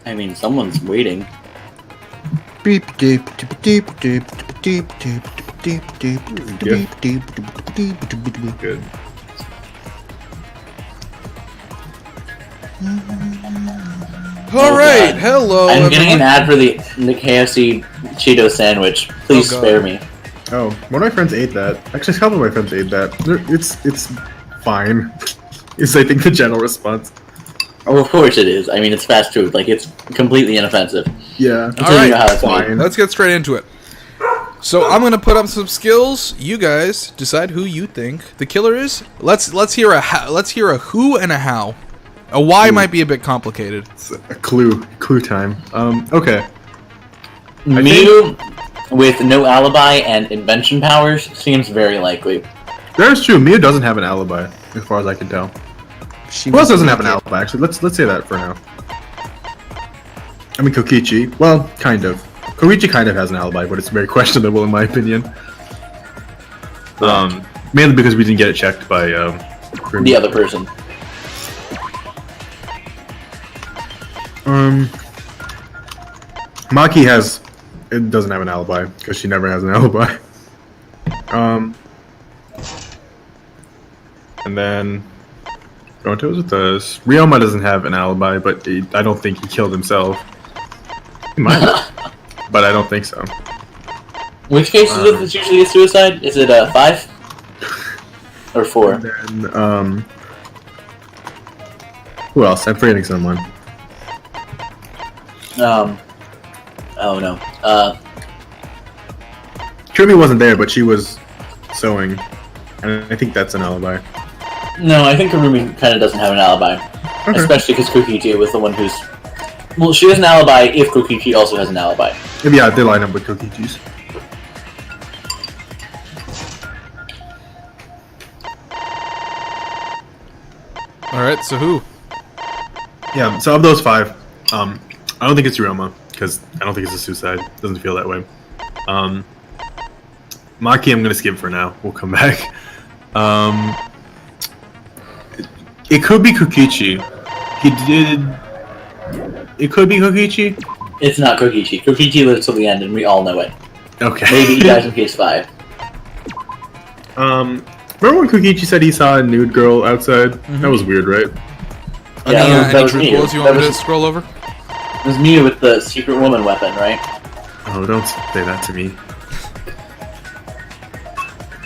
I mean, someone's waiting. Beep deep deep deep deep deep deep deep deep deep deep deep. Good. All right, God. hello. I'm getting an everyone. ad for the KFC Cheeto sandwich. Please Oh, God. spare me. Oh, one of my friends ate that. Actually, a couple of my friends ate that. It's fine. Is I think the general response. Oh, of course it is. I mean, it's fast food. Like, it's completely inoffensive. Yeah. Until All you right. know how it's made. Fine. Let's get straight into it. So I'm gonna put up some skills. You guys decide who you think the killer is. Let's hear a who and a how. A why might be a bit complicated. It's a clue time. Okay. Mew with no alibi and invention powers seems very likely. That is true. Mia doesn't have an alibi, as far as I can tell. Who else doesn't have an alibi? Actually, let's say that for now. I mean, Kokichi. Well, kind of. Kokichi kind of has an alibi, but it's very questionable in my opinion. Mainly because we didn't get it checked by The other person. Maki doesn't have an alibi because she never has an alibi. And then going to with us, Ryoma doesn't have an alibi, but I don't think he killed himself. He might have, but I don't think so. Which case is it that's usually a suicide? Is it 5? Or 4? And then, who else? I'm forgetting someone. Oh no. Kirby wasn't there, but she was sewing, and I think that's an alibi. No, I think Karumi kind of doesn't have an alibi. Okay. Especially because Kokichi was the one who's... Well, she has an alibi if Kokichi also has an alibi. Maybe yeah, they line up with Kokichi's. All right, so who? Yeah, so of those 5, I don't think it's Ryoma, because I don't think it's a suicide. It doesn't feel that way. Maki, I'm gonna skip for now. We'll come back. It could be Kokichi. It could be Kokichi? It's not Kokichi. Kokichi lives till the end, and we all know it. Okay. Maybe he dies in case 5. Remember when Kokichi said he saw a nude girl outside? That was weird, right? Yeah, Any that was truth Mew. bullets you That want me to was- scroll over? It was Mew with the secret woman weapon, right? Oh, don't say that to me.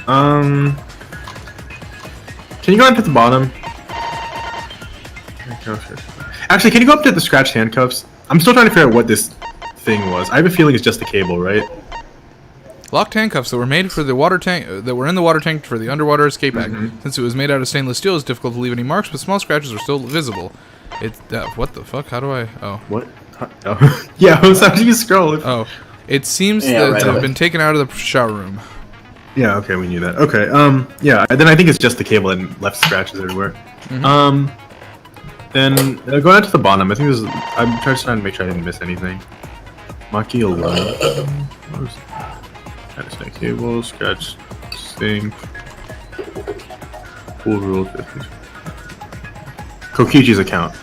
Can you go up to the bottom? Actually, can you go up to the scratched handcuffs? I'm still trying to figure out what this thing was. I have a feeling it's just a cable, right? Locked handcuffs that were made for the water tank that were in the water tank for the underwater escape bag. Since it was made out of stainless steel, it's difficult to leave any marks, but small scratches are still visible. What the fuck? How do I? Oh, What? Oh. Yeah, how do you scroll? oh. It seems Yeah, that right to have away. been taken out of the shower room. Yeah, okay, we knew that. Okay, yeah, then I think it's just the cable and left scratches everywhere. Then going down to the bottom, I think this is, I'm trying to make sure I didn't miss anything. Maki alone. Snake cable, scratch, sink, full rule 50. Kokichi's account.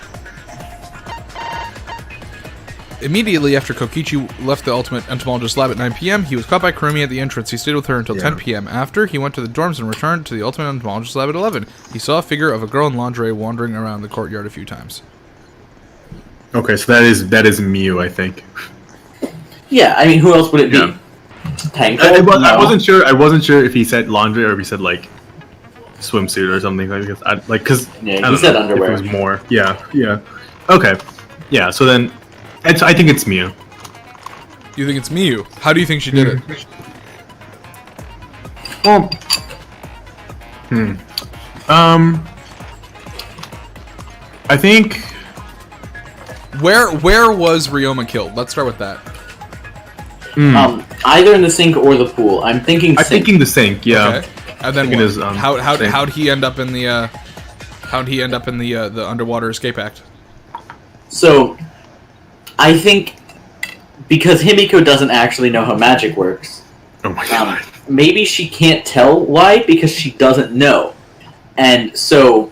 Immediately after Kokichi left the Ultimate Entomologist lab at 9 p.m., he was caught by Kurumi at the entrance. He stayed with her until 10 p.m. After, he went to the dorms and returned to the Ultimate Entomologist lab at 11. He saw a figure of a girl in lingerie wandering around the courtyard a few times. Okay, so that is Mew, I think. Yeah, I mean, who else would it be? Yeah. Tank? I wasn't sure. I wasn't sure if he said laundry or if he said like swimsuit or something because Yeah, he said underwear. If it was more. Yeah. Okay. Yeah. So then, I think it's Mew. You think it's Miyu? How do you think she did it? Well. I think. Where was Ryoma killed? Let's start with that. Either in the sink or the pool. I'm thinking sink. I'm thinking the sink. Yeah. Okay. And then Thinking what? his, sink. How'd he end up in the the underwater escape act? So, I think because Himiko doesn't actually know how magic works, Oh my god. maybe she can't tell why because she doesn't know. And so,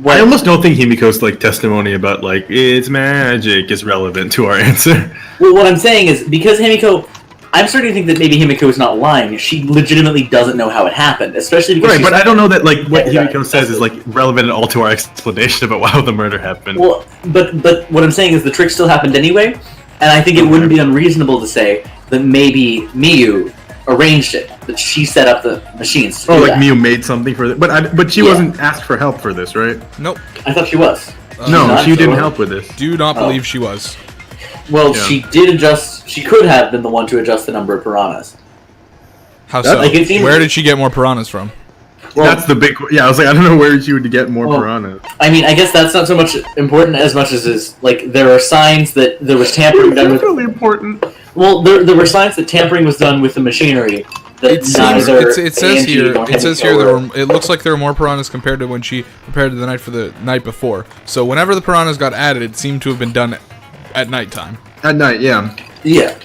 I almost don't think Himiko's like testimony about like it's magic is relevant to our answer. Well, what I'm saying is because Himiko, I'm starting to think that maybe Himiko is not lying. She legitimately doesn't know how it happened, especially because. Right, but I don't know that like what Himiko says is like relevant at all to our explanation about how the murder happened. Well, but what I'm saying is the trick still happened anyway, and I think it wouldn't be unreasonable to say that maybe Miyu arranged it, that she set up the machines. Oh, like Miyu made something for it, but she wasn't asked for help for this, right? Nope. I thought she was. No, she didn't help with this. Do not believe she was. Well, she did adjust. She could have been the one to adjust the number of piranhas. How so? Like, it seems- Where did she get more piranhas from? Well, That's the big. Yeah, I was like, I don't know where she would get more piranhas. I mean, I guess that's not so much important as much as is like there are signs that there was tampering done with. Really important. Well, there were signs that tampering was done with the machinery. That It says here. It looks like there were more piranhas compared to when she prepared the night for the night before. So whenever the piranhas got added, it seemed to have been done at nighttime. At night, yeah. Yeah.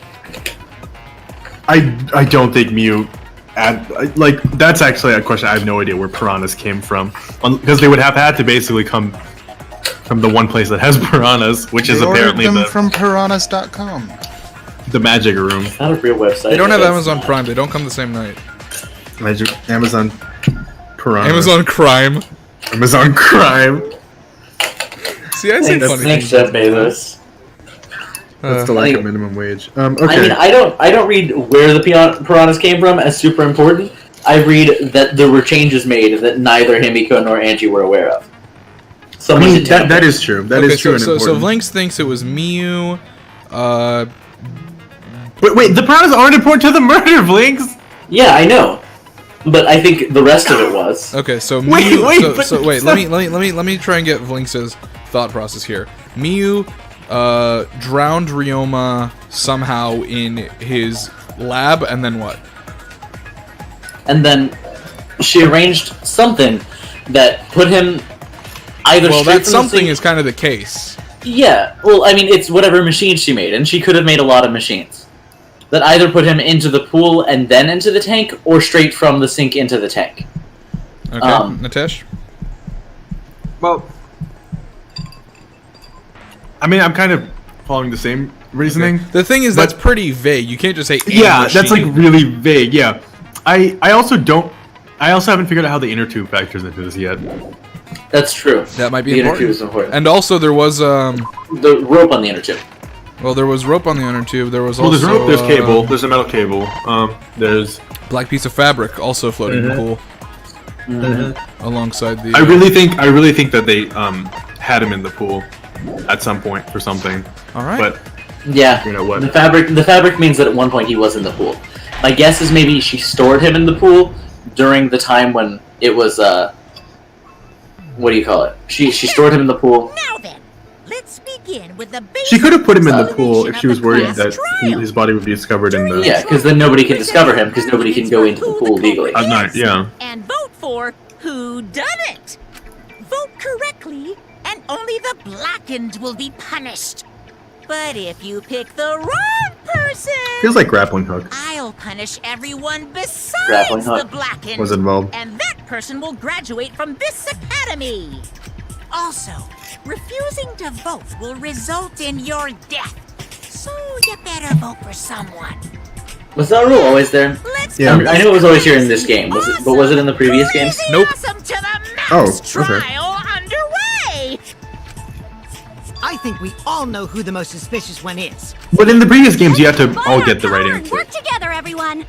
I don't think Miyu. Like that's actually a question. I have no idea where piranhas came from, because they would have had to basically come from the one place that has piranhas, which is apparently them from piranhas.com. The magic room. It's not a real website. They don't have Amazon Prime. They don't come the same night. Amazon piranhas. Amazon Crime. Amazon Crime. See, I say funny Thanks, things. Jeff Bezos. That's the lack of minimum wage. Okay. I mean, I don't read where the piranhas came from as super important. I read that there were changes made that neither Himiko nor Angie were aware of. I mean, that is true. That is true and so important. Vlinx thinks it was Miyu. But wait, the piranhas aren't important to the murder, Vlinx. Yeah, I know, but I think the rest of it was. Okay, so Wait, Miyu. wait, Wait. Let me try and get Vlinx's thought process here. Miyu drowned Ryoma somehow in his lab, and then what? And then she arranged something that put him either. Well, straight that from the something sink- is kind of the case. Yeah, well, I mean, it's whatever machine she made, and she could have made a lot of machines that either put him into the pool and then into the tank, or straight from the sink into the tank. Okay, Nitesh? Well, I mean, I'm kind of following the same reasoning. Okay. The thing is, that's pretty vague. You can't just say. Yeah, machine. that's like really vague. Yeah, I also haven't figured out how the inner tube factors into this yet. That's true. That might be the inner important. tube is important. And also, there was the rope on the inner tube. Well, there was rope on the inner tube. There was Well, also there's rope. There's cable. There's a metal cable. There's black piece of fabric also floating in the pool. Alongside the. I really think that they had him in the pool at some point for something. All right. But Yeah, you know what? The fabric means that at one point he was in the pool. My guess is maybe she stored him in the pool during the time when it was what do you call it? She stored him in the pool. Now then, let's begin with the basic She could have put him in the explanation pool if she of was the worried class that trial. his body would be discovered in the. Yeah, because then nobody can discover him because nobody can go into the pool legally. At night, yeah. And vote for who done it. Vote correctly, and only the blackened will be punished. But if you pick the wrong person, Feels like grappling hook I'll punish everyone Grappling besides hook the blackened. was involved. And that person will graduate from this academy. Also, refusing to vote will result in your death. So you better vote for someone. Was that rule always there? Let's Yeah. get I know it was always here in this game. But was it in the previous games? crazy Nope. Awesome to the max Oh, okay. trial underway. I think we all know who the most suspicious one is. But in the previous games, you had to all get the right Come on, answer. Work together, everyone.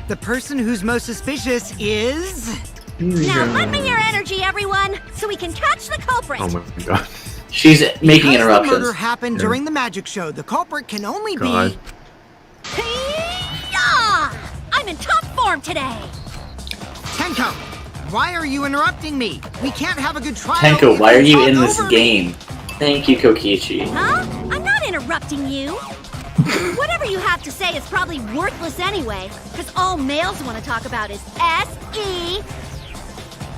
The person who's most suspicious is... Now lend me your energy, everyone, so we can catch the culprit. Oh my god. She's making Because the murder interruptions. happened during the magic show, the culprit can only God. be... Yeah! I'm in top form today. Tenko! Why are you interrupting me? We can't have a good trial. Tenko, if why are you talk in this over me. game? Thank you, Kokichi. Huh? I'm not interrupting you. Whatever you have to say is probably worthless anyway, because all males want to talk about is S.E.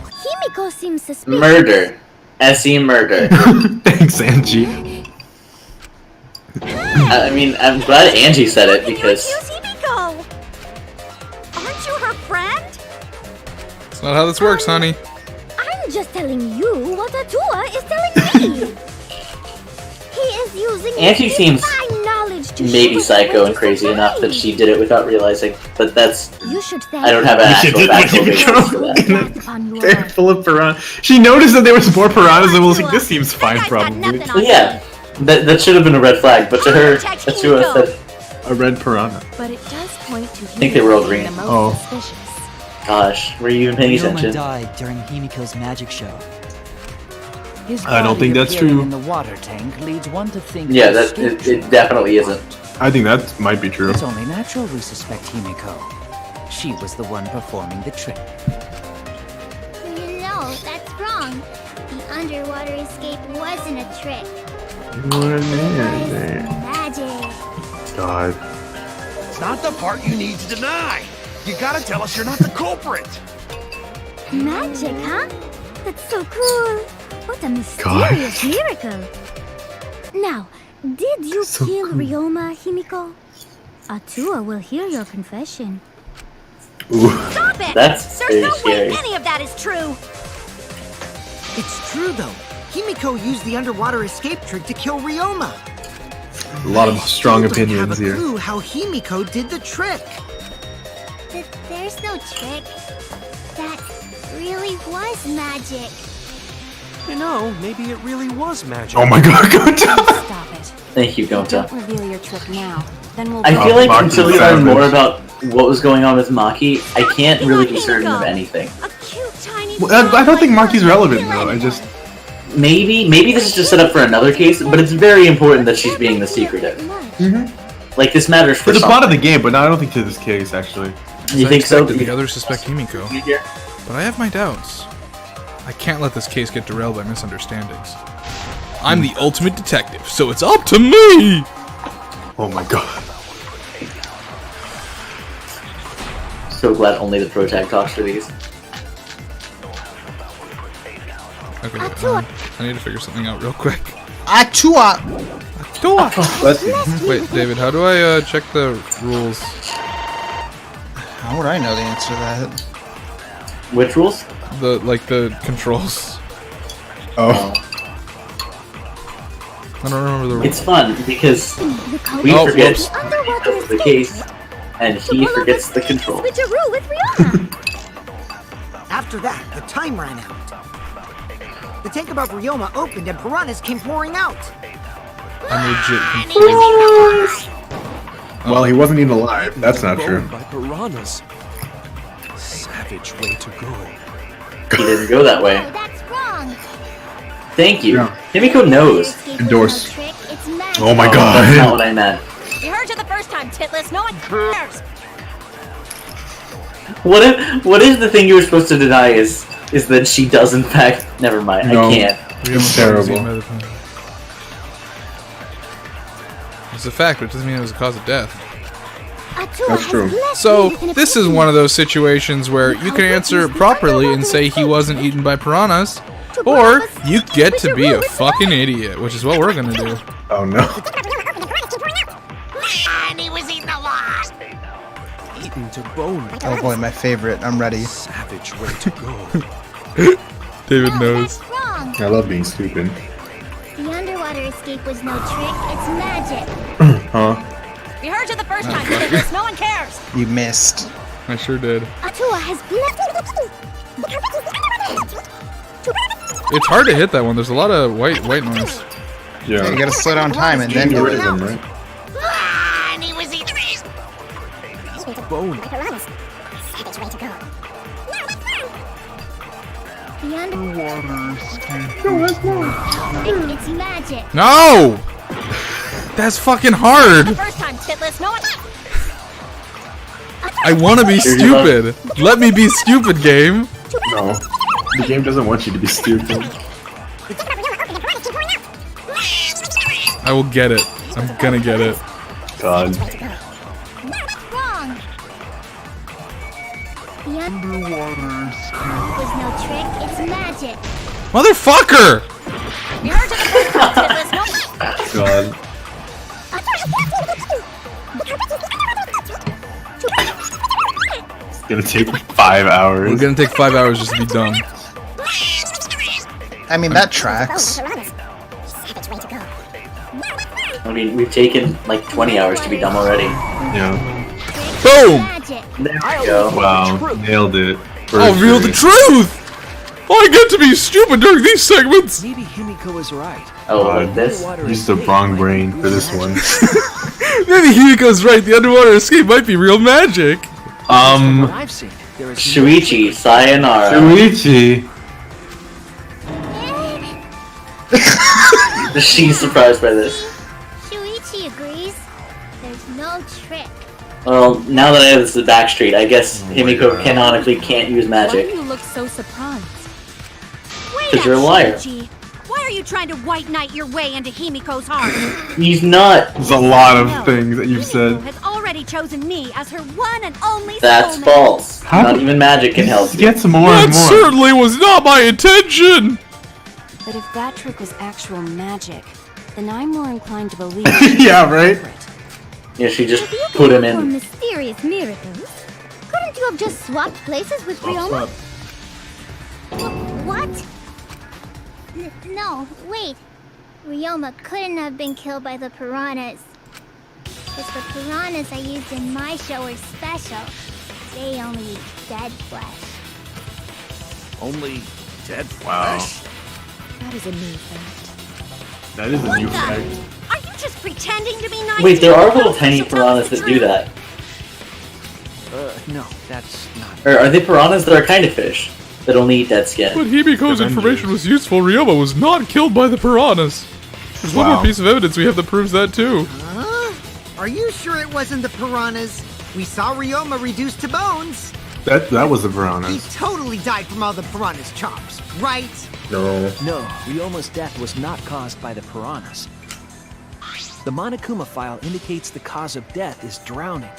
Himiko seems suspicious. Murder. S.E. murder. Thanks, Angie. I mean, I'm glad Angie said it because Accuse Himiko! Aren't you her friend? It's Not how this works, honey. I'm just telling you what Atua is telling me. He is using Auntie his seems divine knowledge to maybe show us psycho the way and to crazy enough that survive. she did it without realizing, but that's... You should thank I don't have an She actual did factual what you basis for that. Yes, on your Tank full of piranhas. She noticed that there was more piranhas and was like, this seems fine, That guy's got probably. nothing on Well, yeah, that should have been a red flag, but to her, Atua said, A red piranha. But it does point to think they were all green. the most Oh. suspicious. gosh, were you even paying Ryoma attention? died during Himiko's magic show. His I don't body think that's appearing true. In the water tank leads one to think. Yeah, he that escaped it from definitely the isn't. plot. I think that might be true. It's only natural we suspect Himiko. She was the one performing the trick. No, that's wrong. The underwater escape wasn't a trick. What It is was it? magic. God. It's not the part you need to deny. You gotta tell us you're not the culprit. Magic, huh? That's so cool. What a mysterious miracle. Now, did you So kill cool. Ryoma, Himiko? Atua will hear your confession. Ooh. Stop it! That's There's very no scary. way any of that is true. It's true, though. Himiko used the underwater escape trick to kill Ryoma. A lot of strong I still don't opinions have a here. clue how Himiko did the trick. There's no trick. That really was magic. You know, maybe it really was magic. Oh my god, Gonta! Stop it. Thank you, Gonta. Don't reveal your trick now. Then we'll. I feel like Maki's until we learn savage. more about what was going on with Maki, I can't really be Maki, certain of go. anything. A cute tiny. Well, I don't think Maki's relevant though. I just Maybe this is just set up for another case, but it's very important that she's being the secretive. Like, this matters for for the plot of something. the game, but no, I don't think to this case actually. You I think so? expected the others suspect Himiko, Yeah. but I have my doubts. I can't let this case get derailed by misunderstandings. I'm the ultimate detective, so it's up to me! Oh my god. So glad only the pro tag talks for these. Okay, I need to figure something out real quick. Atua! Let's see. Wait, David, how do I check the rules? How would I know the answer to that? Which rules? The controls. Oh. I don't remember the rules. It's fun because we Oh, forget whoops. the case, and he forgets the control. Switcheroo with Ryoma. After that, the time ran out. The tank above Ryoma opened and piranhas came pouring out. I'm legit confused. Well, he wasn't even alive. That's not true. By piranhas. Savage way to go. He didn't go that way. Oh, that's wrong. Thank you. Yeah. Himiko knows. Escape was Endorse. no trick, it's magic. Oh my That's not god. what I meant. We heard you the first time, Titless. No one cares. What if the thing you were supposed to deny is that she does in fact? Never mind. No. I can't. It's terrible. It's a fact, but it doesn't mean it was the cause of death. Atua That's has true. blessed So, me with an this is epiphany. one of those situations where you can answer properly and say he wasn't eaten by piranhas, or you get to be a fucking idiot, which is what we're gonna do. Oh no. And he was eaten alive. Eaten to bone. Oh boy, my favorite. I'm ready. Savage way to go. David No, knows. that's wrong. I love being stupid. The underwater escape was no trick, it's magic. Huh? We heard you the first time, Titless. No one cares. You missed. I sure did. Atua has blessed. It's hard to hit that one. There's a lot of white noise. Yeah, you Yeah. gotta slow down time and then Get do rid it. of him, right? And he was eaten. Bone. The underwater escape. It's magic. No! That's fucking hard! The first time, Titless. No one. I wanna be stupid. Let me be stupid, game. No. The game doesn't want you to be stupid. I will get it. I'm gonna get it. God. Wrong. The underwater escape was no trick, it's magic. Motherfucker! We heard you the first time, Titless. No one. God. Gonna take like 5 hours. We're gonna take 5 hours just to be done. I mean, that tracks. I mean, we've taken like 20 hours to be done already. Yeah. Boom! There we go. Wow, nailed it. I'll reveal the truth! I get to be stupid during these segments! Maybe Himiko is right. Oh, like this? Used the wrong brain for this one. Maybe Himiko's right, the underwater escape might be real magic. What I've seen, there is Shuichi, sayonara. Luigi. She's surprised by this. Shuichi agrees. There's no trick. Well, now that I have this is Backstreet, I guess Himiko canonically can't use Why magic. do you look so surprised? Wait 'Cause you're a up, liar. Shuichi. Why are you trying to white knight your way into Himiko's heart? He's not. There's a lot of things that you've Himiko said. has already chosen me as her one and only That's soulmate. false. How Not did- even magic can help It you. gets more That and more. certainly was not my intention! But if that trick was actual magic, then I'm more inclined to believe Yeah, right? Yeah, she just If you put him can perform in. mysterious miracles, couldn't you have just swapped places with Ryoma? What? No, wait. Ryoma couldn't have been killed by the piranhas. Because the piranhas I used in my show are special. They only eat dead flesh. only dead Wow. flesh. that is a new fact. That is a new fact. Are you just pretending to be nice? Wait, there to are Himiko little so tiny she'll tell piranhas us the that do truth? that. No, that's not. Or are they piranhas that are kind of fish that only eat dead skin? But Himiko's information was useful. Ryoma was not killed by the piranhas. There's one more Wow. piece of evidence we have that proves that too. Huh? Are you sure it wasn't the piranhas? We saw Ryoma reduced to bones. That was the He piranhas. totally died from all the piranhas' chops, right? No. No, Ryoma's death was not caused by the piranhas. The Monokuma file indicates the cause of death is drowning.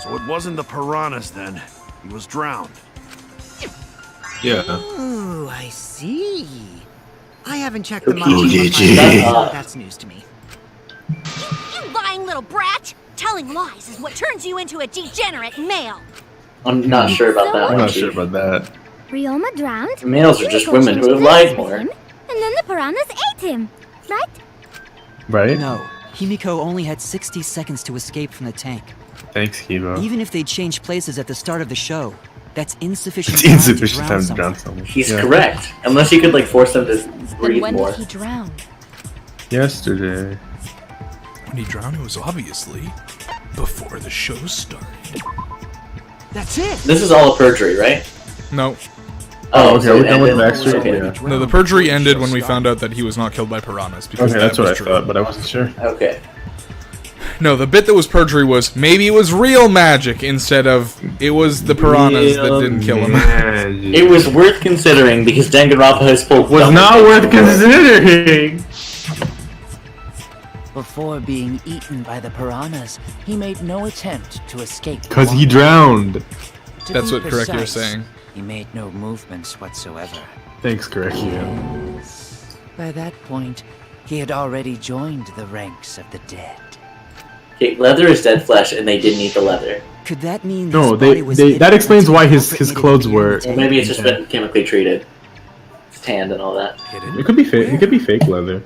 So it wasn't the piranhas then. He was drowned. Yeah. Ooh, I see. I haven't checked Okay. the Monokuma GG. file, so that's news to me. You lying little brat! Telling lies is what turns you into a degenerate male. I'm not sure about that I'm one. not sure about that. Ryoma drowned. Males are just Himiko women who changed have lied places more. with him, and then the piranhas ate him, right? Right? No, Himiko only had 60 seconds to escape from the tank. Thanks, Kibo. Even if they changed places at the start of the show, that's insufficient It's time insufficient to drown time to someone. drown someone. He's Yeah. correct. Unless you could like force them to Then breathe when more. did he drown? Yesterday. When he drowned, it was obviously before the show started. That's it. This is all a perjury, right? No. Oh, okay, so we're it done with ended- Backstreet? okay. Yeah. No, the perjury ended when we found out that he was not killed by piranhas. Because Okay, that that's what I was true. thought, but I wasn't sure. Okay. No, the bit that was perjury was maybe it was real magic instead of it was the piranhas that didn't kill him. It was worth considering because Danganronpa has pulled was double not things worth before. considering. Before being eaten by the piranhas, he made no attempt to escape. the Cause he water. drowned. To That's be what correct you're precise, saying. He made no movements whatsoever. Thanks, Correcchio. By that point, he had already joined the ranks of the dead. Okay, leather is dead flesh, and they didn't eat the leather. Could that mean No, his body was they hidden that explains until why the his culprit clothes needed to were. be Or in maybe the it's just tank? been chemically treated. It's tanned and all that. It could be fake. It could be fake leather.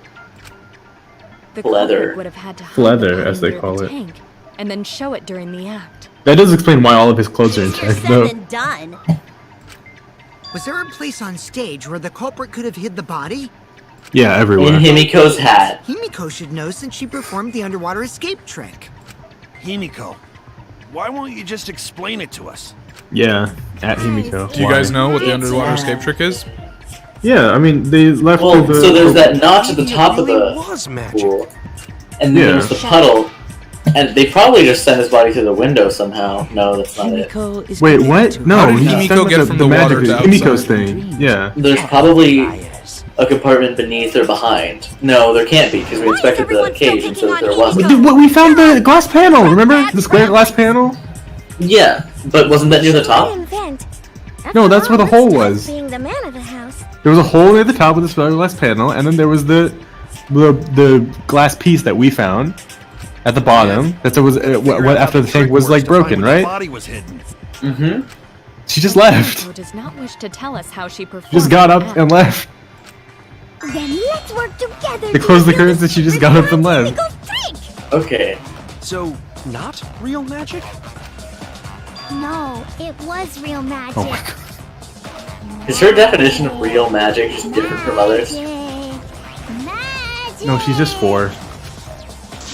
The Leather. culprit would have had to hide Leather, the body as they near call the it. tank, and then show it during the act. That does explain why all of his clothes are Easier intact, said though. than done. Was there a place on stage where the culprit could have hid the body? Yeah, In everywhere. Himiko's hat. Himiko should know since she performed the underwater escape trick. Himiko, why won't you just explain it to us? Yeah, at Himiko. Do you Why? guys know what the It's, underwater escape trick is? Yeah, I mean they left Well, the. so there's that notch at the top of Really the was magic. pool, and then Yeah. there's the puddle, and they probably just sent his body through the window somehow. No, that's not it. Himiko is Wait, connected what? to No, How did he Himiko sent get the, from the the magic water is to Himiko's outside? thing. Yeah. There's probably a compartment beneath or behind. No, there can't be because we Why is inspected the everyone still cage and picking so on there Himiko? wasn't. Dude, we found the glass panel. Remember the square glass panel? Yeah, but wasn't that near the top? Invent. No, that's where the hole After all, was. Being the man of the house. There was a hole near the top of the square glass panel, and then there was the glass piece that we found at the bottom. That was what after the tank was like broken, The right? body was hidden. Mm-hmm. She just left. Himiko does not wish to tell us how she performed. Just got up and left. Then let's work together. They closed the curtains and she just got up and left. Okay. So, not real magic? No, it was real magic. Oh my god. Is her definition of real magic just different from others? Magic. No, she's just 4.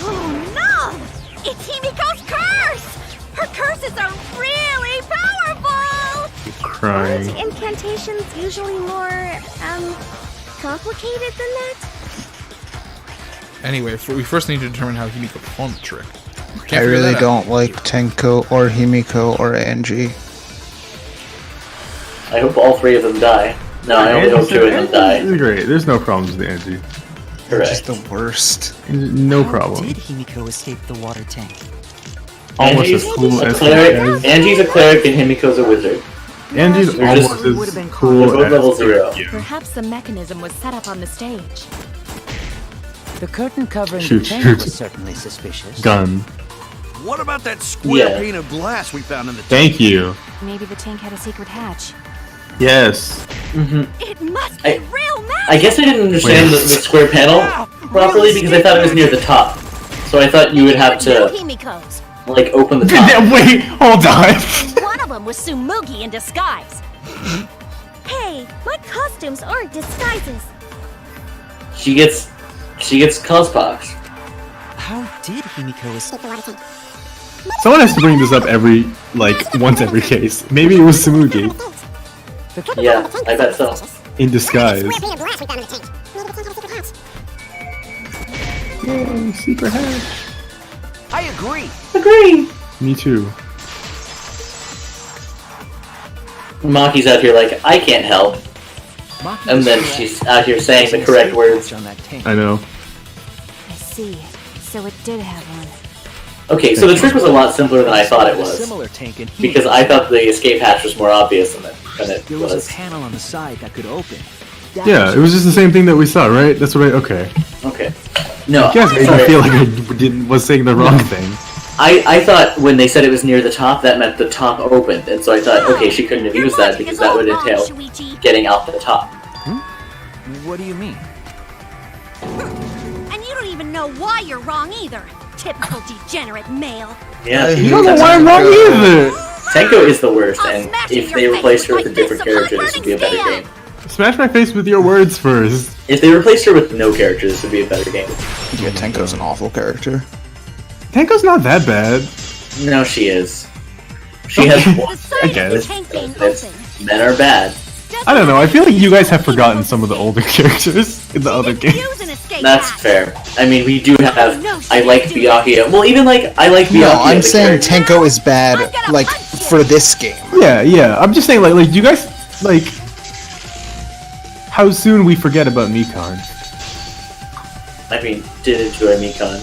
Oh no! It's Himiko's curse! Her curses are really powerful! Crying. Aren't incantations usually more, complicated than that? Anyway, we first need to determine how Himiko performed the trick. I really don't like Tenko or Himiko or Angie. I hope all 3 of them die. No, I only hope 2 of them die. This is great. There's no problems with Angie. They're just the worst. No How problem. did Himiko escape the water tank? Almost as cool a as cleric. Angie's a cleric and Himiko's a wizard. Angie's They're just- almost as They're cool both as level 0. Perhaps the mechanism was set up on the stage. The curtain covering Shoot, the tank shoot. was certainly suspicious. Gun. What about that square Yeah. pane of glass we found in the Thank you. Maybe the tank had a secret hatch. Yes. It must be real magic! I guess I didn't understand the square panel properly because I thought it was near the top. So I thought you would have to, Himiko's. like, open the top. Wait, hold on. One of them was Sumugi in disguise. Hey, my costumes aren't disguises. She gets cospox. How did Himiko escape the water tank? Someone has to bring this up once every case. Maybe it was Samugi Yeah, I bet so. in disguise. Yay, secret hatch. I agree. Agree. Me too. Maki's out here like, I can't help. And then she's out here saying the correct words. I know. I see. So it did have one. Okay, so the trick was a lot simpler than I thought it was. Similar tank in Because I thought the escape hatch was more obvious than it There was was. a panel on the side that could open. That Yeah, it was just the same thing that we saw, right? That's what I. Okay. Okay. No, You guys made me sorry. feel like I was saying the wrong thing. I thought when they said it was near the top, that meant the top opened, and so I thought, okay, she couldn't have used that because that would entail getting out the top. What do you mean? And you don't even know why you're wrong either. Typical degenerate male. Yeah, You don't know why I'm wrong either. Tenko is the worst, and if they replaced her with a different character, this would be a better game. Smash my face with your words first. If they replaced her with no character, this would be a better game. Yeah, Tenko's an awful character. Tenko's not that bad. No, she is. She has I guess. men are bad. I don't know. I feel like you guys have forgotten some of the older characters in the other games. That's fair. I mean, we do have. I like Byakuya. Well, even like I like Byakuya. No, I'm the saying character. Tenko is bad, like, for this game. Yeah. I'm just saying, like, do you guys like how soon we forget about Mikon? I mean, did enjoy Mikon.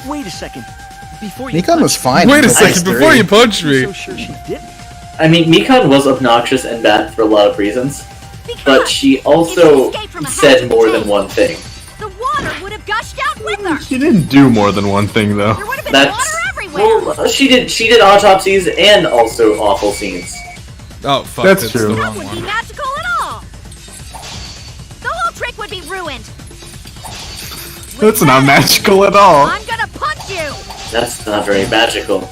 Wait a second. Before you Mikon was fine. Wait a until second, PS3. before you punch I'm me. so sure she didn't. I mean, Mikon was obnoxious and bad for a lot of reasons, but she also said more than one thing. The water would have gushed out with her. She didn't do more than one thing, though. There would have been That's water everywhere. well, she did autopsies and also awful scenes. Oh, fuck. That's true. the That wrong wouldn't be one. magical at all. The whole trick would be ruined. That's not magical at all. I'm gonna punch you. That's not very magical.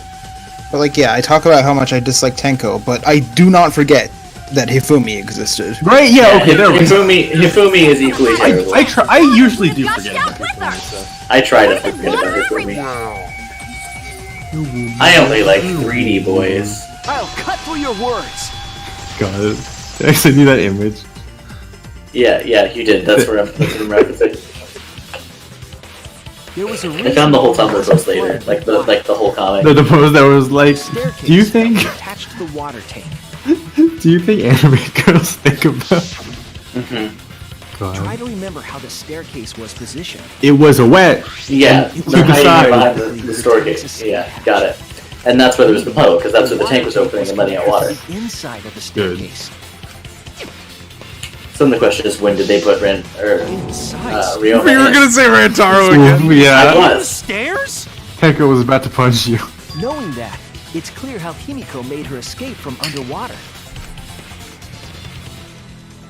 But like, yeah, I talk about how much I dislike Tenko, but I do not forget that Hifumi existed. Right? Yeah. Okay. There we go. Hifumi is equally terrible. I usually do forget about Hifumi, so. I try to forget about Hifumi. I only like 3D boys. I'll cut through your words. God, I actually knew that image. Yeah, you did. That's where I'm referencing. There was a I found the whole Tumblr post later, like the whole comic. The post that was like, do you think attached to the water tank? anime girls think about? Try God. to remember how the staircase was positioned. It was a wet. Yeah, To the the hiding side. behind the staircase. Yeah, got it. And that's where there was the puddle, because that's where the tank was opening and letting out water. The inside of the Good. staircase. So then the question is, when did they put Inside. Ryoma You were in? gonna say Rantaro again. I Yeah. was. Stairs? Tenko was about to punch you. Knowing that, It's clear how Himiko made her escape from underwater.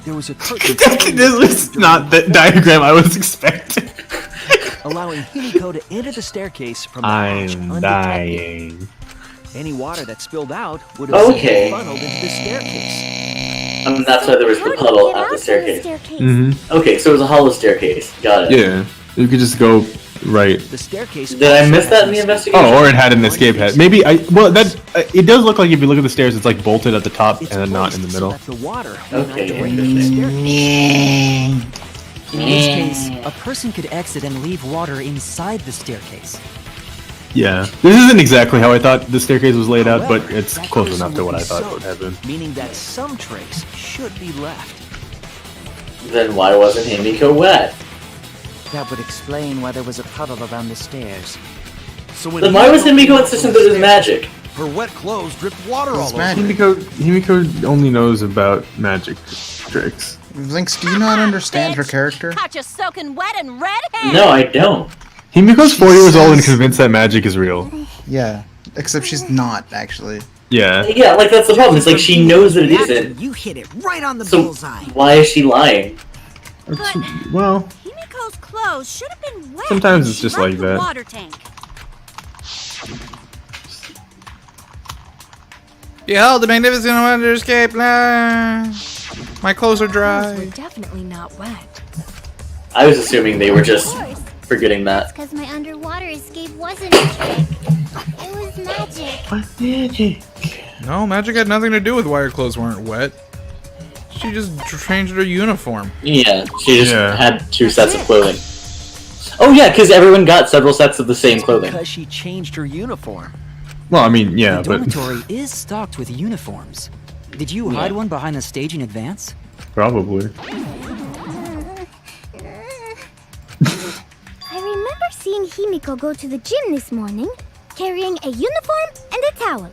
There was a curtain This was not the diagram I was expecting. allowing Himiko to enter the staircase from the hatch I'm undetected. dying. Any water that spilled out would have Okay. simply funneled into the staircase. And that's why there was the puddle at the staircase. Okay, so it was a hollow staircase. Got it. Yeah, you could just go right. The staircase. Did I miss that in the investigation? Oh, or it had an escape hatch. Maybe it does look like if you look at the stairs, it's like bolted at the top and then not in the middle. The water Okay. In this case, a person could exit and leave water inside the staircase. Yeah, this isn't exactly how I thought the staircase was laid out, but However, it's that close person enough to would what be I thought it soaked, would have been. Meaning that some trace should be left. Then why wasn't Himiko wet? That would explain why there was a puddle around the stairs. So when Then why was Himiko insistent that it was magic? her wet clothes dripped water all over. Himiko only knows about magic tricks. Vlinx, do you not understand her character? Caught you soaking wet and red-handed. No, I don't. Himiko's 4 years old and convinced that magic is real. Yeah, except she's not, actually. Yeah. Yeah, like that's the problem. It's like she knows that it isn't. You hit it right on the So bullseye. why is she lying? Well, Himiko's clothes should have been wet. sometimes when it's she just left like the that. Water tank. Behold the magnificent wonder escape. My clothes are Clothes dry. were definitely not wet. I was assuming they were just forgetting that. Because my underwater escape wasn't a trick. It was magic. No, magic had nothing to do with why her clothes weren't wet. She just changed her uniform. Yeah, she just Yeah. had 2 sets of clothing. Oh yeah, because everyone got several sets of the same clothing. Because she changed her uniform. Well, I mean, yeah, The but dormitory is stocked with uniforms. Did you hide one behind the stage in advance? probably. I remember seeing Himiko go to the gym this morning, carrying a uniform and a towel.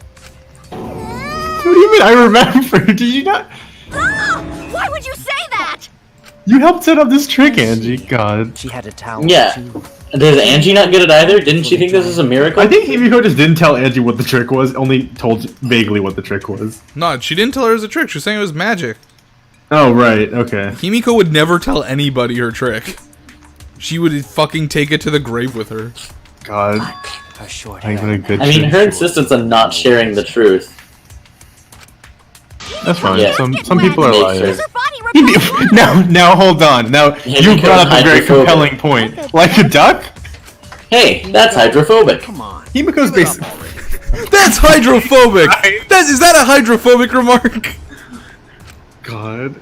What do you mean? I remember. Did you not? Why would you say that? You helped set up this trick, Angie. God. She had a towel Yeah. too. Does Angie not get it either? Didn't she think this is a miracle? I think Himiko just didn't tell Angie what the trick was. Only told vaguely what the trick was. No, she didn't tell her it was a trick. She was saying it was magic. Oh right. Okay. Himiko would never tell anybody her trick. She would fucking take it to the grave with her. God. A short I got a good I mean, trick. her insistence on not sharing the truth. That's fine. Yeah. Some people are Make liars. sure. Now hold on. Now you Himiko's brought up a very hydrophobic. compelling point. Like a duck? Hey, that's hydrophobic. Come on. Himiko's basic. That's hydrophobic! Is that a hydrophobic remark? God.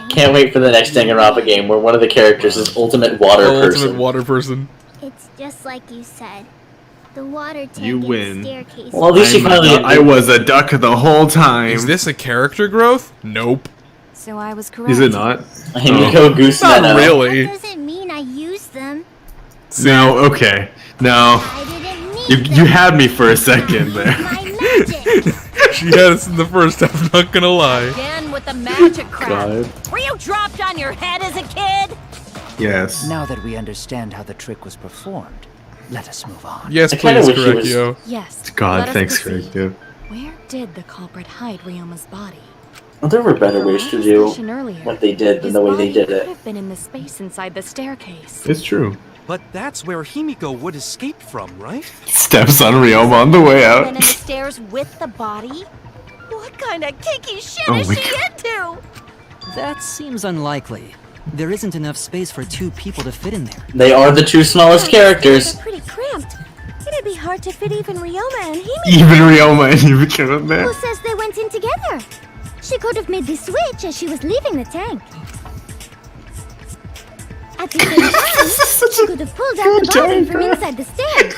Can't wait for the next Danganronpa game where one of the characters is ultimate water person. Ultimate water person. It's just like you said. The water tank You and win. staircase. Well, at least she finally. I was a duck the whole time. Is this a character growth? Nope. So I was correct. Is it not? Himiko Goose Not Nano. really. That doesn't mean I used them. No, okay. No. I didn't need You them. had me for a second there. My magic. She had us in the first half, not gonna lie. Again with the magic crap. God. Were you dropped on your head as a kid? Yes. Now that we understand how the trick was performed, let us move on. Yes, I kinda please, wish she was- Correcchio. Yes. God, let us thanks, proceed. Correctio. Where did the culprit hide Ryoma's body? Well, there were better ways to do what they did than His the way they body did could it. have been in the space inside the staircase. It's true. But that's where Himiko would escape from, right? Steps on Ryoma on the way And out. then in the stairs with the body. What kind of kinky shit Oh is my she God. into? That seems unlikely. There isn't enough space for 2 people to fit in there. They are the 2 smallest characters. They're pretty cramped. It'd be hard to fit even Ryoma and Himiko. Even Ryoma and Himiko in there. Who says they went in together? She could have made the switch as she was leaving the tank. At the same time, she could have pulled out the body from inside the stairs.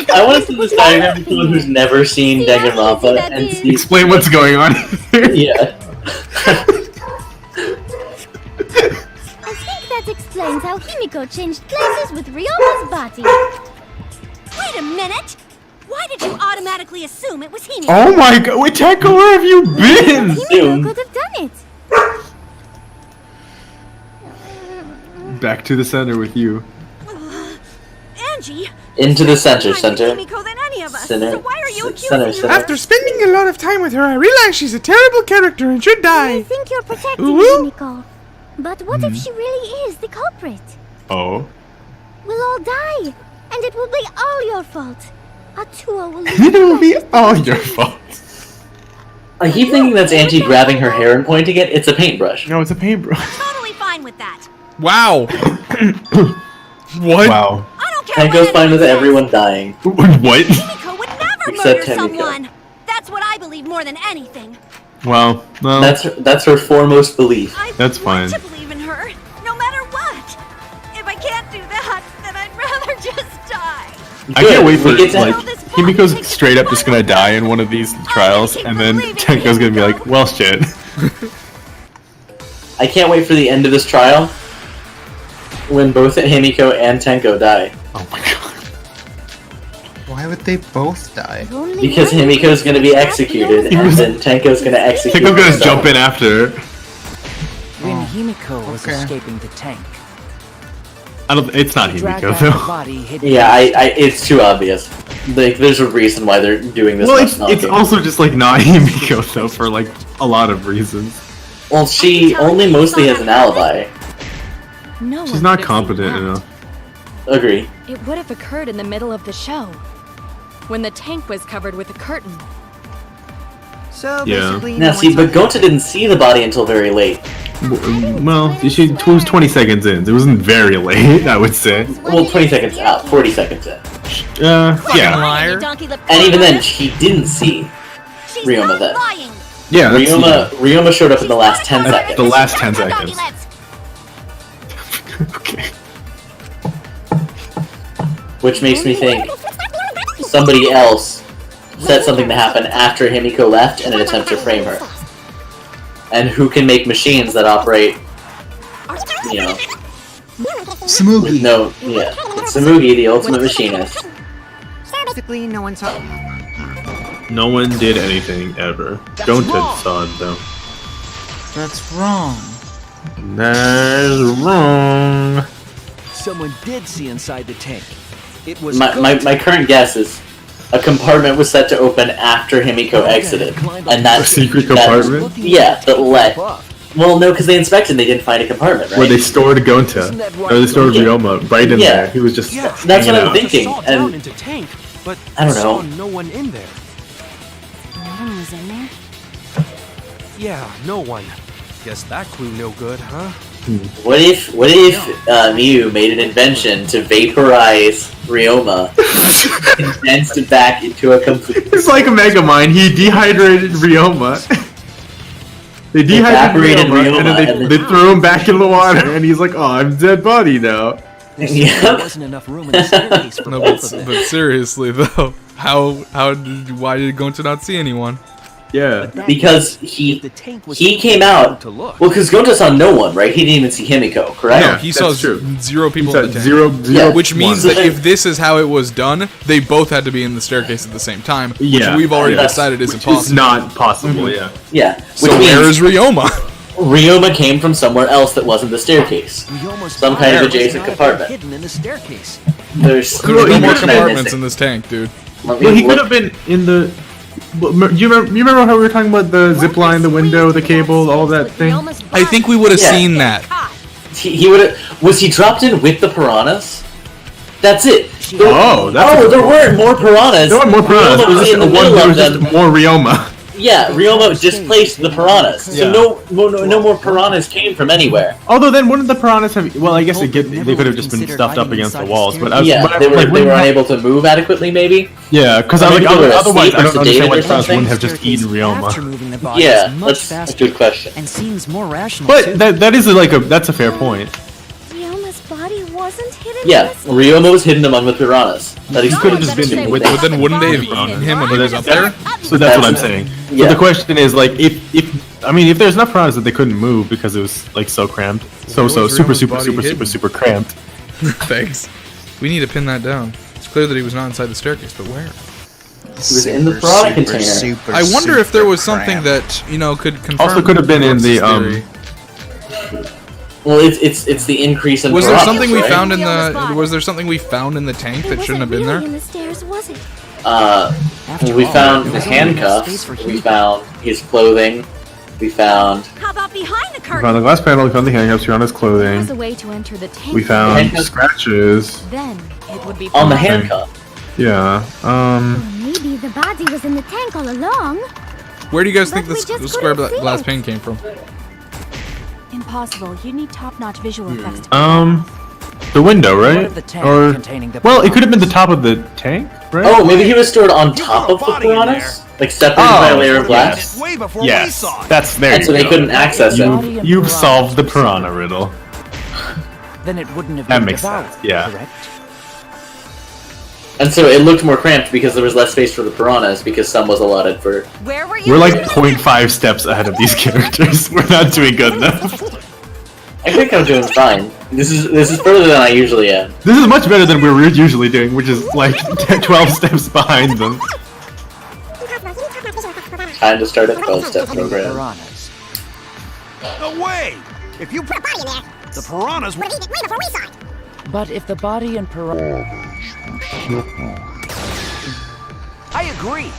I want to see this diagram for someone who's never seen Danganronpa and see. Explain what's going on here. Yeah. I think that explains how Himiko changed places with Ryoma's body. Wait a minute! Why did you automatically assume it was Himiko? Oh my god, wait, Tekka, where have you been? Himiko could have done it. Back to the center with you. Angie. Into the center, She's more center. Himiko than any of us. Center. So why are you Center, accusing center. her? After spending a lot of time with her, I realize she's a terrible character and should I die. think you're protecting Ooh. Himiko. But what if she really is the culprit? Oh. We'll all die, and it will be all your fault. Atua will lose. It will be all your fault. I keep thinking that's Auntie grabbing her hair and pointing it. It's a paintbrush. No, it's a paintbrush. Totally fine with that. Wow. What? Wow. I don't care. Tanko's what fine with anyone everyone dying. What? says. Himiko would never Except murder Himiko. someone. That's what I believe more than anything. Well, no. That's her foremost belief. I That's want fine. to believe in her, no matter what. If I can't do that, then I'd rather just die. I can't wait for We get to- like Himiko's straight up just gonna die in one of these trials, and then Tenko's gonna be like, "Well, shit." I can't wait for the end of this trial when both Himiko and Tenko die. Oh my god. Why would they both die? Because Himiko's gonna be executed, and then Tenko's gonna execute Tenko's gonna himself. jump in after. When Himiko was okay. escaping the tank, I don't. It's not he dragged Himiko out the though. body hidden. Yeah, it's too obvious. Like, there's a reason why they're doing this. Well, much it's knocking. also just like not Himiko though for like a lot of reasons. Well, she only mostly has an alibi. No She's one not could have competent seen that. enough. Agree. It would have occurred in the middle of the show, when the tank was covered with a curtain. So Yeah. basically, Now, no see, one's but Gonta didn't see the body until very late. Well, she was 20 seconds in. It wasn't very late, I would say. Well, 20 seconds out, 40 seconds in. Yeah. Liar. And even then, she didn't see Ryoma then. Lying. Yeah, that's Ryoma showed up in the last 10 At seconds. the last 10 seconds. Okay. Which makes me think somebody else set something to happen after Himiko left in an attempt to frame her. And who can make machines that operate, you know, Smoogie. no, yeah. It's Samugi, the ultimate machinist. basically no one saw. No one did anything ever. Gonta saw it though. That's wrong. That's wrong. Someone did see inside the tank. It was My current guess is a compartment was set to open after Himiko exited. And A that's secret compartment? Yeah, that let. Well, no, because they inspected and they didn't find a compartment, right? Where they stored Gonta. Or they stored Yeah. Ryoma right in Yeah. there. He was just That's hanging what I'm out. thinking. Saw down And into tank, but I don't saw know. no one in there. No one was in there. Yeah, no one. Guess that clue no good, huh? What if Miu made an invention to vaporize Ryoma, condensed it back into a complete. It's like a Megamind. He dehydrated Ryoma. They dehydrated Evaporated Ryoma, and then Ryoma, they threw him back in the water, and he's like, "Oh, I'm a dead body now." There Yep. wasn't enough room in the staircase for No, both of them. but seriously though, why did Gonta not see anyone? Yeah. Because If the tank was he came out. To look. Well, because Gonta saw no one, right? He didn't even see Himiko, correct? Yeah. He saw that's true. zero He people said in the tank. zero, Yeah, Which means one. that if this is how it was done, they both had to be in the staircase at the same time. Which Yeah. we've already That's- decided is It's impossible. not possible. Yeah. Yeah. Which So means where is Ryoma? Ryoma came from somewhere else that wasn't the staircase. Ryoma's Some body kind of must adjacent not have been compartment. hidden in the staircase. There's There are no more information I'm compartments missing. in this tank, dude. Well, he could have been in the. You remember how we were talking about the zip line, the window, the cable, all that thing? I think we would have Yeah. seen that. He would have. Was he dropped in with the piranhas? That's it. Oh, that's Oh, there weren't more piranhas. there were more piranhas. Ryoma It was was in just the one. middle There of was them. just more Ryoma. Yeah, Ryoma displaced the piranhas. So Yeah. no more piranhas came from anywhere. Although then wouldn't the piranhas have? Well, I guess they could have just been stuffed up against the walls. But I was, Yeah, but I- they were like, wouldn't unable to move adequately, maybe. Yeah, because I Maybe like they were otherwise asleep I or don't understand why sedated or the piranhas wouldn't something. have just eaten After Ryoma. moving the body Yeah, is much that's a faster good question. and seems more rational too. But that is that's a fair point. Ryoma's body wasn't hidden. Yeah, Ryoma was hidden among the piranhas. That he could have just been been with But then wouldn't they have eaten him when he was up there? So that's what I'm saying. Yeah. But the question is like if if there's enough piranhas that they couldn't move because it was like so cramped, so was super Ryoma's body hidden? cramped. Thanks. We need to pin that down. It's clear that he was not inside the staircase, but where? He was in the piranha container. I wonder if there was something that, could confirm Also could have been in the Gonta's theory. Well, it's the increase in. Was there piranhas, something we right? found in the? Was there something we found in the tank that shouldn't have been there? In the stairs, was it? We found the handcuffs. We found his clothing. We found. How about behind the We curtain? found the glass panel. We found the handcuffs around his There clothing. was a way to enter the tank. We found Handcuffs. scratches. Then it would be On the fine. handcuff. Yeah. Maybe the body was in the tank all along. Where do you guys But think we this just the square couldn't see glass it. pane came from? Impossible. You need top-notch visual Hmm. effects. The window, What right? of the tank Or containing the well, it could have been the piranhas? top of the tank, right? Oh, maybe he was stored on top put a of the body in piranhas, like separated by a layer of glass, Way before we Yes, saw it. that's there. and so you they go. couldn't access it. Body and You've piranhas solved the were piranha separate. riddle. Then it wouldn't have That been makes devoured, sense, yeah. correct? And so it looked more cramped because there was less space for the piranhas because some was allotted for. Where were you? We're like 0.5 steps ahead of these characters. We're not doing good enough. I think I'm doing fine. This is further than I usually am. This is much better than we're usually doing, which is like 12 steps behind them. Time to start a 12-step program. Piranhas. No way! If you put a body in there, the piranhas would eat it way before we saw it. But if the body and piranha... I agree.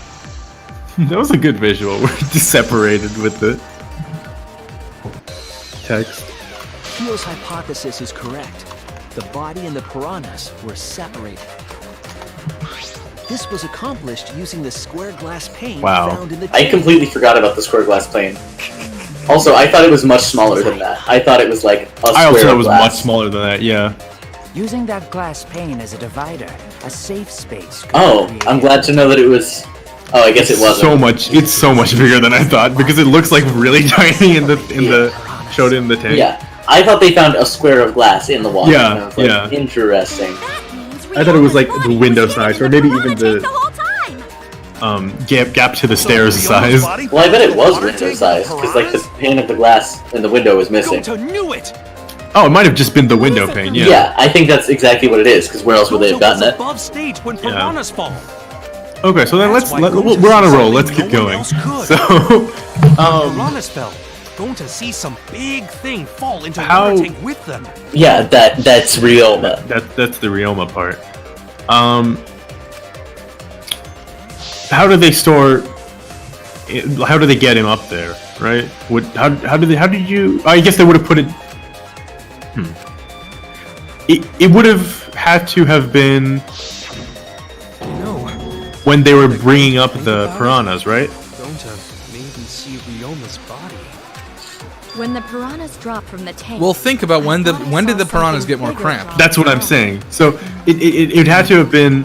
That was a good visual. We're just separated with the text. Keel's hypothesis is correct. The body and the piranhas were separated. This was accomplished using the square glass pane Wow. found in the I tank. completely forgot about the square glass plane. Also, I thought it was much smaller than that. I thought it was like a square I also thought it of was glass. much smaller than that, yeah. Using that glass pane as a divider, a safe space could Oh, be I'm created. glad to know that it was. Oh, I guess it wasn't. It's so much bigger than I thought because it looks like really tiny in the showed in the tank. Yeah, I thought they found a square of glass in the water. Yeah, and I was like, yeah. Interesting. I thought it was like the window size or maybe even the gap to the stairs size. Well, I bet it was window size because like the pane of the glass in the window was missing. Goto knew it! Oh, it might have just been the window pane, yeah. Yeah, I think that's exactly what it is. Because where else would they have Goto gotten was it? above stage when piranhas fall. Okay, so then That's why Goto we're on a sees roll. something Let's keep no one going. else could. So, Piranhas fell. Going to see some big thing fall into How- water tank with them. Yeah, that's real. But that's the Ryoma part. How do they store? How do they get him up there? Right? How did you? I guess they would have put it. It would have had to have been when they were bringing up the piranhas, right? Going to maybe see Ryoma's body. When the piranhas dropped from the tank. Well, think about when did the piranhas get more cramped? That's what I'm saying. So it had to have been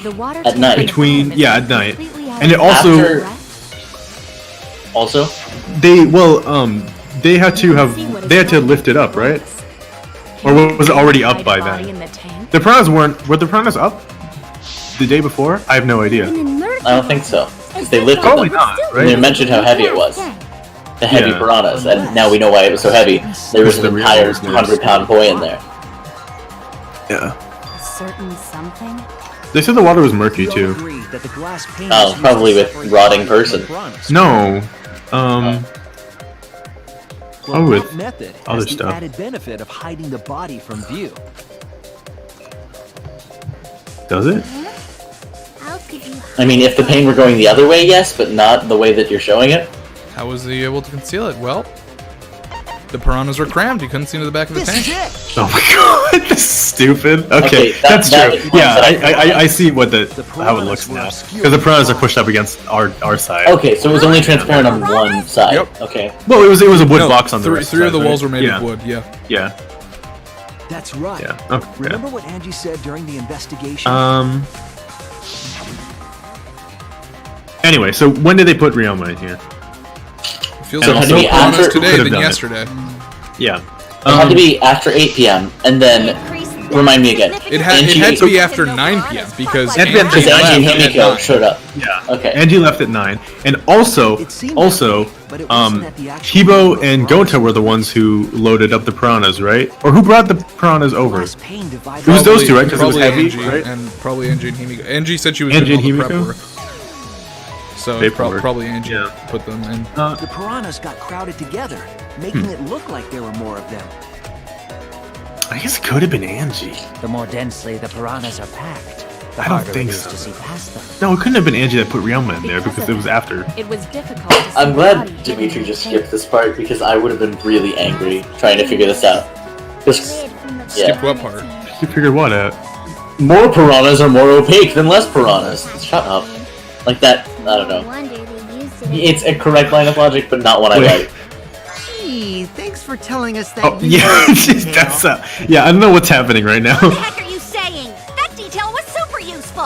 The water At night. between at night, completely out and it of also After- also, they had to lift it up, right? Or was it already up by body then? in the tank. The piranhas were the piranhas up the day before? I have no idea. I don't think so. Because they lifted Probably them. not, And they right? mentioned how heavy it was. The heavy Yeah. piranhas, and now we know why it was so heavy. There was The an real entire ones, yes. 100-pound boy in there. Yeah. A certain something? They said the water was murky We all too. agree that the glass pane Oh, was used probably to with separate rotting the body person. from the piranhas. No. Well, with that method other has the stuff. added benefit of hiding the body from view. Does it? How could you I mean, if the pain were going the other way, yes, but not the way that you're showing it. How was he able to conceal it? Well, the piranhas were crammed. You couldn't see into the back of the This tank. is it! Oh my god, this is stupid. Okay, Okay, that's that true. explains Yeah, that. I see what how it piranhas looks were now. obscured Because the piranhas are by pushed up against our side. Okay, so it was only transparent on one side. Yep. Okay. Well, it was a wood No, box on the three, rest three of side, the walls right? were made Yeah. of wood. Yeah. Yeah. That's right. Yeah. Okay. Remember what Angie said during the investigation? Anyway, so when did they put Ryoma in here? It feels So like it had to more be piranhas after- today Could've than done it. yesterday. Yeah. It had to be after 8 p.m. and then remind me again. It had Angie- to be after 9 p.m. because It had to be Angie after Because Angie and left at Himiko 9. showed up. Yeah. Okay. Angie left at 9, and also, It seemed that way, but it wasn't at the actual Kibo time and of the Gota were the ones who loaded up the piranhas, right? Or who brought the piranhas over? glass pane divided It was those Probably- two, right? 'Cause it was probably heavy, Angie, right? And probably Angie and Himiko. Angie said she was Angie doing all and the prep Himiko? work. So Paperwork. probably Angie Yeah. put them in. The piranhas got crowded together, making it look like there were more of them. I guess it could have been Angie. The more densely the piranhas are packed, the I don't harder think it is so. to see past them. No, it couldn't have been Angie that put Ryoma in there because it was after. It was difficult to see I'm the glad body Dimitri hidden just in skipped this part because I would have been really angry trying to figure this out. Just, Skip what part? You figured what out? more piranhas are more opaque than less piranhas. Shut up. Like that, I don't know. It's a correct line of logic, but not what I like. Gee, thanks for telling us that. Oh, yeah, that's yeah, I don't know what's happening right now. What the heck are you saying? That detail was super useful.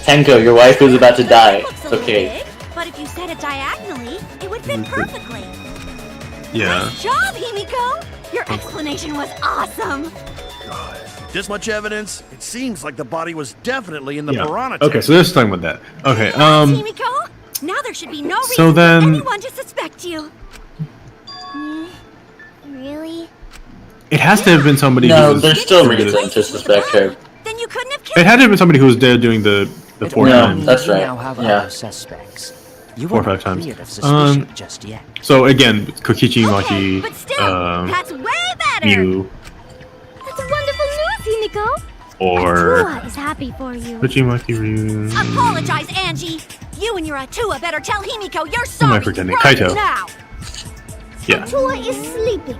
Tenko, your wife is about to die. Looks It's a little okay. big, but if you set it diagonally, it would fit perfectly. Yeah. Nice job, Himiko! Your explanation was awesome! This much evidence? It seems like the body was definitely in the Yeah. piranha Okay, tank. so there's something with that. Okay, Himiko? Now there should be no reason So then- for anyone to suspect you. Really? it has to have been somebody who No, was there's still doing reason to suspect her. Then you couldn't have It killed had to have been somebody who was there doing the It 4 No, times. that's right. now have Yeah. other suspects. You 4 or were 5 times. cleared of suspicion just yet. So again, Kokichi, Okay, Maki, but still, that's way better! Mew, That's wonderful news, Himiko! or Atua is happy for you. Kokichi, Maki, Ryu. Apologize, Angie! You and your Atua better tell Himiko you're sorry pretending? right Kaito. now! Yeah. Atua is sleeping.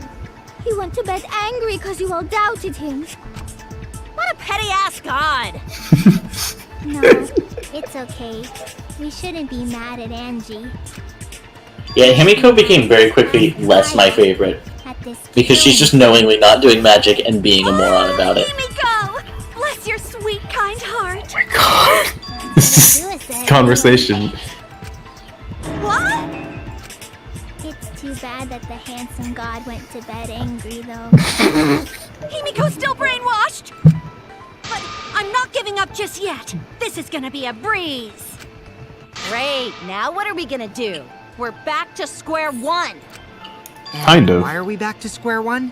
He went to bed angry because you all doubted him. What a petty-ass god! No, it's okay. We shouldn't be mad at Angie. Yeah, Himiko became very quickly less my favorite. At this Because she's just knowingly not doing magic and being a moron about it. Himiko! Bless your sweet, kind heart. God. This is conversation. What? It's too bad that the handsome god went to bed angry, though. Himiko's still brainwashed! But I'm not giving up just yet. This is gonna be a breeze. Great, now what are we gonna do? We're back to square one. Kind of. Why are we back to square one?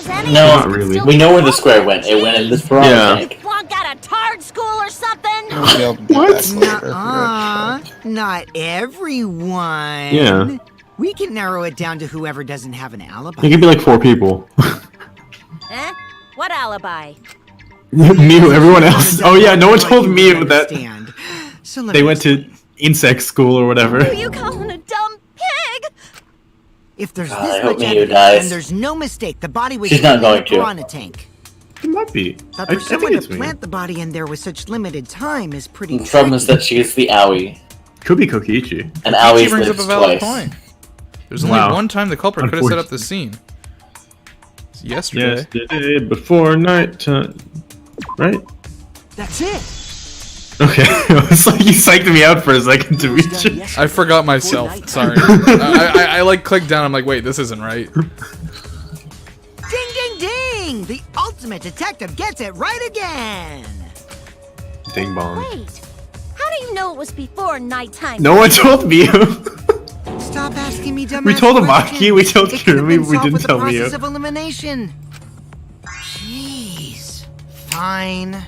No, Not really. we know where the square went. It went in this piranha Yeah. tank. Flunk out of tard school or something? What? Not everyone. Yeah. We can narrow it down to whoever doesn't have an alibi. It could be like 4 people. Eh? What alibi? Mew, everyone else. Oh yeah, no one told Mew that So let they me went to insect school or whatever. You calling a dumb pig? If there's God, I this hope much Mew evidence, dies. then there's no mistake. The body was She's hidden not in going the to. piranha tank. It might be. But I for think someone it's to me. plant the body in there with such limited time is pretty The problem is tricky. that she is the Owie. Could be Kokichi. And She Owie's brings up lives a valid twice. point. There's only Wow. one time the culprit could have set up the scene. It's yesterday. Yesterday before night time. Right? That's it. Okay. It's like you psyched me out for a second, Dimitri. I forgot myself. Sorry. I like clicked down. I'm like, wait, this isn't right. Ding, ding, ding! The ultimate detective gets it right again. Ding bong. Wait, how do you know it was before nighttime? No one told me. Stop asking me dumb We told questions. Amaki, we told It could have Kirumi, been we solved didn't with the tell process Mio. of elimination. Jeez. Fine.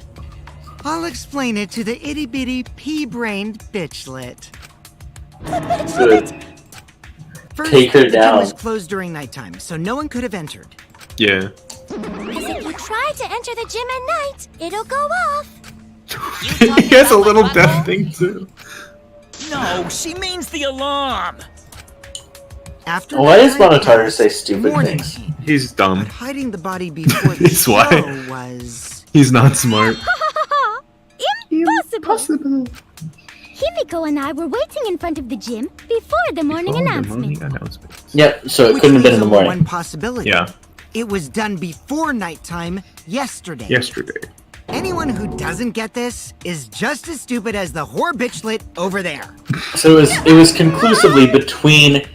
I'll explain it to the itty-bitty pea-brained bitchlet. Good. First, Take her the gym down. was closed during nighttime, so no one could have entered. Yeah. Because if you try to enter the gym at night, it'll go off. He has a little death thing too. No, she means the alarm. After Why does nighttime Monotauro passed, say stupid morning things? came. He's dumb. Hiding the body before the That's why. show was... He's not smart. Impossible! Himiko and I were waiting in front of the gym before the morning announcement. Yep, so it Which couldn't have been leaves in the only morning. one possibility. Yeah. It was done before nighttime yesterday. Yesterday. Anyone who doesn't get this is just as stupid as the whore bitchlet over there. So it was conclusively between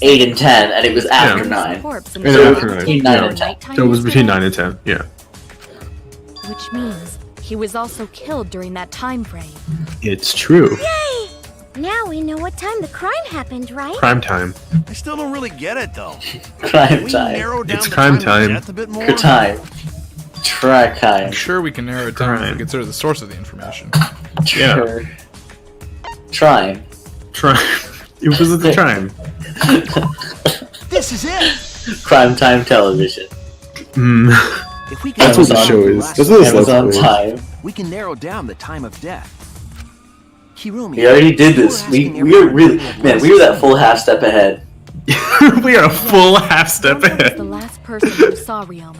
8 and 10, and it was after Yeah. 9. Corpse in Yeah, the So after it was 9. between 9 Yeah. and 10. nighttime So it was between yesterday? 9 and 10. Yeah. Which means he was also killed during that time frame. It's true. Yay! Now we know what time the crime happened, right? Crime time. I still don't really get it though. Crime Can we time. narrow down It's the crime of time. death a bit more? Good time. Try time. I'm sure we can narrow it down if we Crime. consider the source of the information. Yeah. Trying. Crime. It was at the time. This is it. Crime time television. If we can That's what the Amazon- show is. That's what this Amazon Let's Play time. we can narrow down the time of death. Kirumi, We already did you were this. We asking are everyone really, who had man, we were that full half step ahead. is. We are a full half step Ryoma was ahead. the last person who saw Ryoma.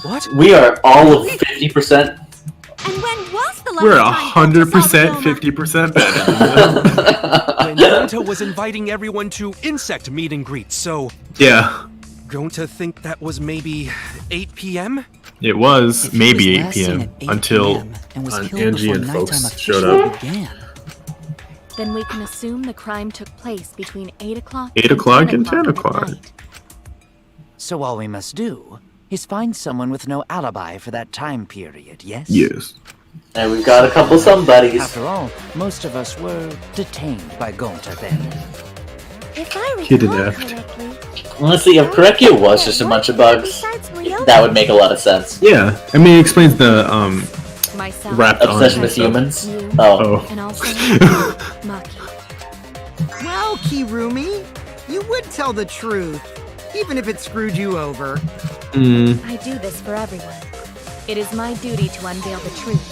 What? We are all of 50%. And when was the last We're time Gonta saw 100%, Ryoma? 50% better. When Gonta was inviting everyone to insect meet and greets, so Yeah, Gonta think that was maybe 8 p.m.? it was If he maybe was 8 last seen p.m. at 8 until PM and was killed Angie before and nighttime folks showed officially up. began. Then we can assume the crime took place between 8 o'clock 8 o'clock and 10 at o'clock. night. So all we must do is find someone with no alibi for that time period, yes? Yes. And we've got a couple somebodies. After all, most of us were detained by Gonta then. If I recall Kidnapped. correctly, Honestly, if Korekio was just a bunch of bugs, besides Ryoma, that would make a lot of sense. Yeah, I mean, it explains the Myself, wrapped arms Obsession and with stuff. humans. you, Oh. and also Maki. Well, Kirumi, you would tell the truth, even if it screwed you over. I do this for everyone. It is my duty to unveil the truth,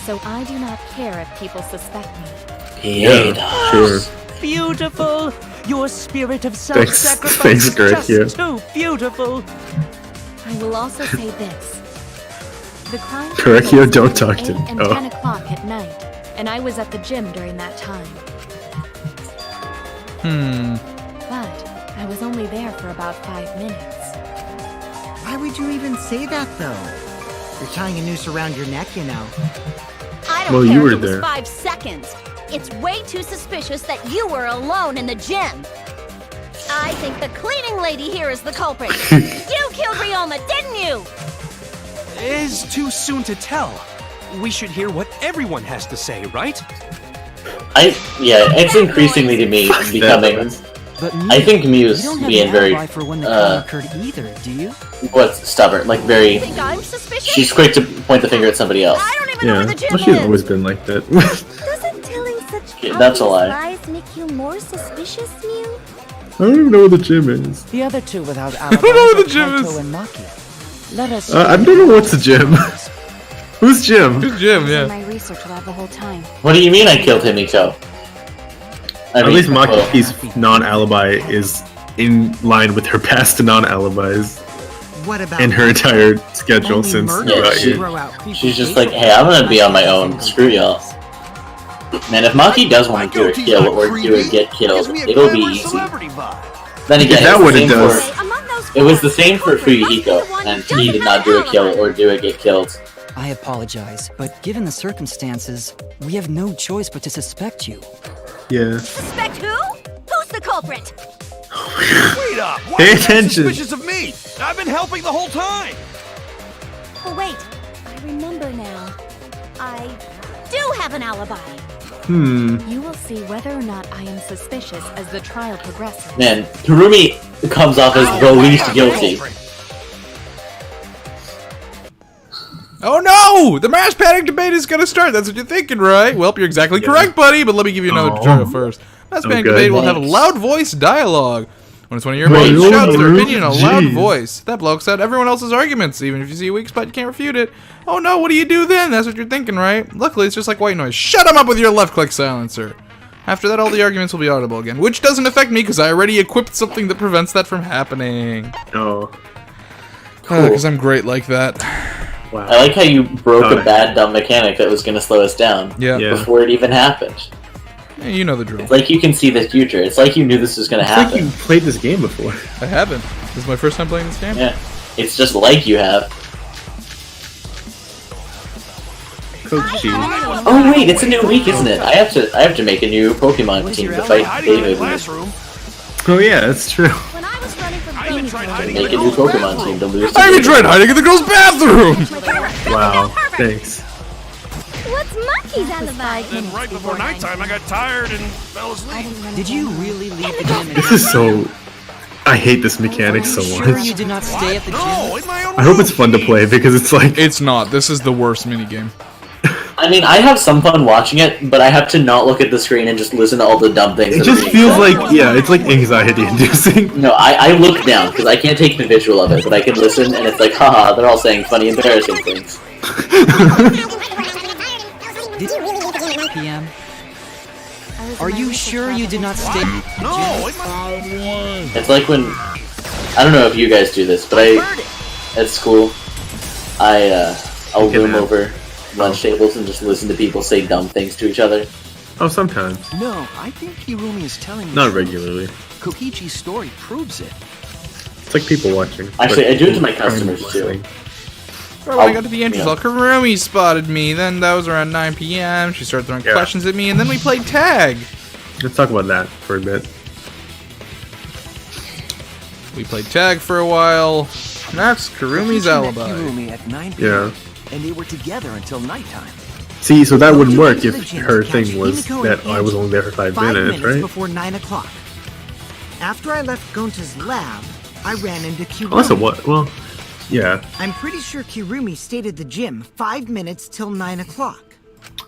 so I do not care if people suspect me. Yeah, sure. Beautiful! Your spirit of Thanks, self-sacrifice is Greg, just yeah. too beautiful! I will also say this. The crime took Correctio, place don't between talk to 8 me. and Oh. 10 o'clock at night, and I was at the gym during that time. But I was only there for about 5 minutes. Why would you even say that, though? You're tying a noose around your neck, you know. I don't Well, care you if were it was there. 5 seconds. It's way too suspicious that you were alone in the gym. I think the cleaning lady here is the culprit. You killed Ryoma, didn't you? It's too soon to tell. We should hear what everyone has to say, right? Yeah, it's increasingly to me becoming. But I think you Miu's don't have being an very, alibi for when the crime occurred either, do you? what's stubborn, like very. Think I'm suspicious? She's quick to point the finger at somebody else. I don't even know Yeah, where the gym well, she's is. always been like that. doesn't telling such Yeah, that's a lie. lies make you more suspicious, Mew? I don't even know where the gym is. The other two without alibis know where are the gym Kaito is. and Maki. Let us. I don't know what's the gym. Who's Jim? Good gym, In yeah. my research lab the whole time. What do you mean I killed Himiko? At least well, Maki's non-alibi is in line with her past non-alibis What about in her entire schedule only since murder Yeah, about she- you. throw out creepy she's just faces? like, hey, I'm gonna be on my own. Screw y'all. Man, if Maki does want to do a kill or do a get killed, it'll be easy. Then again, Is that it's the what it same does? for- Among those It was four, the same for culprit must be the Fuyuhiko, one who and doesn't he did have not do a an kill alibi. or do a get killed. I apologize, but given the circumstances, we have no choice but to suspect you. Yeah. Suspect who? Who's the culprit? Wait up! Why Pay are you guys attention. suspicious of me? I've been helping the whole time! Oh wait, I remember now. I do have an alibi. You will see whether or not I am suspicious as the trial progresses. Man, Hirumi comes off as the least guilty. Oh no! The mass panic debate is gonna start. That's what you're thinking, right? Well, you're exactly correct, buddy. But let me give you another tutorial first. Mass panic Okay. debate will have a loud voice dialogue. When it's one of your Wait, mates shouts their oh, opinion in a loud jeez. voice, that blocks out everyone else's arguments. Even if you see a weak spot, you can't refute it. Oh no, what do you do then? That's what you're thinking, right? Luckily, it's just like white noise. Shut him up with your left-click silencer. After that, all the arguments will be audible again, which doesn't affect me because I already equipped something that prevents that from happening. Oh. Because I'm great like that. Wow. I like how you broke Got a it. bad, dumb mechanic that was gonna slow us down Yeah. Yeah. before it even happened. Yeah, you know the drill. It's like you can see the future. It's like you knew this was gonna It's like happen. you played this game before. I haven't. This is my first time playing this game. Yeah. It's just like you have. Kochi. Oh wait, it's a new week, isn't it? I have to make a new Pokemon team to fight Hiding in the David. classroom. Oh yeah, that's true. When I was running from I even tried hiding in Make the a new girls' Pokemon bathroom. team to lose. to I even David. tried hiding in the girls' bathroom! Wow. Thanks. What's Maki's alibi? Then right before nighttime, I got tired and fell asleep. Did you really leave the gym? This is so. I hate this mechanic so Sure you much. did not stay at the gym? No, in my own I hope it's fun to room. play because it's like It's not. This is the worst minigame. I mean, I have some fun watching it, but I have to not look at the screen and just listen to all the dumb things. It that just are being feels said. like, yeah, it's like anxiety-inducing. No, I look down, because I can't take the visual of it, but I can listen, and it's like, haha, they're all saying funny, embarrassing things. PM. Are you sure you did not stay? No, It's like when, I don't know if you guys do this, but at school, I'll loom over lunch tables and just listen to people say dumb things to each other. Oh, sometimes. No, I think Hirumi is telling me. Not regularly. Kokichi's story proves it. It's like people watching. Actually, but I do it to my customers too. listening. Right when I got to the entrance hall, Kurumi spotted me. Then that was around 9 p.m. She started throwing questions at me, and then we played tag. Let's talk about that for a bit. We played tag for a while. And that's Kurumi's Kokichi met alibi. Hirumi at 9 p.m. Yeah. And they were together until nighttime. See, so that wouldn't You work went to if the gym her to thing catch was Himiko that and I was Angie only there for 5 5 minutes, right? before 9 o'clock. After I left Gonta's lab, I ran into Kirumi. Oh, that's a what? Well, yeah. I'm pretty sure Kirumi stayed at the gym 5 minutes till 9 o'clock.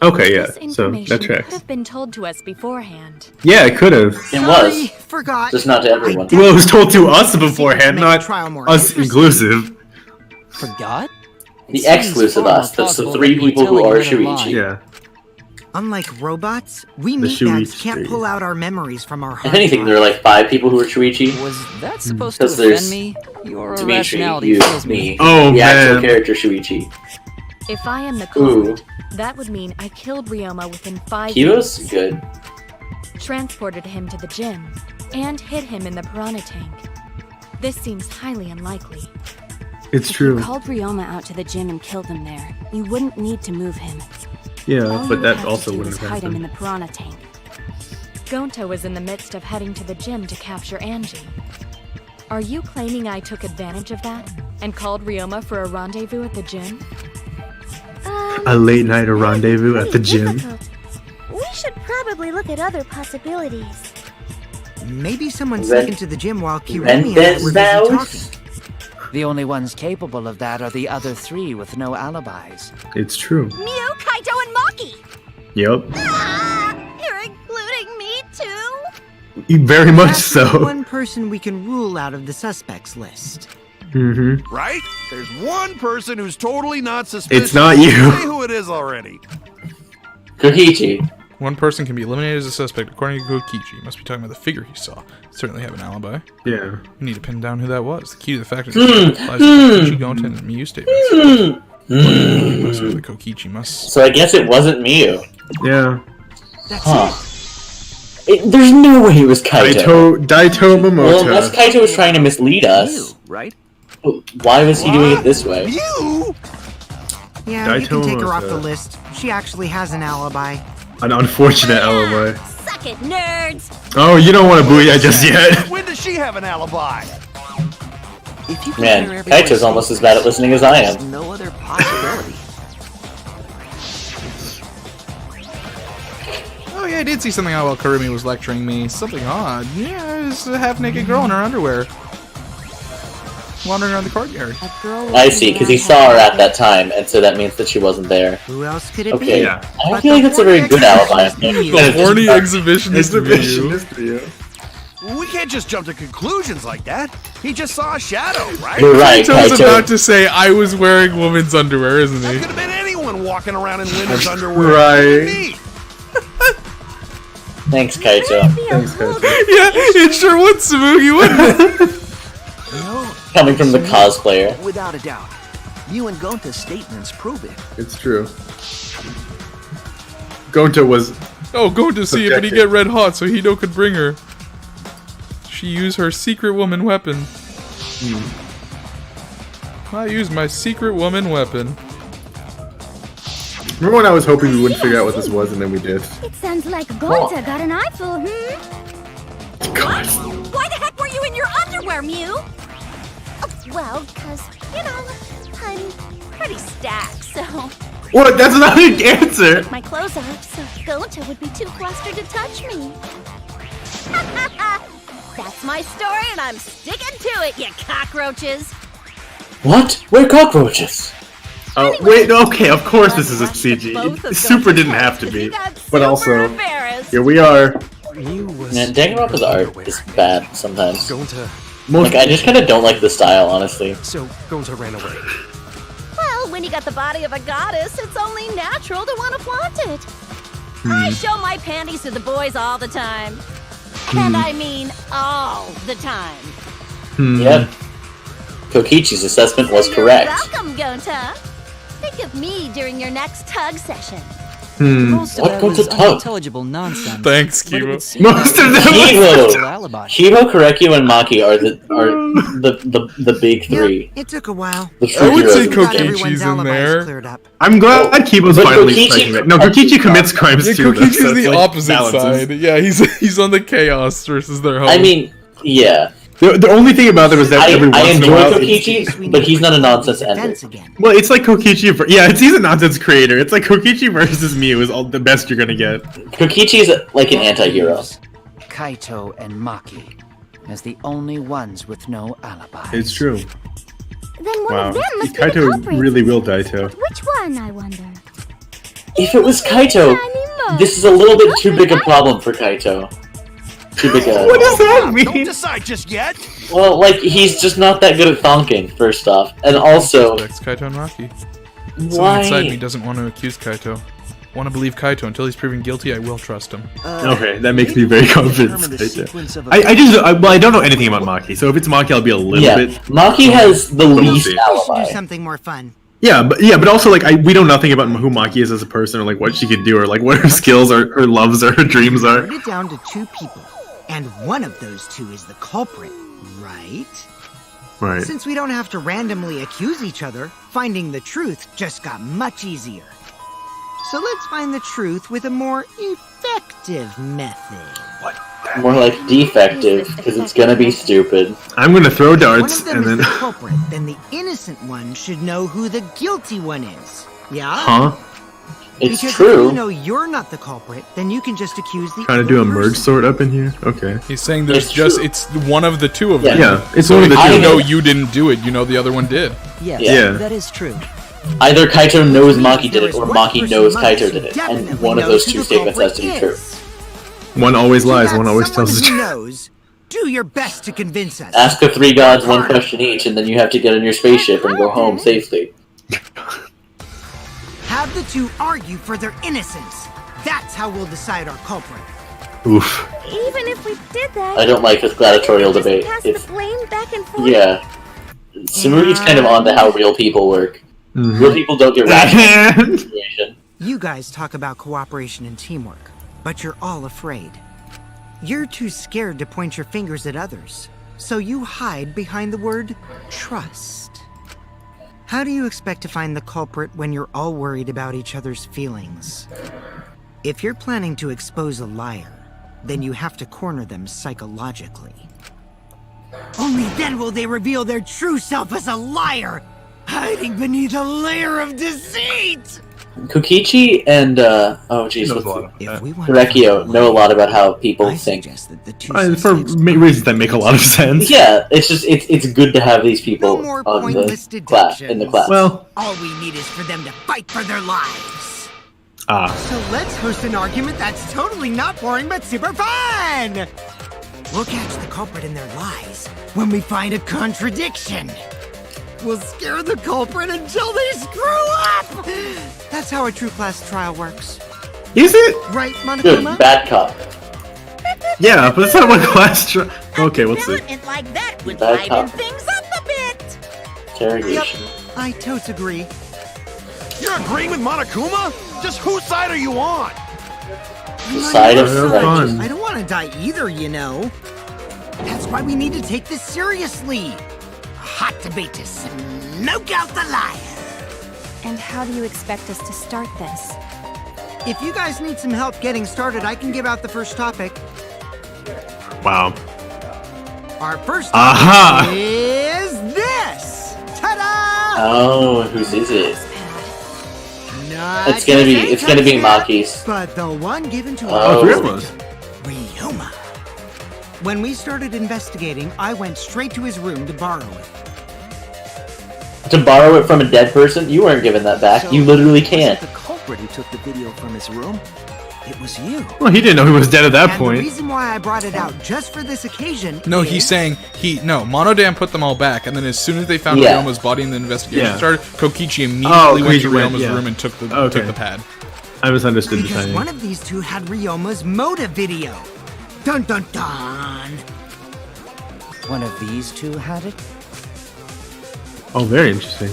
Okay, yeah. This So information that could tracks. have been told to us beforehand. Yeah, it could have. It was. Forgot. Just not to everyone. Well, it was told to us beforehand, Make not the trial more us interesting. inclusive. Forgot? The exclusive us. That's the 3 people who are Shuichi. Yeah. Unlike robots, we The meatbags can't Shuichi. pull out our memories from our hard If anything, there are like 5 people who are Shuichi. Was that supposed to Because there's offend me? Your Dimitri, irrationality you, fills me, Oh, the actual man. character Shuichi. If I am the Ooh. culprit, that would mean I killed Ryoma within 5 Kiyo's minutes, good. transported him to the gym, and hid him in the piranha tank. This seems highly unlikely. It's If true. you called Ryoma out to the gym and killed him there, you wouldn't need to move him. Yeah, All but you that have also to do wouldn't is have hide him in happened. the piranha tank. Gonta was in the midst of heading to the gym to capture Angie. Are you claiming I took advantage of that and called Ryoma for a rendezvous at the gym? A late night rendezvous at the gym. Difficult. We should probably look at other possibilities. Maybe someone Ren- snuck into the gym while Kirumi and I were busy Rendezvous? talking. The only ones capable of that are the other 3 with no alibis. It's true. Mew, Kaito, and Maki! Yep. You're including me too? Very much That's so. one person we can rule out of the suspects list. Mm-hmm. Right? There's one person who's totally not suspicious. It's not you. Say who it is already. Kokichi. One person can be eliminated as a suspect according to Kokichi. Must be talking about the figure he saw. Certainly have an alibi. Yeah. We need to pin down who that was. The key to the fact is lies in Kokichi, Gonta, and Miyu statements. Must be the Kokichi must. So I guess it wasn't Miyu. Yeah. Huh. There's no way it was Kaito. Daito Well, unless Momoto. Kaito was trying to mislead us. Right? Why was he doing it this way? You? Yeah, you can take her off Daito the was, list. She actually has an alibi. An unfortunate alibi. Suck it, nerds! Oh, you don't want to booyah just yet. When does she have an alibi? If you Man, compare everybody's Kaito's almost as bad at listening as I there's am. no other possibility. Oh yeah, I did see something odd while Kurumi was lecturing me. Something odd. Yeah, it's a half-naked girl in her underwear. Wandering around the courtyard. A girl I walking see, because he around saw her half at that time, and so that means that she wasn't there. Who else could it Okay, be? Yeah. I don't But feel like the that's a very good alibi. exhibitionist I'm gonna Horny just- exhibitionist video. We can't just jump to conclusions like that. He just saw a shadow, right? You're right, Kaito's about Kaito. to say, I was wearing woman's underwear, isn't That he? could have been anyone walking around in women's underwear. Right. Me. Thanks, Kaito. Thanks, Kaito. Yeah, it sure would, Samugi, wouldn't it? No, Coming from the cosplayer. without a doubt. You and Gonta's statements prove it. It's true. Gonta was. Oh, go to see it, but he get red hot, so Hito could bring her. She used her secret woman weapon. I used my secret woman weapon. Remember when I was hoping we wouldn't figure out what this was, and then we did? It sounds like Gonta got an eyeful, hmm? God. Why the heck were you in your underwear, Mew? Well, because, you know, I'm Pretty stacked, so What? That's not an answer. my clothes off, so Gonta would be too flustered to touch me. that's my story and I'm sticking to it, you cockroaches. What? We're cockroaches. Oh, wait, okay, of course this is a CG. Super didn't have to be. But also, here we are. Man, Danganronpa's art is bad sometimes. Gonta. Like, I just kind of don't like the style, honestly. So, Gonta ran away. Well, when you got the body of a goddess, it's only natural to want to flaunt it. I show my panties to the boys all the time. And I mean all the time. Yep. Kokichi's assessment was correct. You're welcome, Gonta. Think of me during your next tug session. Most of What that goes was to tug? unintelligible nonsense. Thanks, but it Kibo. would seem Most of them alibi. Kibo, Korekio, and Maki are the big three. It took a while. The I true would say heroes of the game. Kokichi's in Alibis there. cleared up. I'm glad Kibo's But finally Kokichi- striking back. No, Kokichi commits crimes Yeah, too. though, Kokichi's so it's the like opposite balances. side. Yeah, he's on the chaos versus their hope. I mean, yeah. The only thing about it was that every I once in a enjoy while. Kokichi, but he's not a nonsense ender. Well, it's like Kokichi. He's a nonsense creator. It's like Kokichi versus Mew is all the best you're gonna get. Kokichi's like an anti-hero. Kaito and Maki as the only ones with no alibi. It's true. Then one Wow. of them must be the Kaito culprit. really will die too. Which one, I wonder? If it was Kaito, this is a little bit too big a problem for Kaito. Too big a... What does that Don't mean? decide just yet. Well, like, he's just not that good at thonking, first off. And also... Respects Kaito and Maki. Something Why? inside me doesn't want to accuse Kaito. Want to believe Kaito until he's proven guilty. I will trust him. Okay, that makes me very confident. Determine the sequence of I don't know anything about Maki, so if it's Maki, I'll be a little Yeah, bit. Maki has the least see. We should alibi. do something more fun. Yeah, but also like we know nothing about who Maki is as a person, or like what she can do, or like what her skills, or her loves, or her dreams are. Put it down to two people, and one of those two is the culprit, right? Right. Since we don't have to randomly accuse each other, finding the truth just got much easier. So let's find the truth with a more effective method. More like defective, because it's gonna be stupid. I'm gonna throw One darts, of them and is then. the culprit, then the innocent one should know who the guilty one is. Yeah? Huh? It's Because if true. you know you're not the culprit, then you can just accuse the Trying to do a other merge person. sort up in here. Okay. He's saying there's It's just true. it's one of the two of them. Yeah, it's So one of the if two. you know you didn't do it, you know the other one did. Yes, Yeah. that is true. Either Kaito knows Maki did There it, is or one Maki person knows among us Kaito who did it. definitely And one of knows those who two the statements has to be culprit true. is. One always So lies. that One always someone tells the who truth. knows, do your best to convince us. Ask the three gods one question each, and then you have to get on your spaceship and go home safely. Have the two argue for their innocence. That's how we'll decide our culprit. Oof. Even if we did that, I don't like this gladiatorial just debate. pass the It's, blame back and forth. yeah. Sumuri's kind of onto how real people work. Mm-hmm. Real people don't get rational information. You guys talk about cooperation and teamwork, but you're all afraid. You're too scared to point your fingers at others, so you hide behind the word trust. How do you expect to find the culprit when you're all worried about each other's feelings? If you're planning to expose a liar, then you have to corner them psychologically. Only then will they reveal their true self as a liar, hiding beneath a layer of deceit! Kokichi and, oh jeez, Knows what's a lot the... about that. If we want Korekio know a lot about how people I think. suggest that the two For suspects reasons that make a lot of sense. Yeah, it's just, it's good to have these No people more on pointless the class, in the deductions. class. Well, All we need is for them to fight for their lives. ah, So let's host an argument that's totally not boring but super fun! We'll catch the culprit in their lies when we find a contradiction. We'll scare the culprit until they screw up! That's how a true class trial works. is it? Right, Good, Monokuma? bad cop. Yeah, but that's not what class. Okay, let's see. Development like that would Bad liven cop. things up a bit. Interrogation. I totes agree. You're agreeing with Monokuma? Just whose side are you on? The side of Have right. fun. I don't want to die either, you know. That's why we need to take this seriously. A hot debate to smoke out the liar. And how do you expect us to start this? If you guys need some help getting started, I can give out the first topic. Wow. Our first Aha! topic is this. Ta-da! Oh, whose is it? Not It's gonna be just any Maki's. but the one given to Oh. Oh, three of us. Ryoma. When we started investigating, I went straight to his room to borrow it. To borrow it from a dead person, you weren't given that back. So, You literally it can't. wasn't the culprit who took the video from his room. It was you. Well, he didn't know he was dead at that And point. the reason why I brought it out just for this occasion No, is... he's saying Monodam put them all back, and then as soon as they found Yeah. Ryoma's body and the investigation Yeah. started, Kokichi immediately went to Kokichi went, Ryoma's yeah. room and took the pad. I misunderstood the Because timing. one of these two had Ryoma's motive video. Dun dun dun! One of these two had it? Oh, very interesting.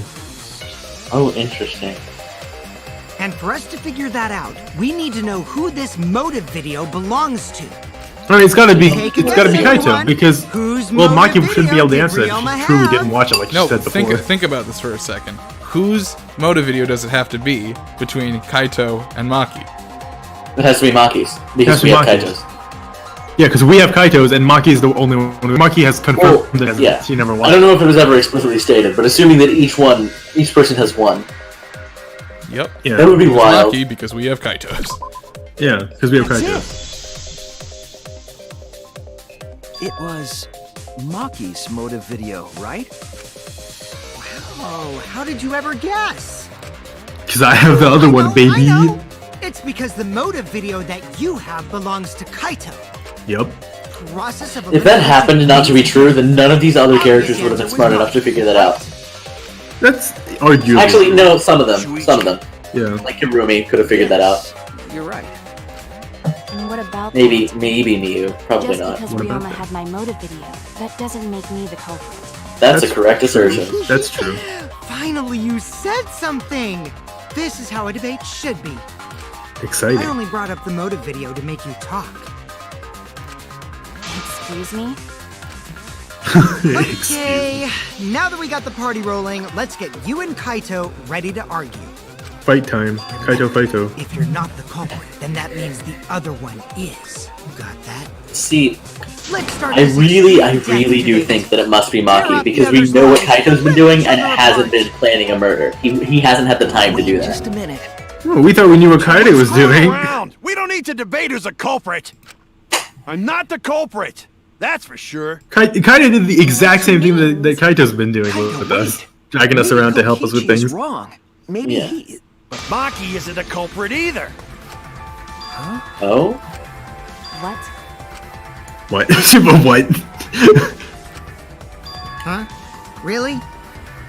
Oh, interesting. And for us to figure that out, we need to know who this motive video belongs to. I mean, it's gotta be Take it Kaito everyone. because Whose Maki motive shouldn't be able to video answer did it. Ryoma She truly have? didn't watch it like No, she said before. think about this for a second. Whose motive video does it have to be between Kaito and Maki? It has to be Maki's because Has we to have be Maki's. Kaitos. Yeah, because we have Kaito's and Maki's the only one. Maki has confirmed Well, that yeah. she never I watched. don't know if it was ever explicitly stated, but assuming that each person has one. Yep. Yeah. That would be It's wild. Maki because we have Kaitos. Yeah, because we have That's Kaito. It was Maki's motive video, right? Oh, how did you ever guess? Because I have the other one, I baby. know. It's because the motive video that you have belongs to Kaito. Yep. Process of If that happened not to be true, then none of these other characters would have been smart enough to figure that out. That's arguably. Actually, no, some of them. Some of them. Yeah. Like Kirumi could have figured that out. You're right. And what about Maybe that? Miyu. Probably Just not. because Ryoma had my motive video, that doesn't make me the culprit. That's a correct assertion. That's true. Finally, you said something! This is how a debate should be. Exciting. I only brought up the motive video to make you talk. Excuse me? Okay, now that we got the party rolling, let's get you and Kaito ready to argue. Fight time. Kaito Fighto. If you're not the culprit, then that means the other one is. Got that? See, Let's start I this really extreme do debate. think that it must be Tear Maki up the because we other's know what life. Kaito's been doing and Rip each other hasn't apart. been planning a murder. He hasn't had the time to do that. Just a minute. Oh, we thought we knew what Kaito was Screw doing. around. We don't need to debate who's a culprit. I'm not the culprit. That's for sure. Kaito did the exact same thing that Kaito's been doing with us. Dragging us around to help us with Kokichi's things. wrong. Maybe Yeah. he... But Maki isn't a culprit either. Oh? What? What? But what? Huh? Really?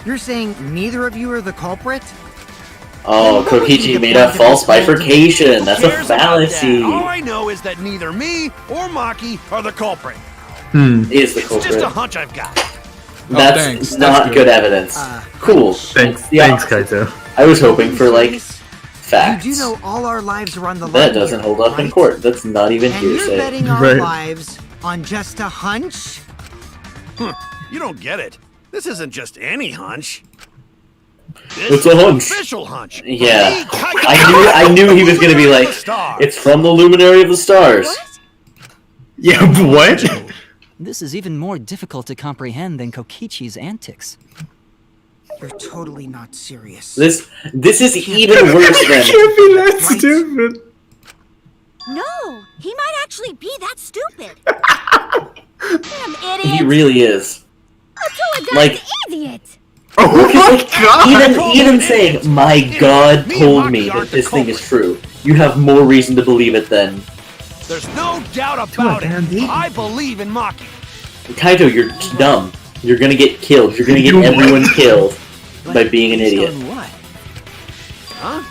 You're saying neither of you are the culprit? Oh, Kokichi made a false bifurcation. That's a Cares about fallacy. that? All I know is that neither me or Maki are the culprit. Is the It's just a culprit. hunch I've got. That's thanks. That's not good. good evidence. Cool. Thanks, Yeah. thanks, Kaito. I was hoping for, like, You facts. do know all our lives are on the line. That doesn't here, hold up in right? court. That's not even And you're hearsay. betting our Right. lives on just a hunch? You don't get it. This isn't just any hunch. This It's a is an hunch. official hunch. Yeah. Me, Kaito, I knew he was gonna be like, Star. it's from the Luminary of the Stars. Yeah, what? This is even more difficult to comprehend than Kokichi's antics. You're totally not serious. This is even worse You than. can't be that stupid. No, he might actually be that stupid. Damn idiot. He really is. Until a Like- guy's an idiot. Oh my god! Even saying, my God told me that this thing is true, you have more reason to believe it than. There's no doubt about it. Dandy. I believe in Maki. Kaito, you're dumb. You're gonna get killed. You're gonna get everyone killed by being an Based idiot. on what? Huh?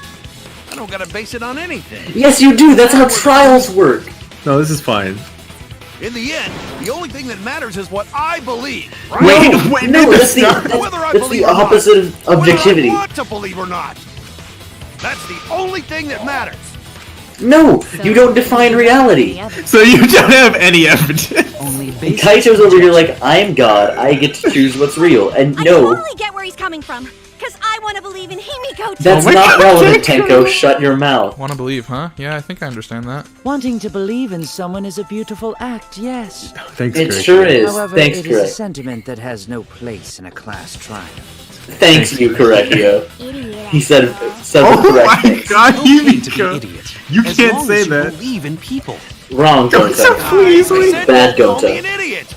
I don't gotta base it on anything. Yes, you do. That's how trials work. No, this is fine. In the end, the only thing that matters is what I believe. Right? Wait, No, that's the, Whether I that's believe the or not. opposite of objectivity. Whether I want to believe or not. That's the only thing that matters. No, you don't define reality. So you don't have any evidence. Only basic Kaito's over here like, I'm God, I get to choose what's real. And I no, totally get where he's coming from. Because I want to believe in Himiko too. that's Oh my not God, relevant, Tenko. Tenko. Shut your mouth. Want to believe, huh? Yeah, I think I understand that. Wanting to believe in someone is a beautiful act, yes. Thanks, It Greg. sure is. However, Thanks, it is a Correct. sentiment that has no place in a class trial. Thanks, you, Correcchio. Idiot. He said several Oh correct my things. god, Okay you to be idiot. You as can't long say as you that. believe in people. Wrong, Don't Gonta. please, I please. said Bad don't call me Gonta. an idiot.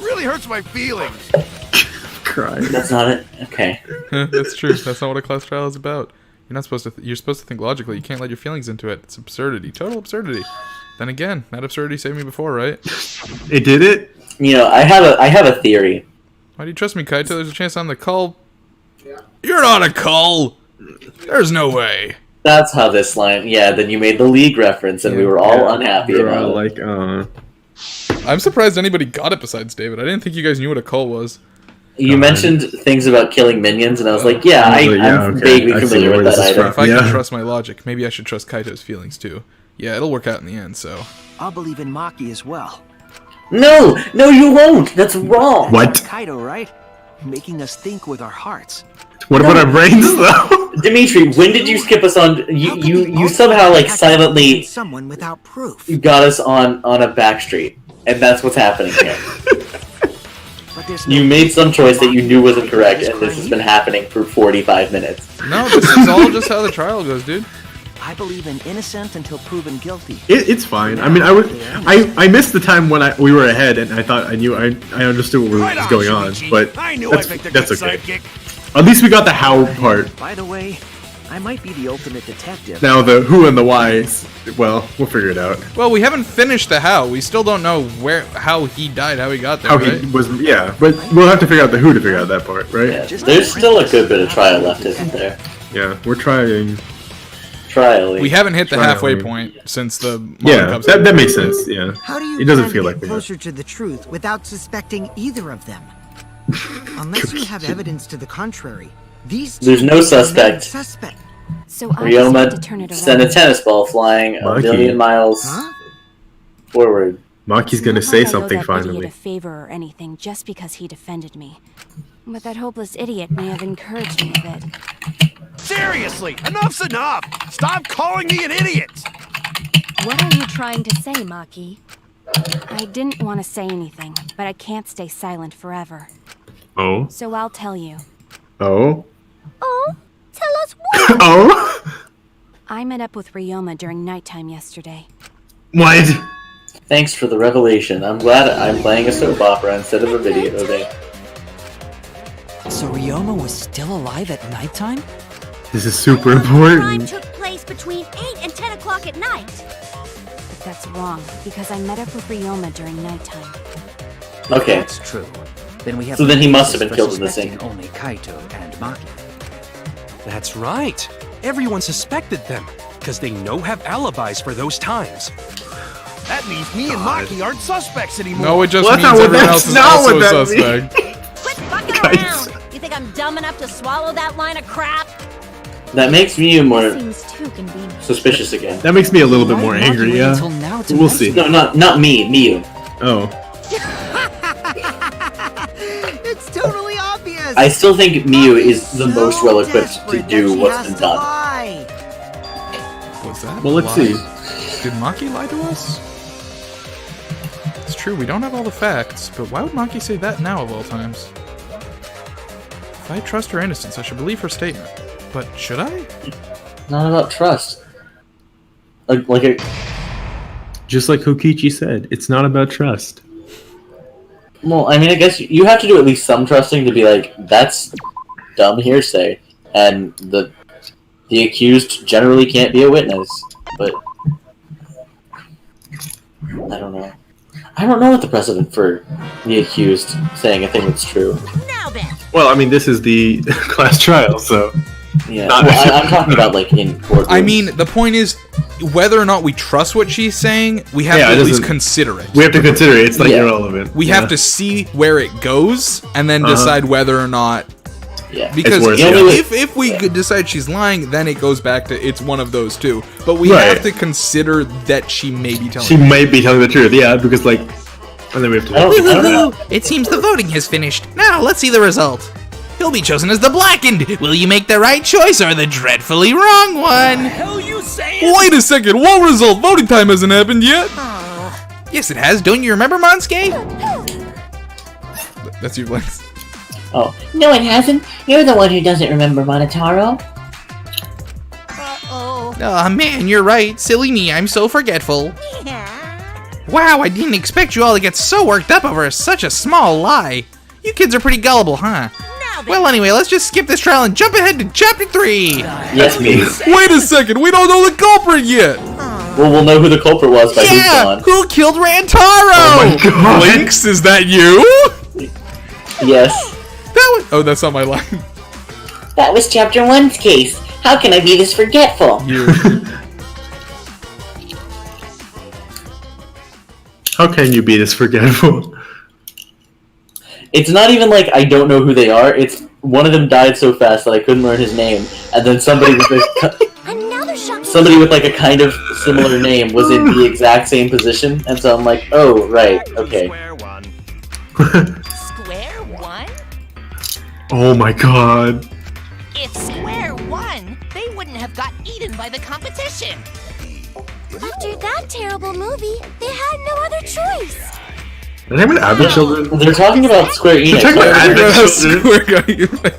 Really hurts my feelings. crying. That's not it? Okay. That's true. That's not what a class trial is about. You're not supposed to. You're supposed to think logically. You can't let your feelings into it. It's absurdity. Total absurdity. Then again, that absurdity saved me before, right? It did it? You know, I have a theory. Why do you trust me, Kaito? There's a chance I'm the cull. You're not a cull! There's no way. That's how this line... Yeah, then you made the League reference, and we were all unhappy We were about all it. like, I'm surprised anybody got it besides David. I didn't think you guys knew what a cull was. You mentioned things about killing minions, and I was like, yeah, I'm okay. vaguely I see familiar where with this that is item. from. If I Yeah. can trust my logic, maybe I should trust Kaito's feelings too. Yeah, it'll work out in the end, so... I'll believe in Maki as well. No! No, you won't! That's wrong! What? Kaido, right? Making us think with our hearts. What about our brains, though? Dimitri, when did you skip us on... You somehow, like, silently someone without proof. you got us on a back street. And that's what's happening here. You made some choice that you knew wasn't correct, and this has been happening for 45 minutes. No, this is all just how the trial goes, dude. I believe in innocent until proven guilty. It's fine. I mean, I missed the time when we were ahead, and I thought I understood what was going on, but that's okay. At least we got the how part. By the way, I might be the ultimate detective. Now the who and the why, well, we'll figure it out. Well, we haven't finished the how. We still don't know how he died, how he got there, How right? he was, yeah, but we'll have to figure out the who to figure out that part, right? Yeah, there's still a good bit of trial left, isn't there? Yeah, we're trying. Trialing. We haven't hit the halfway Trialing. point since the... Yeah, that makes sense, yeah. How do you It doesn't plan feel to like get we closer to the truth without suspecting either of them? Unless you have evidence to the contrary, these There's two no remain suspect. So I decided to turn Ryoma it sent a around. tennis ball flying a Maki. million miles forward. Maki's gonna Not say like I owe something that finally. idiot a favor or anything just because he defended me. But that hopeless idiot may have encouraged me a bit. Seriously, enough's enough! Stop calling me an idiot! What are you trying to say, Maki? I didn't want to say anything, but I can't stay silent forever. Oh. So I'll tell you. Oh. Oh? Tell us what? Oh. I met up with Ryoma during nighttime yesterday. What? Thanks for the revelation. I'm glad I'm playing a soap opera instead of a video game. So Ryoma was still alive at nighttime? This is super Crime important. took place between 8 and 10 o'clock at night. But that's wrong, because I met up with Ryoma during nighttime. Okay. That's true. Then we have So then he must have basis been for killed in the suspecting sink. only Kaito and Maki. That's right. Everyone suspected them, because they know have alibis for those times. That means me and Maki aren't suspects anymore. No, it just Well, means that's not what- everyone that's else is not also what a that suspect. Quit fucking around! You think I'm dumb enough to swallow that line of crap? That makes me more Seems too convenient. suspicious again. That makes me a little bit Why more did Maki angry, wait yeah. until now to We'll mention see. it? No, not me, Miyu. Oh. It's totally obvious. I still think Miyu is the most So well equipped to desperate do that she what's has been to done. lie. Was that Well, let's lie? see. Did Maki lie to us? It's true, we don't have all the facts, but why would Maki say that now of all times? If I trust her innocence, I should believe her statement. But should I? Not about trust. Just like Kokichi said, it's not about trust. Well, I mean, I guess you have to do at least some trusting to be like, that's dumb hearsay, and the accused generally can't be a witness. But I don't know. I don't know what the precedent for the accused saying a thing that's true. Now then, Well, I mean, this is the class trial, so. Yeah, Not- well, I'm talking about like in court. I mean, the point is, whether or not we trust what she's saying, we have Yeah, to it at least doesn't- consider it. We have to consider it. It's like Yeah. irrelevant. We have to see where it goes, and then decide whether or not... yeah, Because worth if, it. if we could decide she's lying, then it goes back to it's one of those two. But we Right. have to consider that she may be telling She might be telling the truth, yeah, because, like. And then we have to. I don't know. It seems the voting has finished. Now, let's see the result. You'll be chosen as the blackened. Will you make the right choice or the dreadfully wrong one? hell you saying? Wait a second, what result? Voting time hasn't happened yet. Yes, it has. Don't you remember, Monske? That's you, Vlinx. Oh, No, it hasn't. You're the one who doesn't remember Monotaro. Oh man, you're right. Silly me, I'm so forgetful. Wow, I didn't expect you all to get so worked up over such a small lie. You kids are pretty gullible, huh? Well, anyway, let's just skip this trial and jump ahead to chapter 3. Yes, please. Wait a second, we don't know the culprit yet. Well, we'll know who the culprit was by who's gone. Who killed Rantaro? Oh my god! Vlinx, is that you? Yes. Oh, that's not my line. That was chapter 1's case. How can I be this forgetful? How can you be this forgetful? It's not even like I don't know who they are. It's one of them died so fast that I couldn't learn his name, and then somebody with like a kind of similar name was in the exact same position, and so I'm like, oh right, okay. Square one? Oh my god. If Square won, they wouldn't have got eaten by the competition. After that terrible movie, they had no other choice. Are they talking about Advent Children? They're talking about Square Enix. They're talking about Advent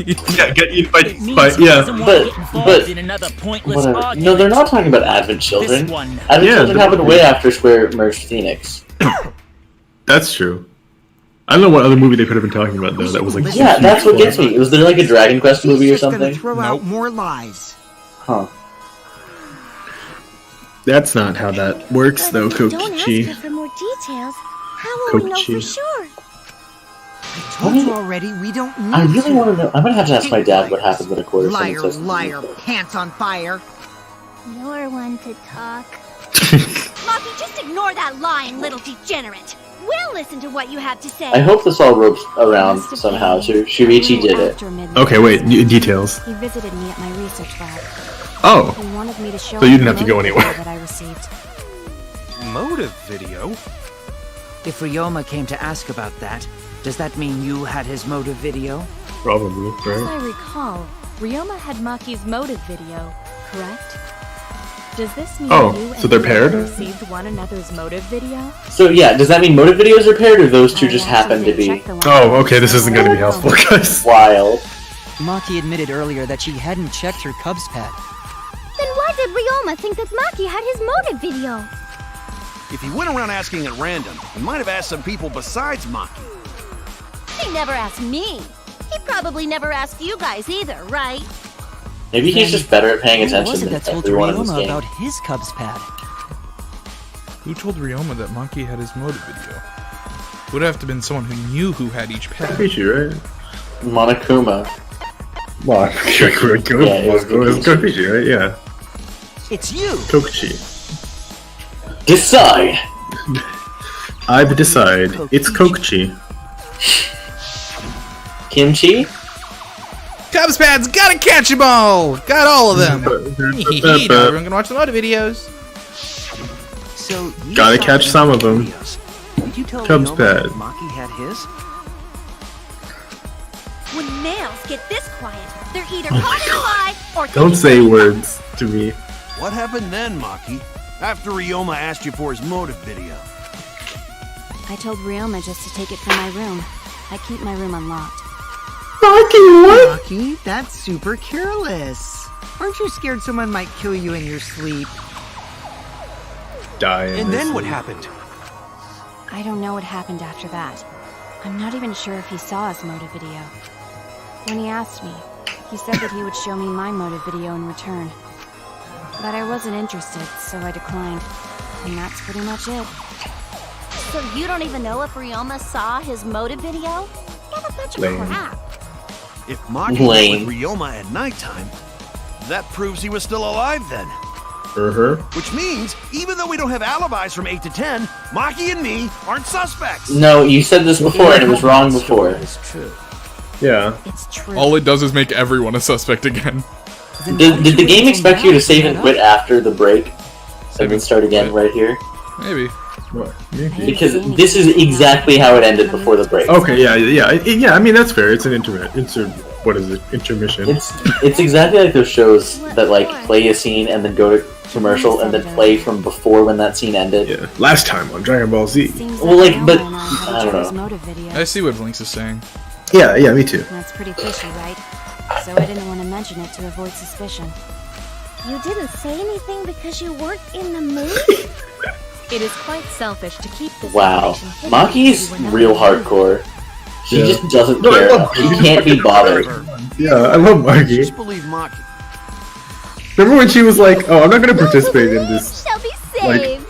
Children. Yeah, get eaten by yeah. But whatever. No, they're not talking about Advent Children. Advent Children happened way after Square merged Phoenix. That's true. I don't know what other movie they could have been talking about though. That was like yeah, that's what gets me. Was there like a Dragon Quest movie or something? Throw out more lies. Huh. That's not how that works though, Don't ask Kokichi. her for more details. How will we know for Kokichi. sure? I told you already, we don't need I really to. want to know. I'm gonna have to ask my dad what happened when a quarter Liar, says liar, pants on fire. You're one to talk. Maki, just ignore that lying little degenerate. We'll listen to what you have to say. I hope this all ropes around somehow. Shuichi did it. Okay, wait. Details. He visited me at my research lab. Oh. He wanted me to show So you him didn't have to the go motive anywhere. video that I received. Motive video? If Ryoma came to ask about that, does that mean you had his motive video? Probably, As I right? recall, Ryoma had Maki's motive video, correct? Does this mean Oh, you so and they're Ryoma paired? received one another's motive video? So yeah, does that mean motive videos are paired, or those two just happen to be Oh, okay. This isn't going to be helpful, guys. wild? Maki admitted earlier that she hadn't checked her Cubs pad. Then why did Ryoma think that Maki had his motive video? If he went around asking at random, he might have asked some people besides Maki. He never asked me. He probably never asked you guys either, right? Maybe he's just better at paying Who attention was it than that told everyone in this Ryoma game. about his Cubs pad? Who told Ryoma that Maki had his motive video? Would have to been someone who knew who had each pad. Kokichi, right? Monokuma. Well, Yeah, it was Kokichi, right? Yeah. It's you! Kokichi. Decide! I've decided. It's Kokichi. Kimchi? Cubs pads, gotta catch 'em all! Got all of them! Now everyone can watch the motive videos. So you Gotta saw catch the some of them. videos. Did you tell Cubs Ryoma pad. that Maki had his? When males get this quiet, they're either caught in a lie or Don't say words to me. What happened then, Maki? After Ryoma asked you for his motive video. I told Ryoma just to take it from my room. I keep my room unlocked. Maki, what? Maki, that's super careless. Aren't you scared someone might kill you in your sleep? Die. And then what happened? I don't know what happened after that. I'm not even sure if he saw his motive video. When he asked me, he said that he would show me my motive video in return. But I wasn't interested, so I declined. And that's pretty much it. So you don't even know if Ryoma saw his motive video? What a bunch of Lame. crap. If Maki Lame. was with Ryoma at nighttime, that proves he was still alive then. Which means, even though we don't have alibis from 8 to 10, Maki and me aren't suspects. No, you said this before and it was wrong before. Yeah. It's true. All it does is make everyone a suspect again. Did the game expect you to save and quit after the break? And then start again right here? Maybe. What? Because this is exactly how it ended before the break. Okay, yeah. I mean, that's fair. It's an what is it? Intermission. It's exactly like those shows that like play a scene and then go to commercial and then play from before when that scene ended. Yeah. Last time on Dragon Ball Z. Well, like, but I don't know. I see what Vlinx is saying. Yeah, me too. That's pretty fishy, right? So I didn't want to mention it to avoid suspicion. You didn't say anything because you weren't in the mood? It is quite selfish to keep this Wow, information hidden Maki's from you when real no one knows. hardcore. She just doesn't care enough. She can't be bothered. Yeah, I love Maki. Just believe Maki. Remember when she was like, "Oh, I'm not gonna participate in this Shall be like saved.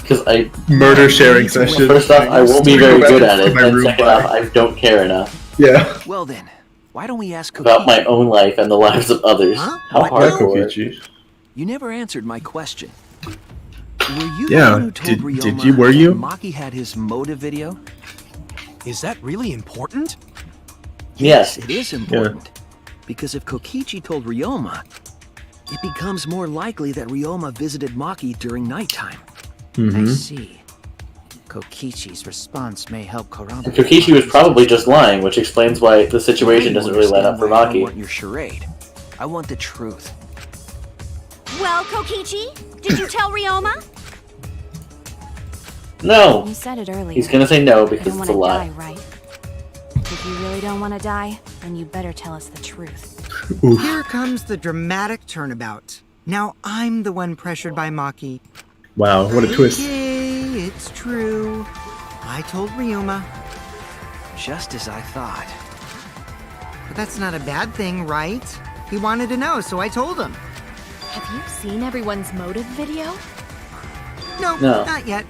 Because I murder sharing session." First off, I won't be very good at it, My and room second off, I don't care enough Yeah. Well then, why don't we ask about my own life and the lives of others. Huh? How What hardcore. You never answered my question. Were you Yeah, the one who told did Ryoma you- were that you? Maki had his motive video? Is that really important? Yes. It is important. Because if Kokichi told Ryoma, it becomes more likely that Ryoma visited Maki during nighttime. Mm-hmm. I see. Kokichi's response may help corroborate. Kokichi was probably just lying, which explains why the situation doesn't really line up for I don't Maki. want your charade. I want the truth. Well, Kokichi, did you tell Ryoma? No! You said it earlier. He's gonna say no You because don't it's a wanna lie. die, right? If you really don't want to die, then you better tell us the truth. Here comes the dramatic turnabout. Now I'm the one pressured by Maki. Wow, what a twist. Okay, it's true. I told Ryoma. Just as I thought. But that's not a bad thing, right? He wanted to know, so I told him. Have you seen everyone's motive video? No, No. not yet.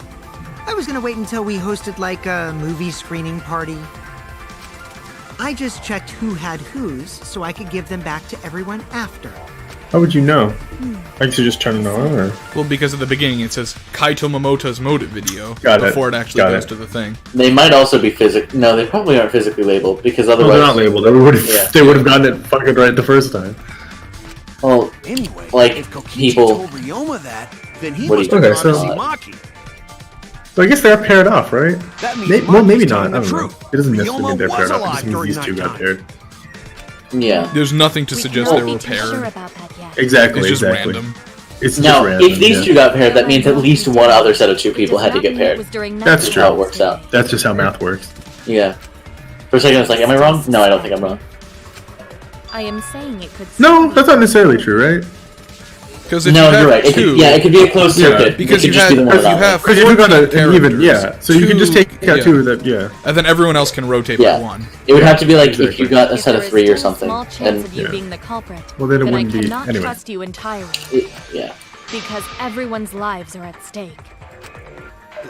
I was gonna wait until we hosted like a movie screening party. I just checked who had whose so I could give them back to everyone after. How would you know? I guess you just turn it on, or? Well, because at the beginning it says Kaito Momota's motive video Got it. before it actually Got goes it. to the thing. They might also be No, they probably aren't physically labeled because No, otherwise. they're not labeled. They would have. Yeah. They would have gotten it fucking right the first time. Well, Anyway, like if Kokichi people. told Ryoma that, then he What do must you- have Okay, gone to so- see Maki. So I guess they're paired off, right? That means Well, Maki's maybe not. telling I the don't know. truth. It doesn't necessarily Ryoma mean they're was paired off. It alive just means during these two got nighttime. paired. Yeah. There's nothing to suggest they were paired. Exactly. It's just exactly. random. It's just Now, random. if these yeah. two got paired, that means at least one other set of two people had to get paired. That's That's true. how it works out. That's just how math works. Yeah. For a second, it's like, am I wrong? No, I don't think I'm wrong. I am saying it could. No, that's not necessarily true, right? Because No, you're right. It could, yeah, it could be a closed circuit. Because it you could just had be the one you without have Because you got 14 an even, yeah. characters, So you can just two- take out two of them, yeah. and then everyone else can rotate Yeah. by one. It would have to be like if Exactly. you got a set of There is 3 or still a something. small chance And of you Yeah. being the culprit. Well, then it but I wouldn't be cannot anyway. trust you entirely yeah. because everyone's lives are at stake.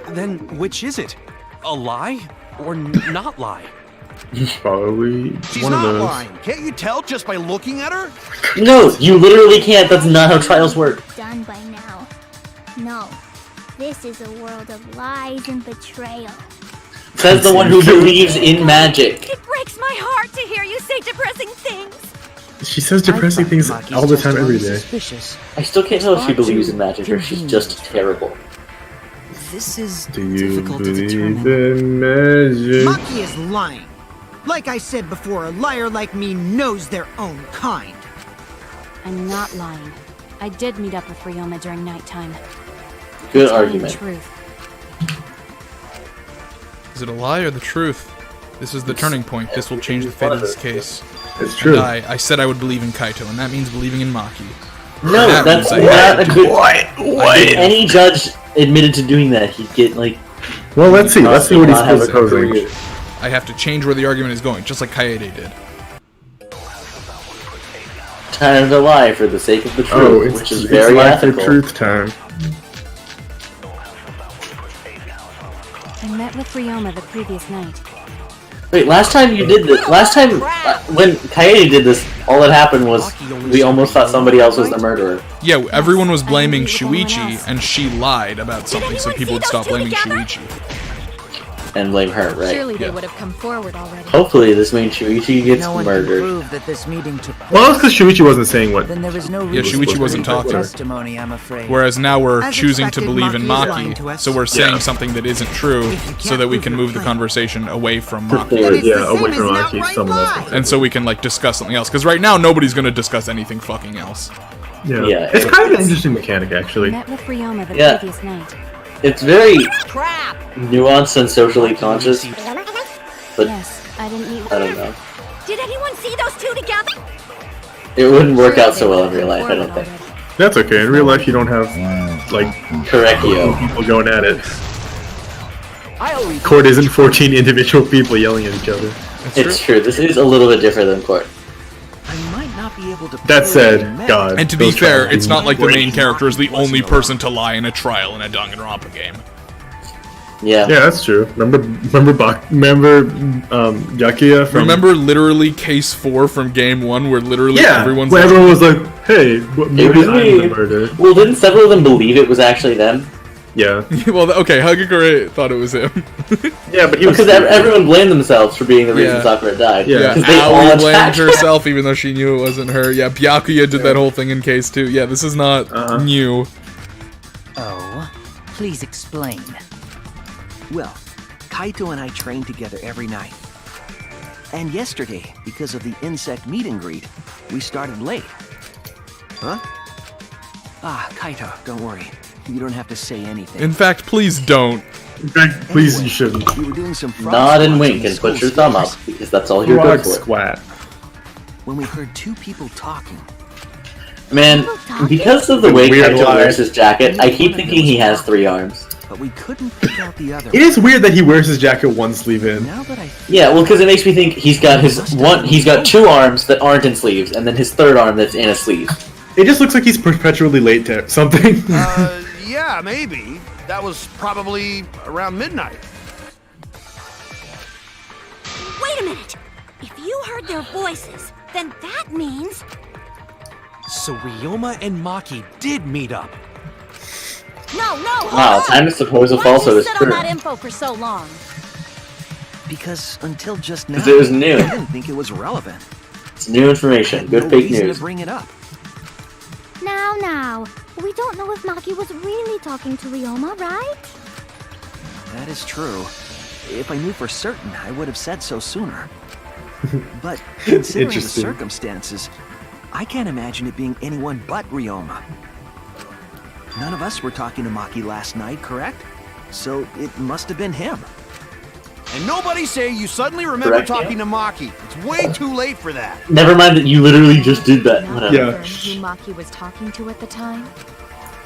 Then which is it? A lie or not lie? Probably She's one of not those. lying. Can't you tell just by looking at her? No, you literally can't. That's not how trials work. Done by now. No. This is a world of lies and betrayal. Says the one who believes in magic. It breaks my heart to hear you say depressing things. She says depressing things all the time, every day. Suspicious. I still can't tell if she believes in magic or if she's just terrible. This is Do you difficult to believe determine. in magic? Maki is lying. Like I said before, a liar like me knows their own kind. I'm not lying. I did meet up with Ryoma during nighttime. Good I'm telling the argument. truth. Is it a lie or the truth? This is the turning point. This will change the fate of this case. It's true. And I said I would believe in Kaito, and that means believing in Maki. No, That that's means not I- a good. What? If any judge admitted to doing that, he'd get like. Well, let's see. Let's see what he's not have a proposing. career. I have to change where the argument is going, just like Kaede did. Time to lie for the sake of the truth, Oh, it's, which is it's very life for ethical. truth time. I met with Ryoma the previous night. Wait, last time you did this, last time when Kaede did this, all that happened was we almost thought somebody else was the murderer. Yeah, everyone was blaming meet with anyone Shuichi, else. and she lied about something so people would stop blaming Shuichi. And blame her, right? Surely they Yeah. would have come forward already. Hopefully this means Shuichi gets No one can murdered. prove that this meeting took place. Well, that's because Shuichi wasn't saying what. Then there is no Yeah, reason Shuichi to wasn't believe talking. testimony, I'm afraid. Whereas now we're As choosing to expected, believe in Maki is lying to Maki, us. so we're saying Yeah. something that isn't true, If you so can't that we prove can your move the claim. conversation away from For Maki. Then it's yeah, the away same from as an Maki, outright some lie. level. And so we can like discuss something else, because right now nobody's gonna discuss anything fucking else. Yeah. Yeah, It's kind of an interesting mechanic, actually. Met with Ryoma the Yeah. previous night. It's very Crap! nuanced and socially conscious, but Yes, I didn't meet I with don't know. Did anyone see those two together? It wouldn't work out so well in real life, I don't think. That's okay. In real life, you don't have, like, Correctio. people going at it. I'll read Court isn't 14 individual people yelling at each other. It's true. This is a little bit different than Court. I might not be able to. That said, God. And to be those fair, trials it's not like the great. main character is the only person to lie in a trial in a Danganronpa game. Yeah. Yeah, that's true. Remember Yakuya from... Remember literally case 4 from game 1 where literally everyone's where like, everyone was like, hey, maybe was I'm me. the murderer. Well, didn't several of them believe it was actually them? Yeah. well, okay, Hagakure thought it was him. Yeah, but he was... Because everyone blamed themselves for being the reason Yeah. Sakura died. Yeah, Because they all Aoi blamed attacked her. herself even though she knew it wasn't her. Yeah, Byakuya did that whole thing in case 2. Yeah, this is not new. Oh, please explain. Well, Kaito and I trained together every night. And yesterday, because of the insect meet and greet, we started late. Huh? Ah, Kaito, don't worry. You don't have to say anything. In fact, please don't. In fact, please, you shouldn't. We were doing some frog Nod and squats wink in the and put school your thumb up, stairs because that's all you're Frog good for. squat. when we heard two people talking. Man, because of the way Weird Kaito lie. wears his jacket, I keep thinking he has 3 arms. But we couldn't pick out the other. It is weird that he wears his jacket one sleeve in. Now that I Yeah, well, because it makes me think he's got he's got 2 arms that aren't in sleeves, and then his 3rd arm that's in a sleeve. It just looks like he's perpetually late to something. Yeah, maybe. That was probably around midnight. Wait a minute! If you heard their voices, then that means... So Ryoma and Maki did meet up. No, hold Wow, on. time to suppose a Why falsehood did is you sit true. on that info for so long? because until just now, 'Cause it was new. I didn't think it was relevant. It's new information. Good No fake reason news. to bring it up. Now, we don't know if Maki was really talking to Ryoma, right? That is true. If I knew for certain, I would have said so sooner. But considering the Interesting. circumstances, I can't imagine it being anyone but Ryoma. None of us were talking to Maki last night, correct? So it must have been him. And nobody say you suddenly remember Correct, talking to Maki. It's way too late for that. Never mind that you literally just did that. Now Whatever. confirm who Maki was talking to at the time?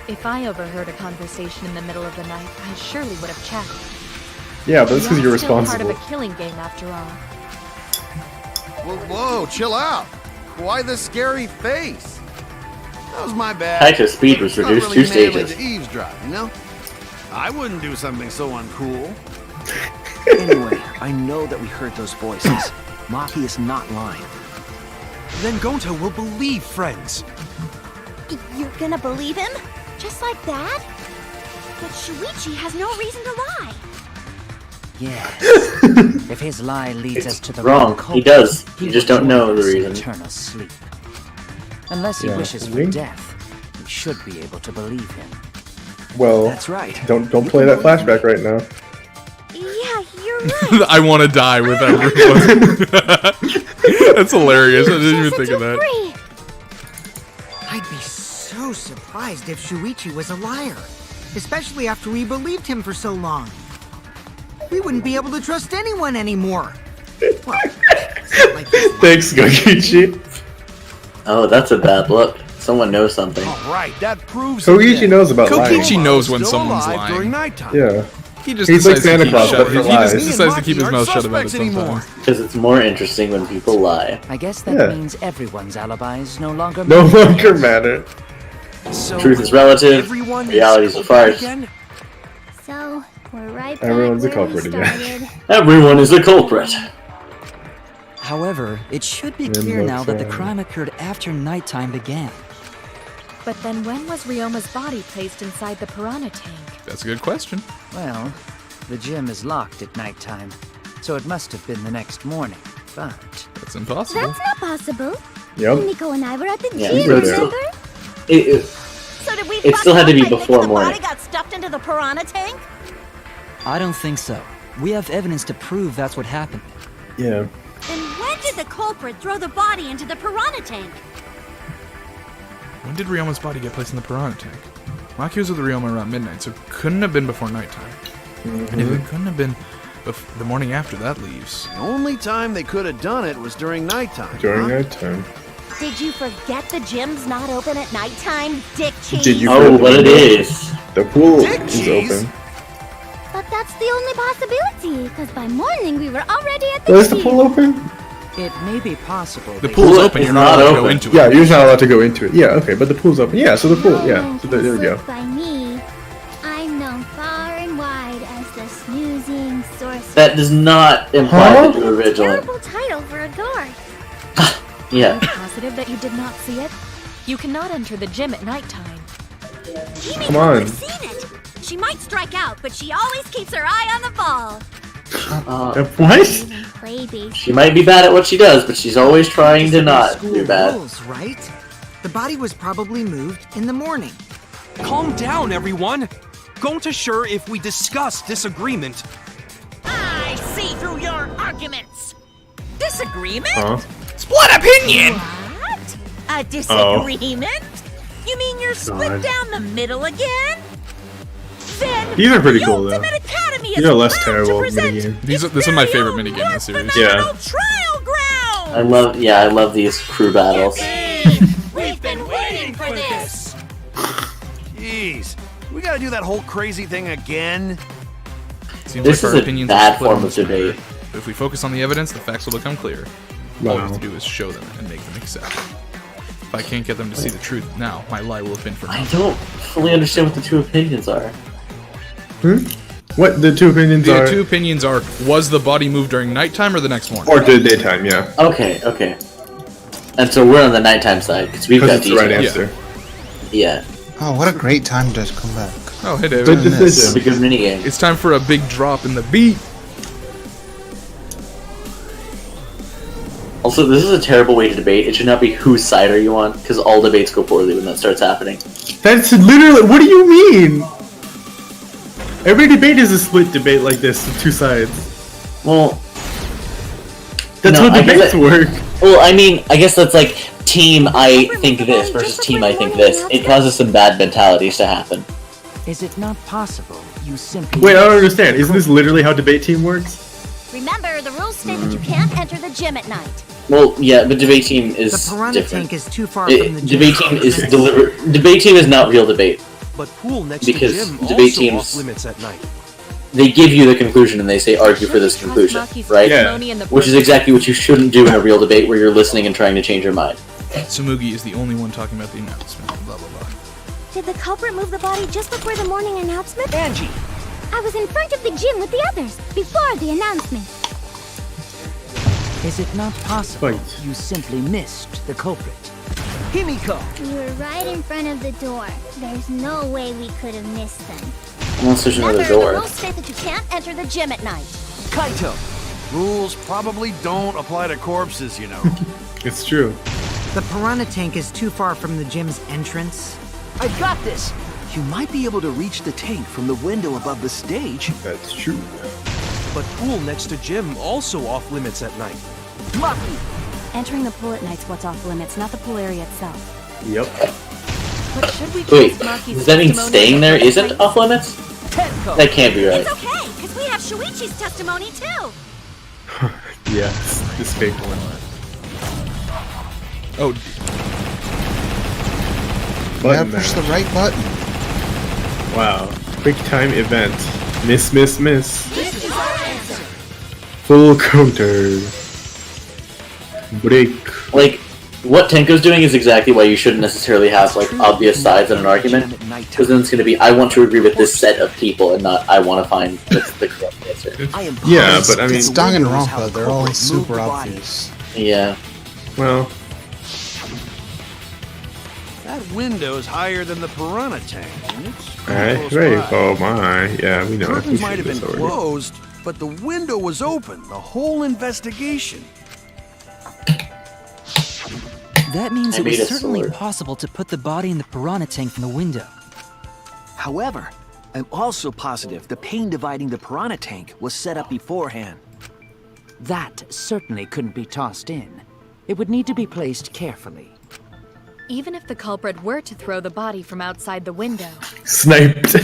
If I overheard a conversation in the middle of the night, I surely would have checked. Yeah, but that's because you're Still part responsible. of a killing game after all. Whoa, chill out. Why the scary face? That was my bad. Kaito's speed was It's not reduced really 2 manly stages. to eavesdrop, you know? I wouldn't do something so uncool. Anyway, I know that we heard those voices. Maki is not lying. Then Gonta will believe friends. You're gonna believe him? Just like that? But Shuichi has no reason to lie. Yes. If his lie leads us to the Wrong. wrong He culprit, does. he You just will don't know join the us in reason. eternal sleep. Unless he Yeah. wishes for death, we should be able to believe him. Well, That's right. Don't play that flashback right now. Yeah, you're right. I want to die with everyone. That's hilarious. I didn't even think of that. Free. I'd be so surprised if Shuichi was a liar, especially after we believed him for so long. We wouldn't be able to trust anyone anymore. Well, it's not like he's Thanks, Gokichi. Oh, that's a bad look. Someone knows something. All right, that proves Koichi it. knows about lying. Kokichi knows when Still someone's alive lying. during nighttime. Yeah. He just He's like decides to Santa keep Claus, shut- but for he just lies. decides to keep his Maki mouth aren't shut about it suspects anymore. sometimes. Because it's more interesting when people lie. I guess that Yeah. means everyone's alibis no longer No matter. longer matter. So Truth is relative. everyone Reality is a farce. again? So, we're right Everyone's a back where we culprit again. started. Everyone is a culprit. However, it should be In clear the now that the crime. crime occurred after nighttime began. But then when was Ryoma's body placed inside the piranha tank? That's a good question. Well, the gym is locked at nighttime, so it must have been the next morning. But That's impossible. That's not possible. Yep. Nico and I were at the Yeah, gym, we were there. remember? So did we It still had to be before the morning. body got stuffed into the piranha tank? I don't think so. We have evidence to prove that's what happened. Yeah. Then when did the culprit throw the body into the piranha tank? When did Ryoma's body get placed in the piranha tank? Maki was with Ryoma around midnight, so it couldn't have been before nighttime. And if it couldn't have been the morning after, that leaves. The only time they could have done it was during nighttime. During huh? nighttime. Did you forget the gym's not open at nighttime, Dick Cheese? Did you Oh, forget but it the- is. The pool Dick is cheese? open. But that's the the only possibility, because by morning we were already at the Is the pool open? It may be possible. The pool's open. You're not allowed to go into it. Yeah, you're not allowed to go into it. Yeah, okay, but the pool's open. Yeah, so the pool. Yeah, so there we go. By me, I'm known far and wide as the snoozing sorcerer. That does not imply that you were vigilant. Terrible title for a guard. Yeah. Are you positive that you did not see it? You cannot enter the gym at nighttime. Come on. Seen it. She might strike out, but she always keeps her eye on the ball. What? She might be bad at what she does, but she's always trying to not do bad. Rules, right? The body was probably moved in the morning. Calm down, everyone. Going to sure if we discuss disagreement. I see through your arguments. Disagreement? Huh? Split opinion! What? A disagreement? You mean you're split God. down the middle again? Then These are pretty the cool, though. Ultimate Academy These is are less proud to terrible present minigame. This is my favorite minigame in the series. Yeah. Trial Ground. I love these crew battles. We've been waiting for this. Jeez, we gotta do that whole crazy thing again. Seems This like is our a opinions bad are split form on of this matter. debate. But if we focus on the evidence, the facts will become clear. All we Wow. have to do is show them and make them accept. If I can't get them to see the truth now, my lie will have been for I nothing. don't fully understand what the two opinions are. What the two opinions The are? two opinions are: was the body moved during nighttime or the next morning? Or the daytime, yeah. Okay. And so we're on the nighttime side because we've got Because it's the right details. answer. Yeah. Oh, what a great time to come back. Oh, hey David. Good It's a decision. good minigame. It's time for a big drop in the beat. Also, this is a terrible way to debate. It should not be whose side are you on, because all debates go poorly when that starts happening. That's literally. What do you mean? Every debate is a split debate like this, with two sides. Well, That's no, how I guess debates work. Well, I mean, I guess that's like team I think this versus team I think this. It causes some bad mentalities to happen. Is it not possible you simply... Wait, I don't understand. Isn't this literally how debate team works? Remember, the rules state that you can't enter the gym at night. Well, yeah, but debate team is The piranha different. tank is too far from the gym. Debate team is Debate team is not real debate. But pool next Because to gym debate also teams- off limits at night. They give you the conclusion and they say argue for this conclusion, right? Yeah. Which is exactly what you shouldn't do in a real debate where you're listening and trying to change your mind. Tsumugi is the only one talking about the announcement. Blah blah blah. Did the culprit move the body just before the morning announcement? Angie! I was in front of the gym with the others, before the announcement. Is it not possible Wait. you simply missed the culprit? Himiko! We were right in front of the door. There's no way we could have missed them. Unless there's another Remember, the door. rules state that you can't enter the gym at night. Kaito! Rules probably don't apply to corpses, you know. It's true. The piranha tank is too far from the gym's entrance. I've got this! You might be able to reach the tank from the window above the stage. That's true. But pool next to gym also off limits at night. Maki! Entering the pool at night's what's off limits, not the pool area itself. Yep. But should we Wait, trust Maki's does that mean testimony staying there about isn't the off limits? Tenko! That can't be right. It's okay, because we have Shuichi's testimony too. Yeah, this fake one. Oh, Yeah, Button push the mash. right button. Wow. Quick time event. Miss, miss, miss. Full counter. Break. Like, what Tenko's doing is exactly why you shouldn't necessarily have, like, obvious sides in an argument. Because then it's going to be, I want to agree with this set of people, and not, I want to find the correct answer. Yeah, but I mean... It's Danganronpa, they're all super obvious. Yeah. Well... That window's higher than the piranha tank. And it's Alright, close right. by. Oh my. Yeah, we know. Curtains We might should have been this already. closed, but the window was open. The whole investigation. That means I it made was a certainly sword. possible to put the body in the piranha tank from the window. However, I'm also positive the pane dividing the piranha tank was set up beforehand. That certainly couldn't be tossed in. It would need to be placed carefully. Even if the culprit were to throw the body from outside the window, Sniped.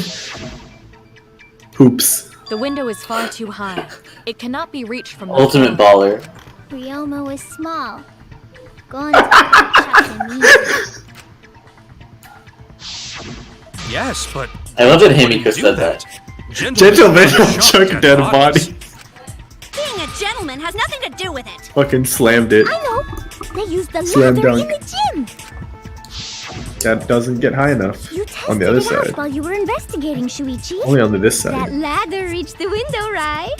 Oops. the window is far too high. It cannot be reached from the Ultimate floor. baller. Ryoma was small. Going to catch him easy. Yes, but I love that wouldn't Himiko do said that. Gentleman chuck a dead body. Being a gentleman has nothing to do with it. Fucking slammed it. I know. They use the Slam ladder dunk. in the gym. That doesn't get high enough You on tested the other it out side. while you were investigating, Shuichi. Only on this That side. ladder reached the window, right?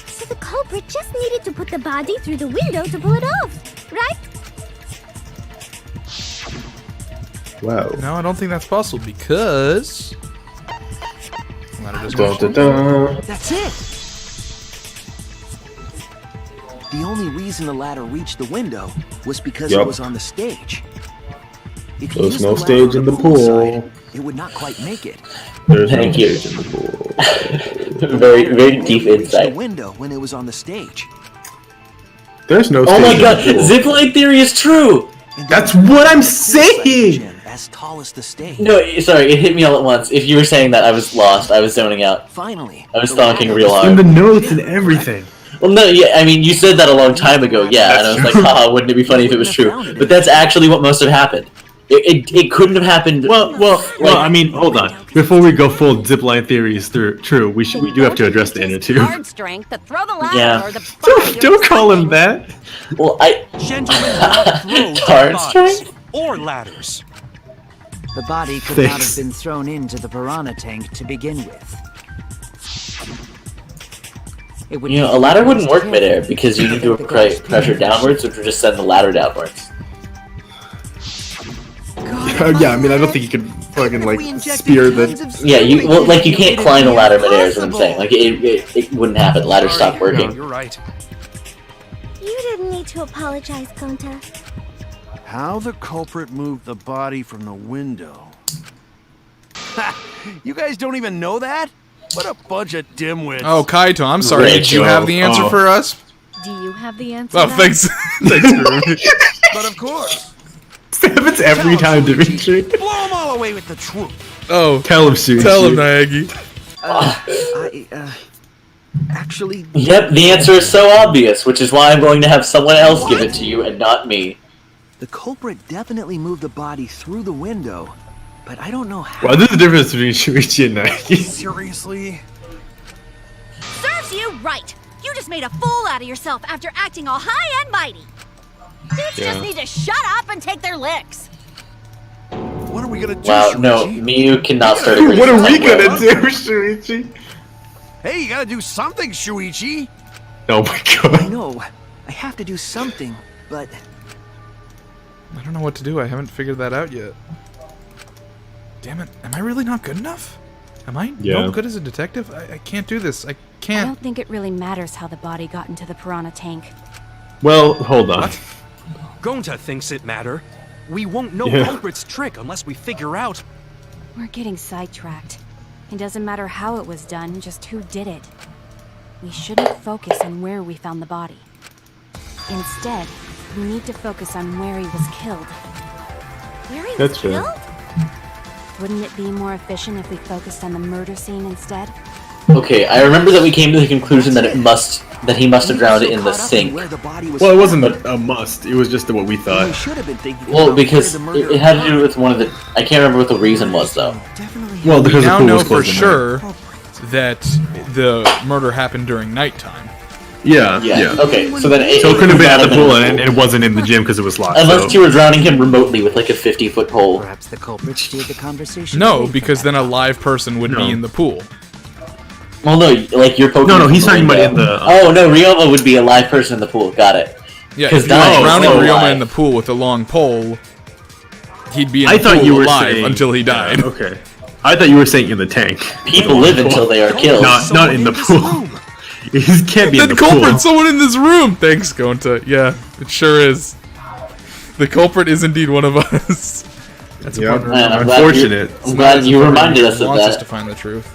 So the culprit just needed to put the body through the window to pull it off, right? Wow. No, I don't think that's possible because. That's it. The only reason the ladder reached the window was because Yup. it was on the stage. If you There's used no the ladder stage on in the the pool pool. side, it would not quite make it. There's Thank no you. stage in the pool. Very, very deep It reached the insight. window when it was on the stage. There's no Oh stage my in god, the pool. zipline theory is true! That's what I'm saying! As tall as the stage. No, sorry, it hit me all at once. If you were saying that, I was lost. I was zoning out. Finally. I was stalking real In hard. the notes and everything. Well, no, yeah, I mean, you said that a long time ago, yeah, and I was like, haha, wouldn't it be funny if it was true? But that's actually what must have happened. It couldn't have happened. Well, I mean, hold on. Before we go full zipline theories true, we do have to address the inner tube. Hard strength to throw the ladder Yeah. or the body or Don't call him that. Well, Gentlemen do not throw Hard dead bodies strength? or ladders. The body could not have been thrown into the piranha tank to begin with. It would You know, a ladder wouldn't work midair because you need to apply pressure downwards, which would just send the ladder downwards. Yeah, I mean, I don't think you could fucking, like, spear the... Yeah, you can't climb a ladder midair is what I'm saying. Like, it wouldn't happen. The ladder stopped working. You're right. You didn't need to apologize, Gonta. How the culprit moved the body from the window. Ha! You guys don't even know that? What a bunch of dimwits. Oh, Kaito, I'm sorry. Did you have the answer for us? Do you have the answer? Oh, now? thanks. Thanks, Ruby. But of course. Happens every time, Dimitri. Blow them all away with the truth. Oh, Tell him, Shuichi. tell him, Naegi. Actually... Yep, the answer is so obvious, which is why I'm going to have someone else give it to you and not me. The culprit definitely moved the body through the window, but I don't know how. Well, there's a difference between Shuichi and Nike. Seriously? Serves you right. You just made a fool out of yourself after acting all high and mighty. Dudes Yeah. just need to shut up and take their licks. What are we gonna do, Wow, no, Miyu cannot start a What are we conversation gonna right do, Shuichi? Hey, you gotta do something, Shuichi. Oh my I god. know. I have to do something, but I don't know what to do. I haven't figured that out yet. Damn it. Am I really not good enough? Am I Yeah. no good as a detective? I can't do this. I I can't. don't think it really matters how the body got into the piranha tank. Well, hold on. Gonta thinks it matter. We won't know Yeah. culprit's trick unless we figure out. We're getting sidetracked. It doesn't matter how it was done, just who did it. We shouldn't focus on where we found the body. Instead, we need to focus on where he was killed. Where he That's was fair. killed? Wouldn't it be more efficient if we focused on the murder scene instead? Okay, I remember that we came to the conclusion that he must have drowned it in the sink. Well, it wasn't a must. It was just what we thought. should have been thinking Well, about because where the murder it had to do with one of the. I can't remember what the reason was though. Well, We because the now pool know was for closed at night. sure that the murder happened during nighttime. Yeah, Yeah. yeah. Okay, so then So it couldn't have been at the pool, and and it wasn't in the gym because it was locked. unless so. you were drowning him remotely with like a 50-foot pole. Perhaps the culprit steered the conversation. No, away from because that then a live person would be No. in the pool. Well, no, like you're poking. No, from he's the talking about window. in the- Oh no, Ryoma would be a live person in the pool. Got it. Yeah, 'Cause if you were dying is drowning so Ryoma alive. in the pool with a long pole, he'd be in I the thought pool you were alive saying until he died. Yeah, okay. I thought you were saying in the tank. People live until they are killed. Not in the pool. He can't be in The the pool. culprit's someone in this room! Thanks, Gonta. Yeah, it sure is. The culprit is indeed one of us. That's a Yeah. partner. Man, I'm glad Unfortunate. I'm glad you reminded us of wants us that. to find the truth.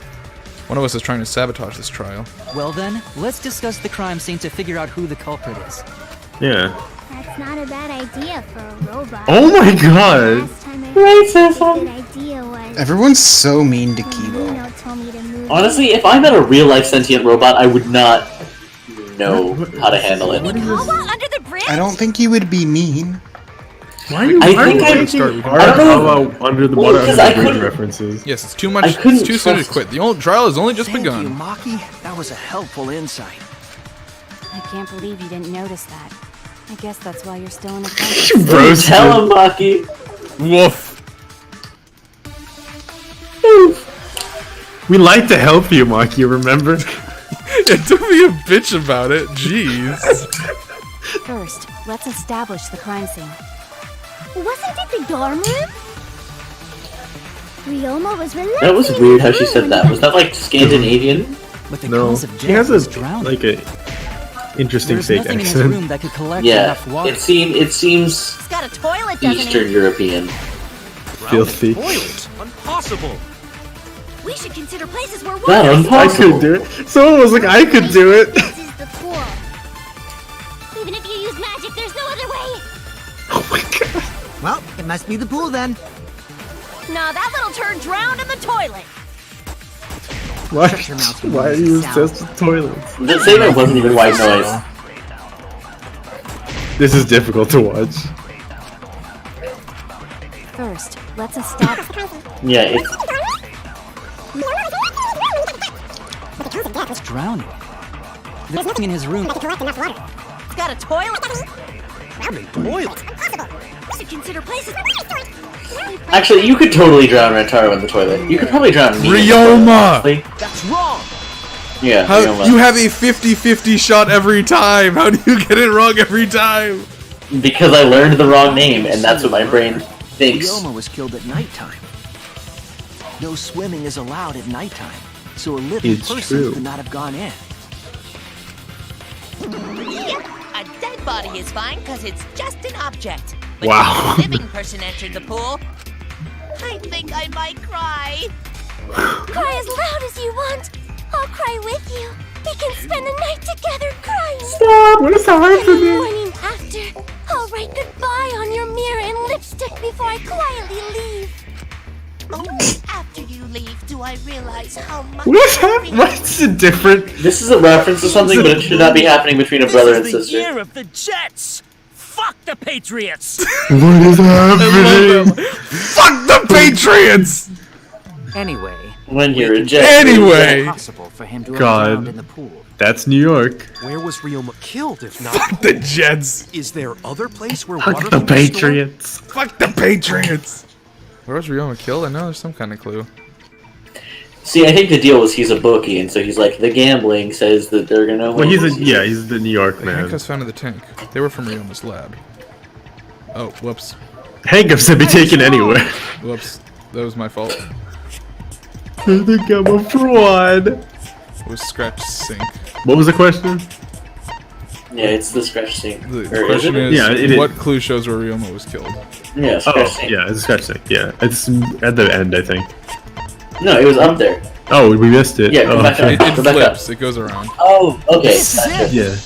One of us is trying to sabotage this trial. Well then, let's discuss the crime scene to figure out who the culprit is. Yeah. That's not a bad idea for a robot. Oh my god. Last time I heard a good idea was Everyone's so mean to when Kibo. Nino told me to move. Honestly, if I met a real-life sentient robot, I would not know how to handle it. Cobalt under the bridge? I don't think he would be mean. Why are you taking under the water under the bridge references? Yes, it's too much. It's too soon to quit. The old trial has only just begun. Thank you, Maki. That was a helpful insight. I can't believe you didn't notice that. I guess that's why you're still in the Bro, tell him, Maki. Woof. We like to help you, Maki, remember? Yeah, don't be a bitch about it. Jeez. First, let's establish the crime scene. Wasn't it the dorm room? Ryoma was relaxing. That was weird how she said that. Was that like Scandinavian? But the No, cause of he has death was a drowning. like a interesting There's fake nothing in his accent. room that could collect Yeah, enough water. it seems He's got a toilet, doesn't Eastern he? European. Filthy. Toilet? Impossible. We should consider places where Not water I impossible. could do it. Someone was like, I could do it. This is the pool. Even if you use magic, there's no other way. Oh my god. Well, it must be the pool then. Nah, that little turd drowned in the toilet. Why? Shut your mouth, Why are you obsessed with toilets? The statement wasn't even white noise. This is difficult to watch. First, let's establish. Yeah, it's It's drowning. There's nothing in his room. He's got a toilet. Toilet? We should consider places. actually you could totally drown Rentaro in the toilet. You could probably drown me. Ryoma! That's wrong. Yeah, How, Ryoma. you have a 50-50 shot every time. How do you get it wrong every time? Because I learned the wrong name, and that's what my brain thinks. Ryoma was killed at nighttime. No swimming is allowed at nighttime, so a living It's person true. could not have gone in. A dead body is fine because it's just an object. But Wow. if a living person entered the pool, I think I might cry. Cry as loud as you want. I'll cry with you. We can spend the night together crying. Stop! What is happening? And the morning after, I'll write goodbye on your mirror in lipstick before I quietly leave. Only after you leave do I realize how much. What's happening? What's the different? This is a reference to something, but it should not be happening between a brother and This is the sister. year of the Jets. Fuck the Patriots. What is happening? Fuck the Patriots! Anyway, When you're a jet. Anyway! Impossible for him to have God. drowned in the pool. That's New York. Where was Ryoma killed if not? Fuck the Jets! Is there other place where Fuck water the can be stored? Patriots. Fuck the Patriots! Where was Ryoma killed? I know there's some kind of clue. See, I think the deal was he's a bookie, and so he's like, the gambling says that they're gonna Well, win. he's the New York The man. handcuffs found in the tank. They were from Ryoma's lab. Oh, whoops. Handcuffs can be taken anywhere. Whoops. That was my fault. I think I'm a fraud. It was Scratch Sink. What was the question? Yeah, it's the scratch sink. The Or question it? is, Yeah, it is. what clue shows where Ryoma was killed? Yeah, scratch Oh, sink. yeah, it's a scratch thing. Yeah, it's at the end, I think. No, it was up there. Oh, we missed it. Yeah, go oh, back okay. It Go back up. flips. It goes around. Oh, okay. This is Gotcha. it. Yeah.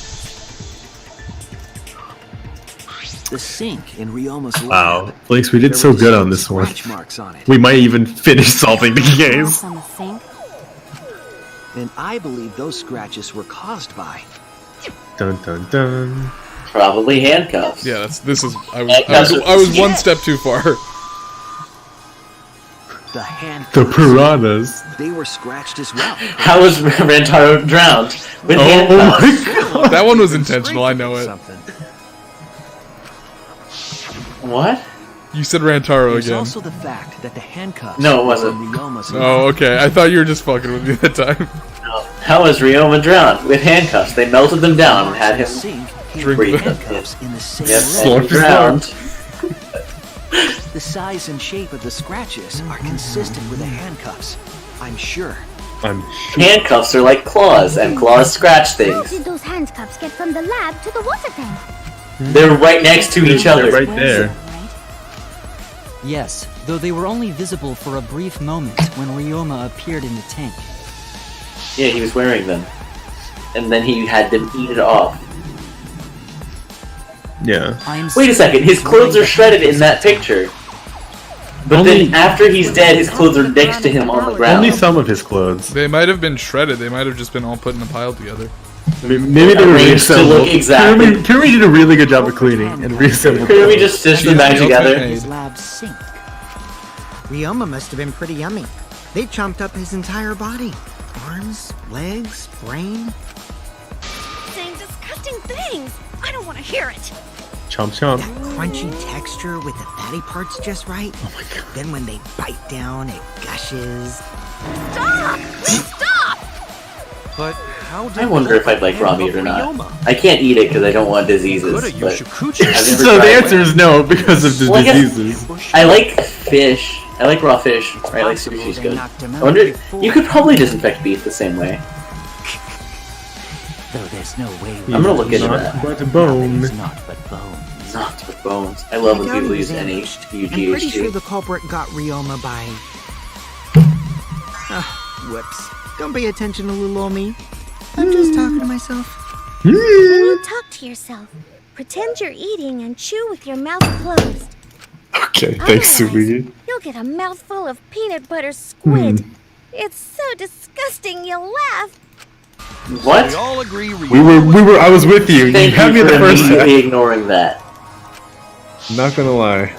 The sink in Ryoma's Wow, lab. Vlinx, we did There so were good some on this one. scratch marks on it. We might even finish solving the case. On the sink. And I believe those scratches were caused by Dun dun dun. Probably handcuffs. Yeah, this is. I Handcuffs. was one step too far. the handcuffs. The piranhas. They were scratched as well. How was Rentaro drowned? With Oh handcuffs. my god. That one was intentional. I know it. Something. What? You said Rantaro There's again. also the fact that the handcuffs No, it wasn't. were in Ryoma's Oh, okay. I thought you were just fucking with me that time. How was Ryoma drowned? With handcuffs. They melted them down and had him sink Drink breathe. them. handcuffs in the same Yes, way. and drowned. The size and shape of the scratches are consistent with the handcuffs. I'm sure. I'm Handcuffs are like claws, and claws scratch How things. did those handcuffs get from the lab to the water tank? They're right next to each other. right there. Yes, though they were only visible for a brief moment when Ryoma appeared in the tank. Yeah, he was wearing them. And then he had them eat it off. Yeah. Wait a second, his clothes are shredded in that picture. But then after he's dead, his clothes are next to him on the ground. Only some of his clothes. They might have been shredded. They might have just been all put in a pile together. Maybe they Arranged to look reassembled. exactly. Kirumi did a really good job of cleaning and reassembled. Kirumi just stitched them back together. His lab sink. Ryoma must have been pretty yummy. They chomped up his entire body. Arms, legs, brain. Saying disgusting things. I don't want to hear it. Chomp chomp. That crunchy texture with the fatty parts just right. Oh my god. Then when they bite down, it gushes. Stop! Stop! But how did I wonder if I'd like raw meat or not. I can't eat it because I don't want diseases. But I've never So tried the one. answer is no because of the Well, I guess- diseases. I like fish. I like raw fish. Or I like sushi's good. I wonder, you could probably disinfect beef the same way. Though there's no way I'm gonna look into Not that. but a bone. not but bones. Not with bones. I love when Check out people use his image. I'm pretty NHUGHT. sure the culprit got Ryoma by... whoops. Don't pay attention to little old me. I'm just talking to myself. When you talk to yourself, pretend you're eating and chew with your mouth closed. Okay, thanks, Subi. You'll get a mouthful of peanut butter squid. It's so disgusting you'll laugh. What? We all agree. I was with you. Thank you had me you the for first immediately time. ignoring that. Not gonna lie.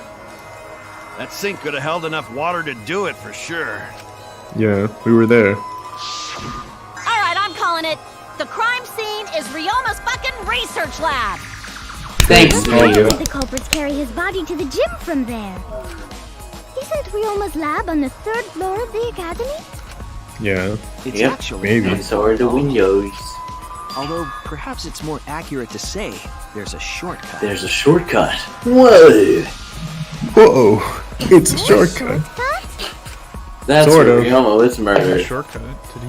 That sink could have held enough water to do it for sure. Yeah, we were there. Alright, I'm calling it. The crime scene is Ryoma's fucking research lab. Thanks, Why Mario. did the culprits carry his body to the gym from there? Isn't Ryoma's lab on the 3rd floor of the academy? Yeah. It's Yep. actually Maybe. And so are the windows. Although perhaps it's more accurate to say there's a shortcut. There's a shortcut. Whoa! Whoa. It's a shortcut. That's Sort where of. Ryoma was murdered. Shortcut to the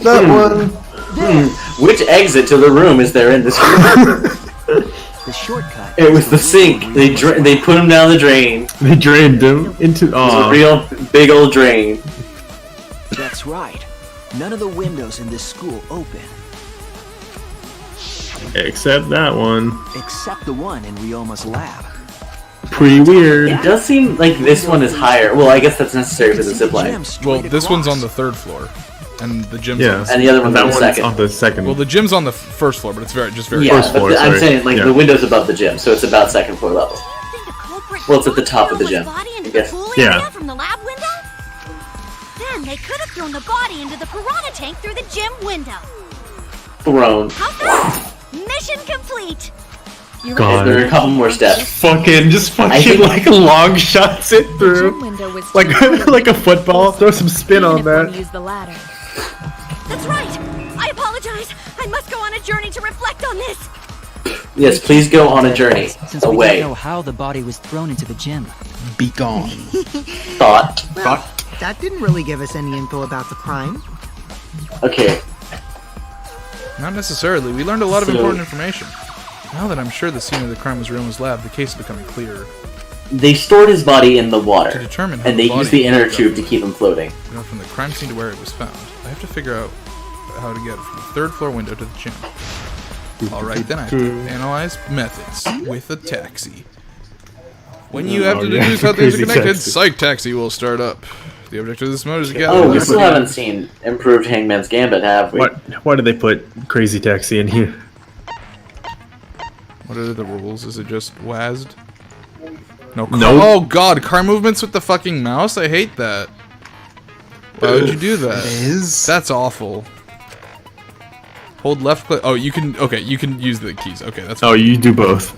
That one. Which exit to the room is there in this room? The shortcut. It was the sink. They put him down the drain. They drained him into. It was a real big old drain. That's right. None of the windows in this school open, Except that one. except the one in Ryoma's lab. Pretty weird. It does seem like this one is higher. Well, I guess that's necessary for the zip line. Well, this one's on the 3rd floor, and the gym's Yeah. on And the other one's that on the one's second. on the second. Well, the gym's on the 1st floor, but it's very Yeah, First but floor, I'm sorry. saying like Yeah. the window's above the gym, so it's about 2nd floor level. Well, it's at the top of the gym. Body I into guess. the pool Yeah. area from the lab window? Then they could have thrown the body into the piranha tank through the gym window. Thrown. How's that? Mission complete. God. There are a couple more steps. Just I fucking think- like long shots it through. Window was Like like a football. Throw some spin on that. Use the ladder. That's right. I apologize. I must go on a journey to reflect on this. Yes, please go on a journey Since we away. don't know how the body was thrown into the gym. Be gone. Thought. Well, that didn't really give us any info about the crime. Okay. Not necessarily. We learned a lot of So- important information. Now that I'm sure the scene of the crime was Ryoma's lab, the case is becoming clearer. They stored his body in the water, To determine how and they the used body the inner got tube to keep him floating. You know, from the crime scene to where it was found. I have to figure out how to get from the 3rd floor window to the gym. Alright, then I have to analyze methods with a taxi. When you have to yeah, deduce how things are crazy connected, taxi. psych taxi will start up. The object of this mode is to gather... Oh, we still haven't seen improved Hangman's Gambit, have we? Why did they put Crazy Taxi in here? What are the rules? Is it just WASD? No. Nope. Oh god, car movements with the fucking mouse? I hate that. Why would you do that? It is. That's awful. Hold left click. Oh, you can. Okay, you can use the keys. Okay, that's. Oh, you do both.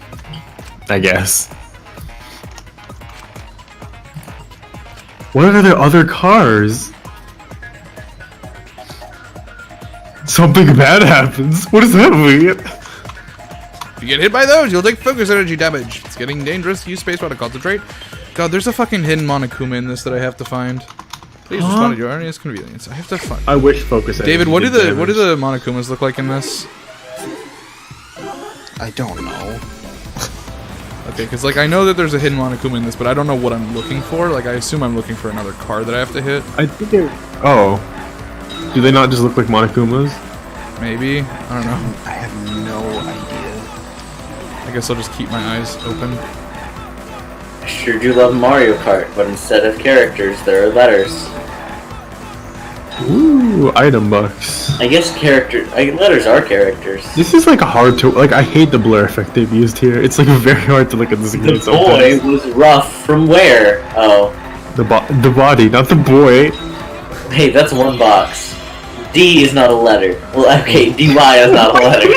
I guess. What are the other cars? Something bad happens. What does that mean? If you get hit by those, you'll take focus energy damage. It's getting dangerous. Use spacebar to concentrate. God, there's a fucking hidden Monokuma in this that I have to find. Please respond at your earliest convenience. I have to find. I wish focus. David, energy what do did the damage. Monokumas look like in this? I don't know. Okay, because like I know that there's a hidden Monokuma in this, but I don't know what I'm looking for. Like I assume I'm looking for another car that I have to hit. I think they're. Oh. Do they not just look like Monokumas? Maybe. I don't know. I have no idea. I guess I'll just keep my eyes open. I sure do love Mario Kart, but instead of characters, there are letters. Ooh, item box. I guess letters are characters. This is like hard to like. I hate the blur effect they've used here. It's like very hard to look at this The game. boy was rough from where? Oh. The body, not the boy. Hey, that's one box. D is not a letter. Well, okay, DY is not a letter.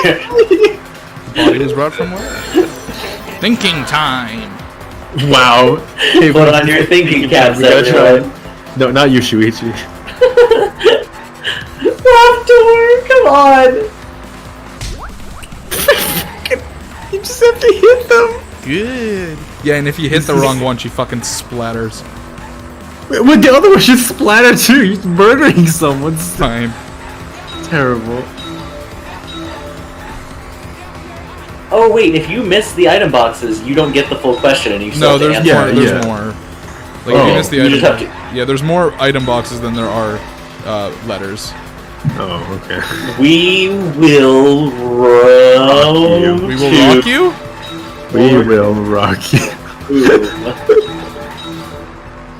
Body is rough from where? Thinking time. Wow. Hey, put on your thinking caps, everyone. No, not you, Shuichi. Raptor, come on! You just have to hit them. Good. Yeah, and if you hit the wrong one, she fucking splatters. Wait, the other one should splatter too. You're murdering someone. Time. Terrible. Oh wait, if you miss the item boxes, you don't get the full question, and you still have to answer. There's more. Like if you miss the item, yeah, there's more item boxes than there are letters. Oh, okay. We will rock you. We will rock you. We will rock you.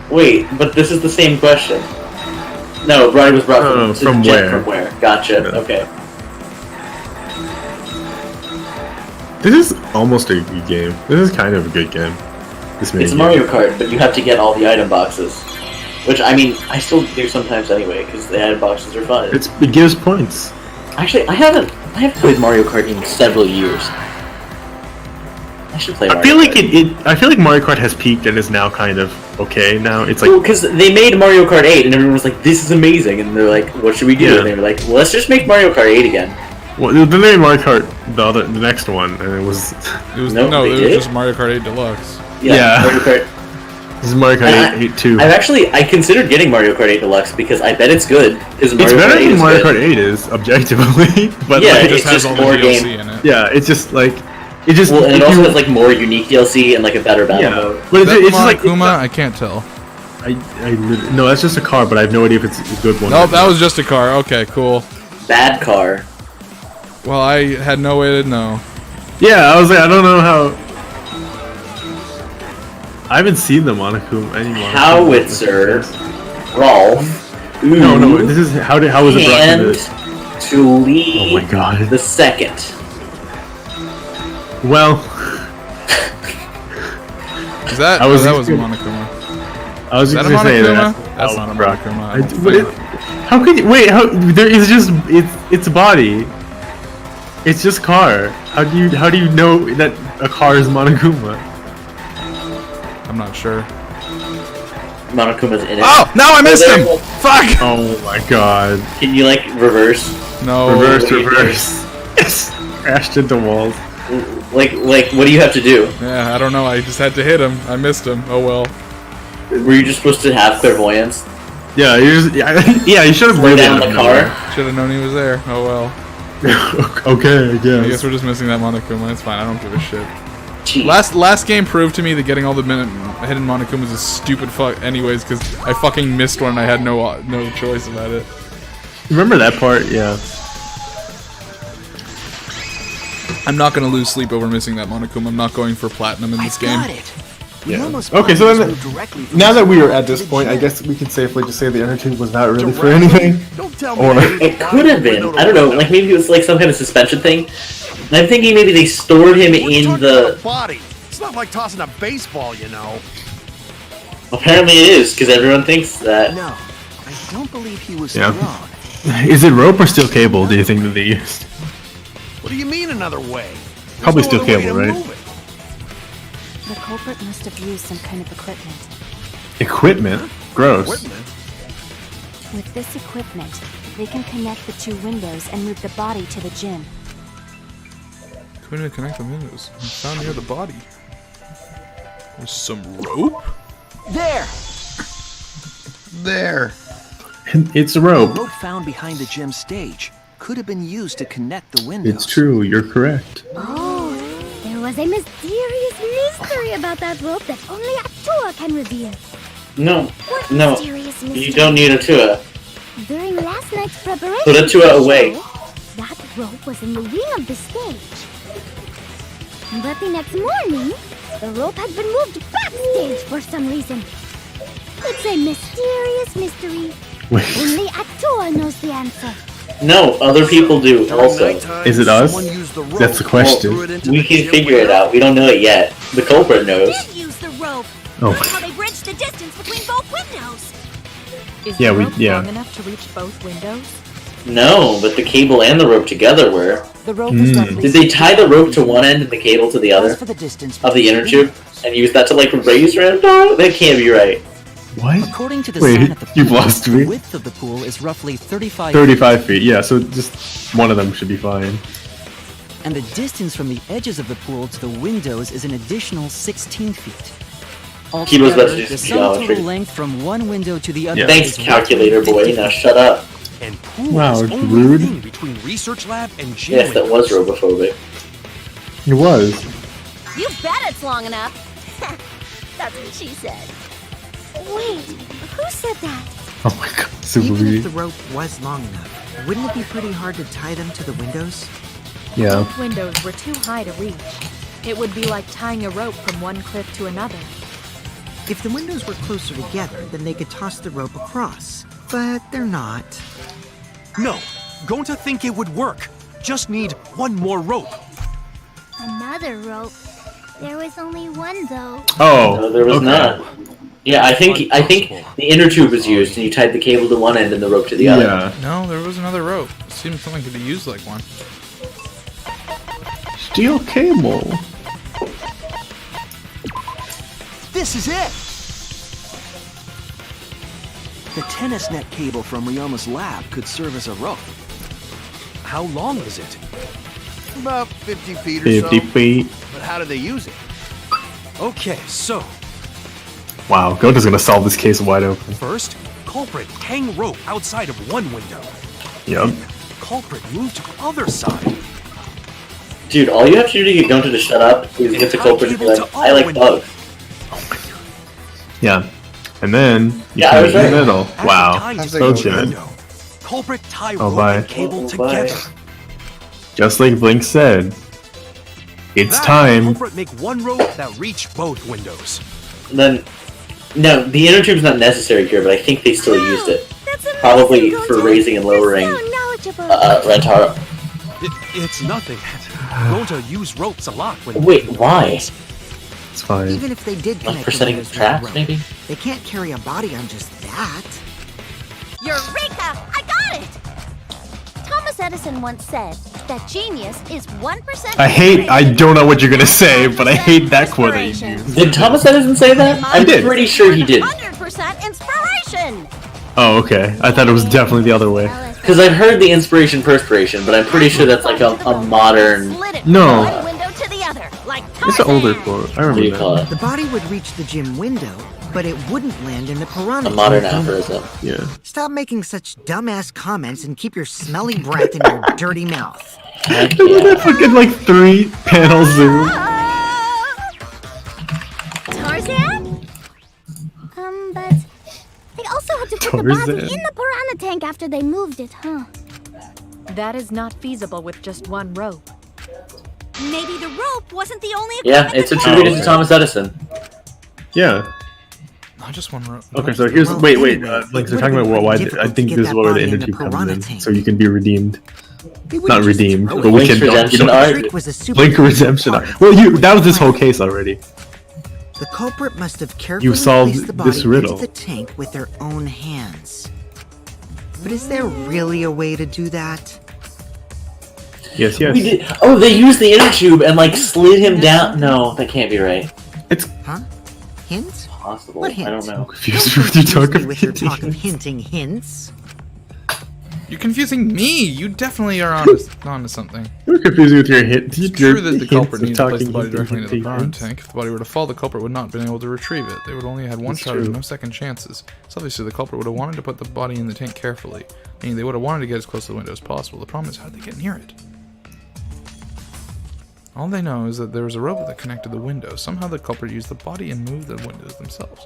Wait, but this is the same question. No, Brody was brought from where? From where? Gotcha. Yeah. Okay. This is almost a good game. This is kind of a good game. It's Mario Kart, but you have to get all the item boxes. Which, I mean, I still do sometimes anyway, because the item boxes are fun. It gives points. Actually, I haven't played Mario Kart in several years. I should play Mario Kart. I feel like Mario Kart has peaked and is now kind of okay now. It's like... because they made Mario Kart 8 and everyone was like, this is amazing, and they're like, what should we do? Yeah. And they were like, well, let's just make Mario Kart 8 again. Well, then they made Mario Kart the next one, and it was... It was just Mario Kart 8 Deluxe. Yeah. Mario Kart... This is Mario Kart 8 2. I considered getting Mario Kart 8 Deluxe because I bet it's good. It's better than Mario Kart 8 is, objectively. But yeah, like, it just has all more DLC in it. Yeah, it's just like... and it also has like more unique DLC and like a better battle mode. But it's just like... Monokuma? I can't tell. No, that's just a car, but I have no idea if it's a good one. No, that was just a car. Okay, cool. Bad car. Well, I had no way to know. Yeah, I was like, I don't know how... I haven't seen the Monokuma anymore. Howitzer, Rolf. No, this is how was it brought to this? To lead oh my god. the second. Well, that was Monokuma. I was just gonna say that. That's not a Monokuma. How could you wait? How there is just it's a body. It's just car. How do you know that a car is Monokuma? I'm not sure. Monokuma's in it. Oh! Now I missed him! Fuck! Oh my god. Can you like reverse? No. Reverse. Yes. Crashed into walls. Like what do you have to do? Yeah, I don't know. I just had to hit him. I missed him. Oh well. Were you just supposed to have clairvoyance? Yeah, you should have laid down the car. Should have known he was there. Oh well. Okay, I guess. I guess we're just missing that Monokuma. It's fine. I don't give a shit. Jeez. Last game proved to me that getting all the hidden Monokumas is stupid fuck anyways, because I fucking missed one and I had no choice about it. Remember that part? Yeah. I'm not gonna lose sleep over missing that Monokuma. I'm not going for platinum in this game. Yeah. Okay, so then now that we are at this point, I guess we can safely just say the Inner Tube was not really for anything. Or it could have been. I don't know. Like maybe it was like some kind of suspension thing. I'm thinking maybe they stored him in the body. It's not like tossing a baseball, you know. Apparently it is, because everyone thinks that. No, I don't believe he was Yeah. wrong. Is it rope or steel cable? Do you think that they used? What do you mean another way? Probably steel cable, right? The culprit must have used some kind of equipment. Equipment? Gross. With this equipment, they can connect the two windows and move the body to the gym. Couldn't connect the windows. I found near the body. There's some rope? There! It's a rope. The rope found behind the gym stage could have been used to connect the windows. It's true, you're correct. Oh, there was a mysterious mystery about that rope that only Atua can reveal. No, mysterious mystery? you don't need a Tua. During last night's preparation, Put a Tua away. that rope was in the wing of the stage. But the next morning, the rope had been moved backstage for some reason. It's a mysterious mystery. Only Atua knows the answer. No, other people do also. Is it us? That's the question. Well, we can figure it out. We don't know it yet. The culprit knows. Use the rope. Oh. That's how they bridge the distance between both windows. Is Yeah, the we- rope yeah. long enough to reach both windows? No, but the cable and the rope together were. The rope is roughly Did they tie the rope to one end and the cable to the other for the distance of the inner tube and use that to like raise Randall? That can't be right. What? According to the Wait, sign at the pool, you've lost the me. width of the pool is roughly 35 35 feet, yeah, so just one of them should be fine. and the distance from the edges of the pool to the windows is an additional 16 feet. Kibo's about to do the some sum geometry. total length from one window to the other Yeah. Thanks, is calculator boy. Now shut up. And pool Wow, is it's only rude. thing between research lab and gym. Yes, that was robophobic. It was. You bet it's long enough. That's what she said. Wait, who said that? Oh my god, super Even if weird. the rope was long enough, wouldn't it be pretty hard to tie them to the windows? Yeah. Both windows were too high to reach. It would be like tying a rope from one cliff to another. If the windows were closer together, then they could toss the rope across. But they're not. No, going to think it would work. Just need one more rope. Another rope. There was only one though. Oh, No, there was okay. not. Yeah, I think the inner tube was used, and you tied the cable to one end and the rope to the other. Yeah. No, there was another rope. It seemed something could be used like one. Steel cable. This is it! The tennis net cable from Ryoma's lab could serve as a rope. How long is it? About 50 feet or so. 50 feet. But how do they use it? Okay, so Wow, Gota's gonna solve this case wide open. first, culprit hang rope outside of one window. Yep. Culprit move to other side. Dude, all you have to do to get Gonta to shut up is get the culprit to be like, I like bugs. Yeah. And then you Yeah, I put was it in right. the middle. Wow. Tying to So the good. window. Culprit tie Oh, rope bye. and cable Oh, together. bye. Just like Vlinx said. It's That time. Culprit make one rope that reach both windows. Then, no, the inner tube's not necessary here, but I think they still used it. Probably for raising and lowering Rentaro. It's nothing. Going to use ropes a lot when. Wait, why? It's fine. Even if they did Like connect for the setting windows with traps, rope, maybe? they can't carry a body on just that. Eureka! I got it! Thomas Edison once said that genius is 1%. I don't know what you're gonna say, but I hate that quote that you used. Did Thomas Edison say that? I'm did. pretty sure he did. 100% inspiration! Oh, okay. I thought it was definitely the other way. Because I've heard the inspiration perspiration, but I'm pretty sure that's like a modern. Slid it No. from one window to the other, like It's an older quote. I What do you remember call that. it? The body would reach the gym window, but it wouldn't land in the piranha. A modern tank. aphorism. Yeah. Stop making such dumbass comments and keep your smelly breath in your dirty mouth. Heck Look at yeah. that fucking like 3-panel zoom. Tarzan? But they also had to put the body Tarzan. in the piranha tank after they moved it, huh? That is not feasible with just one rope. Maybe the rope wasn't the only Yeah, equipment it's that attributed okay. to Thomas Edison. Yeah. Not just one rope. Okay, so here's Well, wait. anyway, Like it they're talking would've about been why difficult I to think get this is that where the body in inner the tube comes piranha in, tank. so you can be redeemed. They wouldn't Not just redeemed, throw but it. we Link's can. redemption You know, arc. Trick was a super Blink redemption. Well, that was this whole case already. The culprit must have carefully solved placed the body this riddle. into the tank with their own hands. But is there really a way to do that? Yes, We yes. did. Oh, they used the inner tube and like slid him down. No, that can't be right. Huh? Hints? Possible. What I don't hint? know. Confused with your talk of With your hinting. talk of hinting hints. You're confusing me. You definitely are onto something. You're confusing with your hint. It's true that the culprit needs to place the talking body directly into the piranha hints. tank. If the body were to fall, the culprit would not have been able to retrieve it. They would only have had one That's shot true. and no second chances. So obviously the culprit would have wanted to put the body in the tank carefully. Meaning they would have wanted to get as close to the window as possible. The problem is how did they get near it? All they know is that there was a rope that connected the window. Somehow the culprit used the body and moved the windows themselves.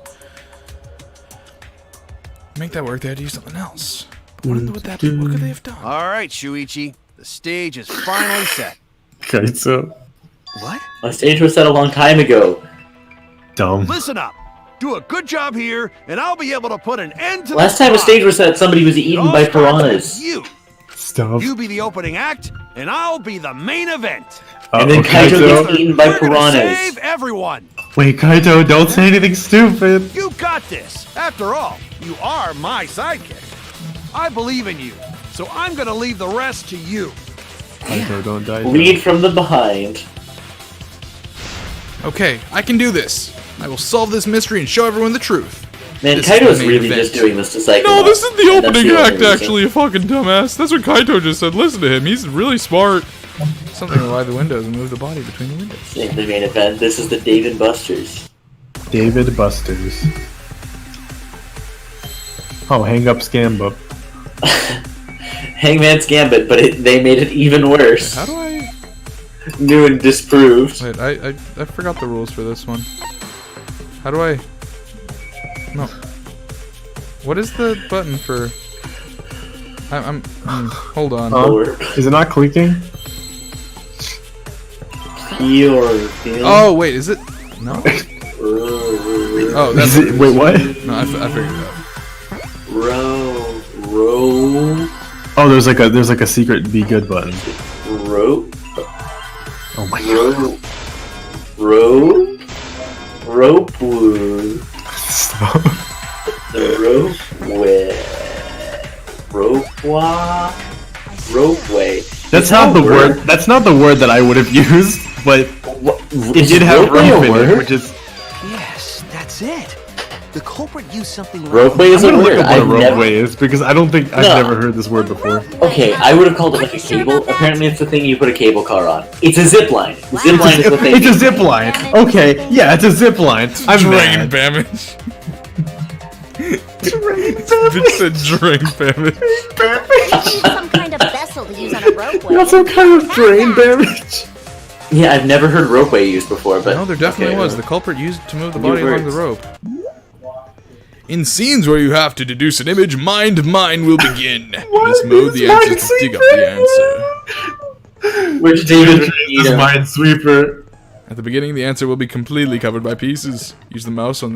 To make that work, they had to use something else. But what would that be? What could they have done? All right, Shuichi. The stage is finally set. Okay, so What? My stage was set a long time ago. dumb. Listen up. Do a good job here, and I'll be able to put an end to Last the time a crime. stage was set, somebody was It eaten all by starts with piranhas. You. Stop. You be the opening act, and I'll be the main event. And then Kaito gets eaten by We're gonna piranhas. save everyone. Wait, Kaito, don't say anything stupid. You got this. After all, you are my sidekick. I believe in you, so I'm gonna leave the rest to you. Kaito, don't die. Lead from the behind. Okay, I can do this. I will solve this mystery and show everyone the truth. Man, This is Kaito's the main really event. just doing this to psych him No, out. this is the And that's opening only act, reason. actually, you fucking dumbass. That's what Kaito just said. Listen to him. He's really smart. Something will lie the windows and move the body between the windows. In the main event, this is the David Busters. David Busters. Oh, hang up Scamba. Hangman's Gambit, but they made it even worse. How do I... New and disproved. Wait, I forgot the rules for this one. How do I... No. What is the button for... hold on. Is it not clicking? Oh, wait, is it... No? Oh, that's... Is it, wait, what? No, I figured it out. Row. Oh, there's like a secret be good button. Rope. Oh my god. Ropewood. Stop. The ropeway. That's not the word. That's not the word that I would have used, but it did have rope in it, which is. Yes, that's it. The culprit used something. Ropeway is I'm a gonna word. look up what a I've never- ropeway is because I don't think I've never heard this word before. Okay, I would have called it like a cable. Apparently, it's the thing you put a cable car on. It's a zip line. Zip line is the thing. It's a zip line. Okay, yeah, it's a zip line. I'm Drain mad. damage. Bitch said drain damage. Some kind of vessel to use on a ropeway. Got some kind of drain damage. Yeah, I've never heard ropeway used before, but No, there definitely okay, was. The culprit used to move the New body along the words. rope. In scenes where you have to deduce an image, mind mine will begin. In this mode, the answer is to dig up the answer. Which David This Minesweeper. At the beginning, the answer will be completely covered by pieces. Use the mouse to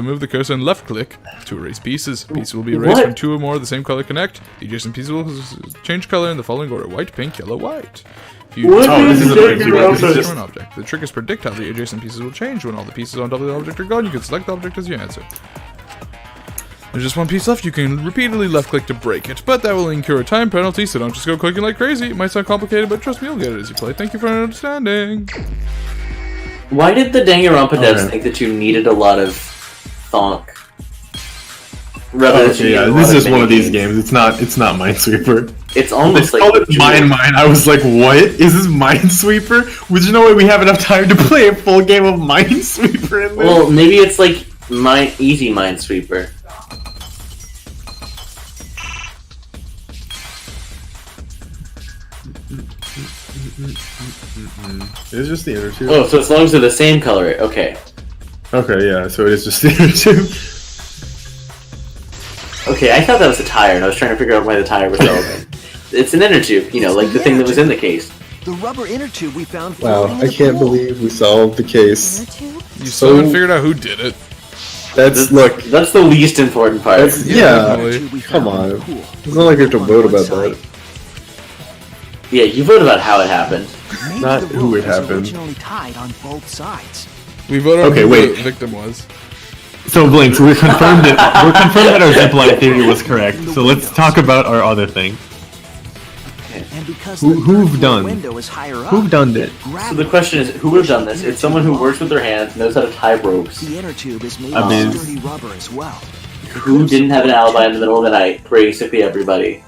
move the cursor and left click to erase pieces. Pieces will be erased What? when two or more of the same color connect. The adjacent pieces will change color in the following order: white, pink, yellow, white. If you What Oh, this is a big select deal. pieces This is from an object. The trick is predict how the adjacent pieces will change. When all the pieces on top of the object are gone, you can select the object as your answer. There's just one piece left. You can repeatedly left click to break it, but that will incur a time penalty, so don't just go clicking like crazy. It might sound complicated, but trust me, you'll get it as you play. Thank you for understanding. Why did the Danganronpa devs Okay. think that you needed a lot of thonk? Rather than you Okay, yeah, needed a this lot is one of these minigames? games. It's not Minesweeper. It's almost They like called it Mine. I was like, what? Is this Minesweeper? There's no way we have enough time to play a full game of Minesweeper in this. Well, maybe it's like easy Minesweeper. It's just the inner tube. Oh, so as long as they're the same color, okay. Okay, yeah, so it is just the inner tube. Okay, I thought that was a tire, and I was trying to figure out why the tire was relevant. It's an inner tube, you know, like the thing that was in the case. The rubber inner tube we found. Wow, floating in I the can't pool. believe we solved the case. You still haven't figured out who did it. That's look. That's the least important part. That's, definitely. come on. It's not like you have to vote about that. Yeah, you vote about how it happened. Maybe Not the who rope it was happened. originally tied on both sides. We voted on Okay, who wait. the victim was. So Blinks, we confirmed it. We're confirmed that our zipline theory was correct. So let's talk about our other thing. And because Who've done? window is higher up, Who've done it? So the question is, who would have done this? It's someone who works with their hands, knows how to tie ropes. the inner tube is made I of mean- sturdy rubber as well. Who didn't have an alibi in the middle of the night? Basically everybody.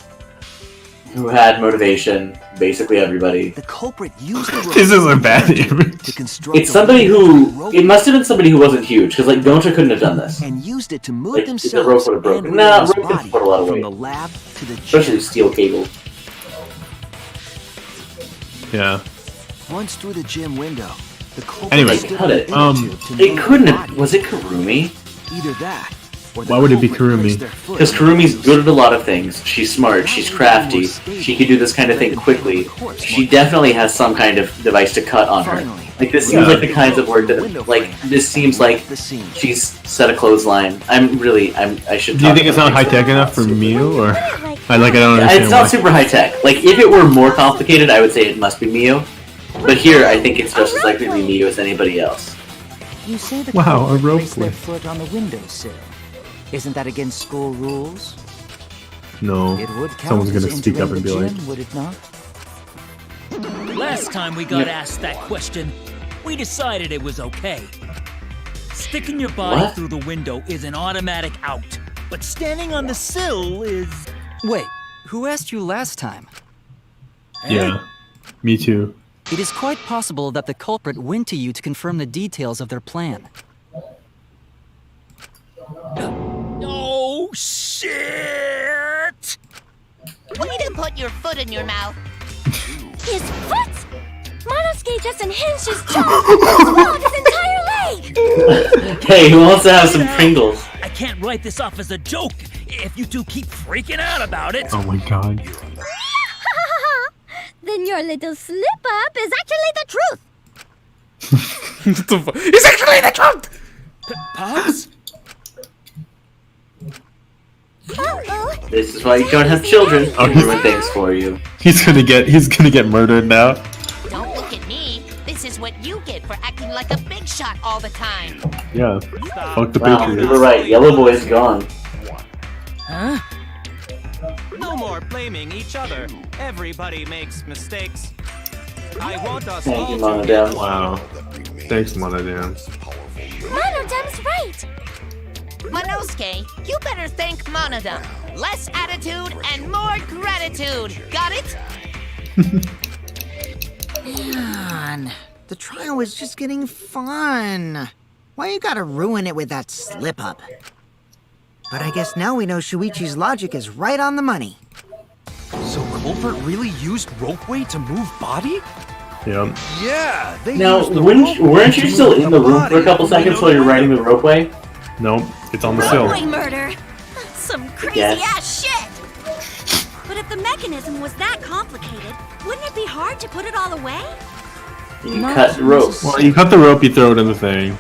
Who had motivation? Basically everybody. The culprit used the rope This is a bad image. to construct It's a somebody window who... rope It must have been somebody who wasn't huge, because like Gonta couldn't have done this. and used it to move Like, the themselves rope would have broken. and Nah, William's rope can body support a lot of from weight. the lab to the Especially gym. steel cable. Yeah. Once through the gym window, the culprit Anyway, stood cut on it. the inner tube to It move couldn't the have... body. Was it Karumi? Either that, Why would it be Kurumi? Because Kurumi's good at a lot of things. She's smart, she's crafty, she can do this kind of thing quickly. She definitely has some kind of device to cut on her. Like, this seems like the kinds of work that, like, this seems like she's set a clothesline. I should Do you think it's not high-tech enough for Miu, or? I don't understand It's not super high-tech. Like, if it were more complicated, I would say it must be Miu. But here, I think it's just as likely to be Miu as anybody else. You say the Wow, a rope place their lift. foot on the windowsill. Isn't that against school rules? No. It would count Someone's as gonna speak up entering and be the like, gym, would it not? Last time we got asked that question, we decided it was okay. Sticking your body What? through the window is an automatic out, but standing on the sill is... Wait, who asked you last time? yeah, me too. It is quite possible that the culprit went to you to confirm the details of their plan. Oh, shit! Way to put your foot in your mouth. His foot? Monosuke just unhinged his jaw and swallowed his entire leg! Hey, who wants to have some Pringles? I can't write this off as a joke if you two keep freaking out about it. Oh my god. Then your little slip-up is actually the truth! It's actually the truth! Pops? Uh-oh. This is why you don't have children. I'll ruin things for you. He's gonna get murdered now. Don't look at me. This is what you get for acting like a big shot all the time. Yeah. Fuck the Wow, Patriots. you were right. Yellow Boy's gone. Huh? No more blaming each other. Everybody makes mistakes. I want us Thank all you, to Monodam. Wow. Thanks, Monodam. Monodam's right! Monosuke, you better thank Monodam. Less attitude and more gratitude. Got it? Man, the trial was just getting fun. Why you gotta ruin it with that slip-up? But I guess now we know Shuichi's logic is right on the money. So culprit really used ropeway to move body? Yep. Yeah, they Now, used the weren't rope you to still move in the room for a body couple through seconds the while you're riding the ropeway? Nope, it's on the sill. Ropeway murder! Some crazy Yes. ass shit! But if the mechanism was that complicated, wouldn't it be hard to put it all away? You cut the rope. Well, you cut the rope, you throw it in the thing.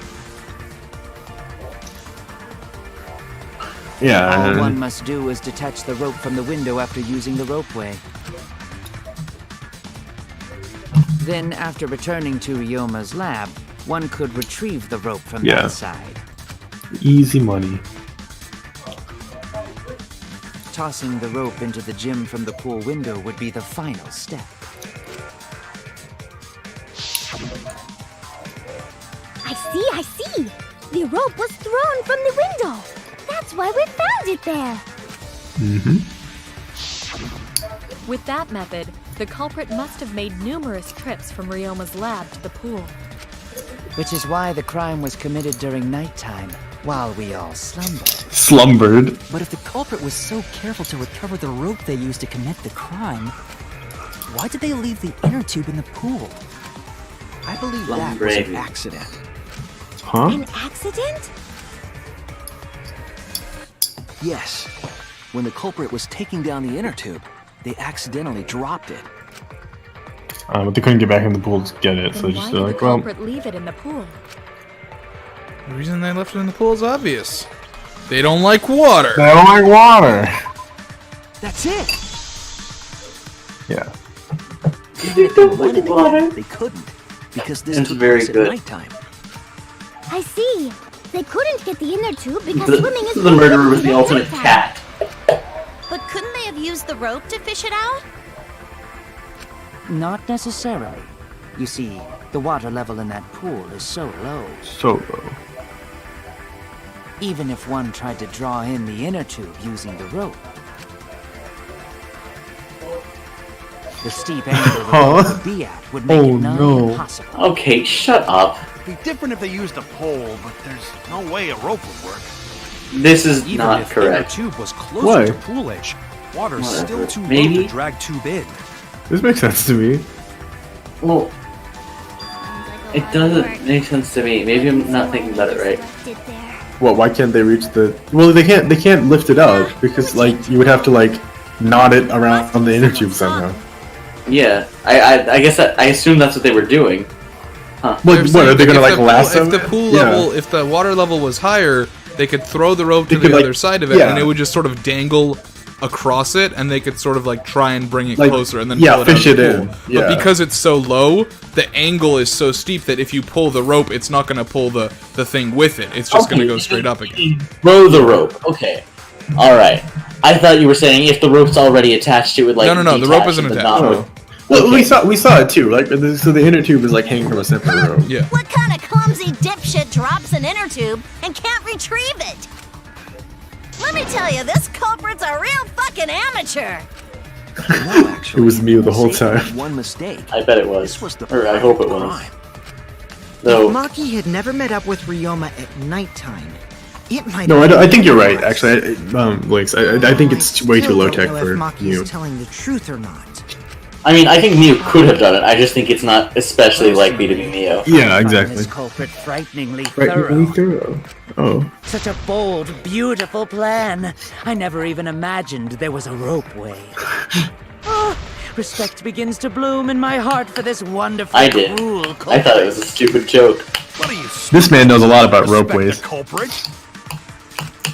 Yeah. All and- one must do is detach the rope from the window after using the ropeway. Then, after returning to Ryoma's lab, one could retrieve the rope from Yeah. that side. Easy money. Tossing the rope into the gym from the pool window would be the final step. I see! The rope was thrown from the window! That's why we found it there! Mm-hmm. With that method, the culprit must have made numerous trips from Ryoma's lab to the pool. Which is why the crime was committed during nighttime, while we all slumbered. Slumbered. But if the culprit was so careful to recover the rope they used to commit the crime, why did they leave the inner tube in the pool? I believe that was an accident. Huh? An accident? Yes. When the culprit was taking down the inner tube, they accidentally dropped it. But they couldn't get back in the pool to get it, so Then just why they're did the like, well, culprit leave it in the pool? The reason they left it in the pool is obvious. They don't like water. they don't like water. That's it. Yeah. Even if they wanted to get it, they couldn't, because this It's took very place at good. nighttime. I see. They couldn't get the inner tube because The, swimming is the murderer was the prohibited ultimate at nighttime. cat. But couldn't they have used the rope to fish it out? Not necessarily. You see, the water level in that pool is so low. So low. Even if one tried to draw in the inner tube using the rope, the steep angle the rope would be at would make it nigh impossible. Okay, shut up. It'd be different if they used a pole, but there's no way a rope would work. This is Even not if correct. inner tube was closer Why? to pool edge, water's still Whatever. too low Maybe. to drag tube in. This makes sense to me. Well, it doesn't make sense to me. Maybe I'm not thinking about it right. What? Why can't they reach the? Well, they can't. They can't lift it up because like you would have to like knot it around on the inner tube somehow. Yeah, I guess I assume that's what they were doing. Huh. What are they gonna like lasso? If the pool level, if the water level was higher, they could throw the rope to the other side of it, and it would just sort of dangle across it, and they could sort of like try and bring it closer, and then pull it fish out of the it pool. in. But because it's so low, the angle is so steep that if you pull the rope, it's not going to pull the thing with it. It's just going to go straight up again. Throw the rope. Okay. All right. I thought you were saying if the rope's already attached, it would like. No. The rope isn't attached. No. Well, we saw it too. Like so, the inner tube is like hanging from a separate rope. Yeah. What kind of clumsy dipshit drops an inner tube and can't retrieve it? Let me tell you, this culprit's a real fucking amateur. No, actually, It was Mew the whole time. One mistake. I bet it was. This was the Or I hope it was. crime. No. If Maki had never met up with Ryoma at nighttime, it might. No, have I think you're right. been Actually, Blinx, I think it's way too Still low don't tech know for if Maki's Mew. telling the truth or not. I mean, I think Mew could have done it. I just think it's not especially likely to be Mew. Yeah, exactly. This culprit frighteningly Right, thorough. thorough. Oh. Such a bold, beautiful plan. I never even imagined there was a ropeway. Oh, respect begins to bloom in my heart for this wonderful, I did. cruel I culprit. thought it was a stupid joke. What are you? This man knows a lot about Respect ropeways. the culprit?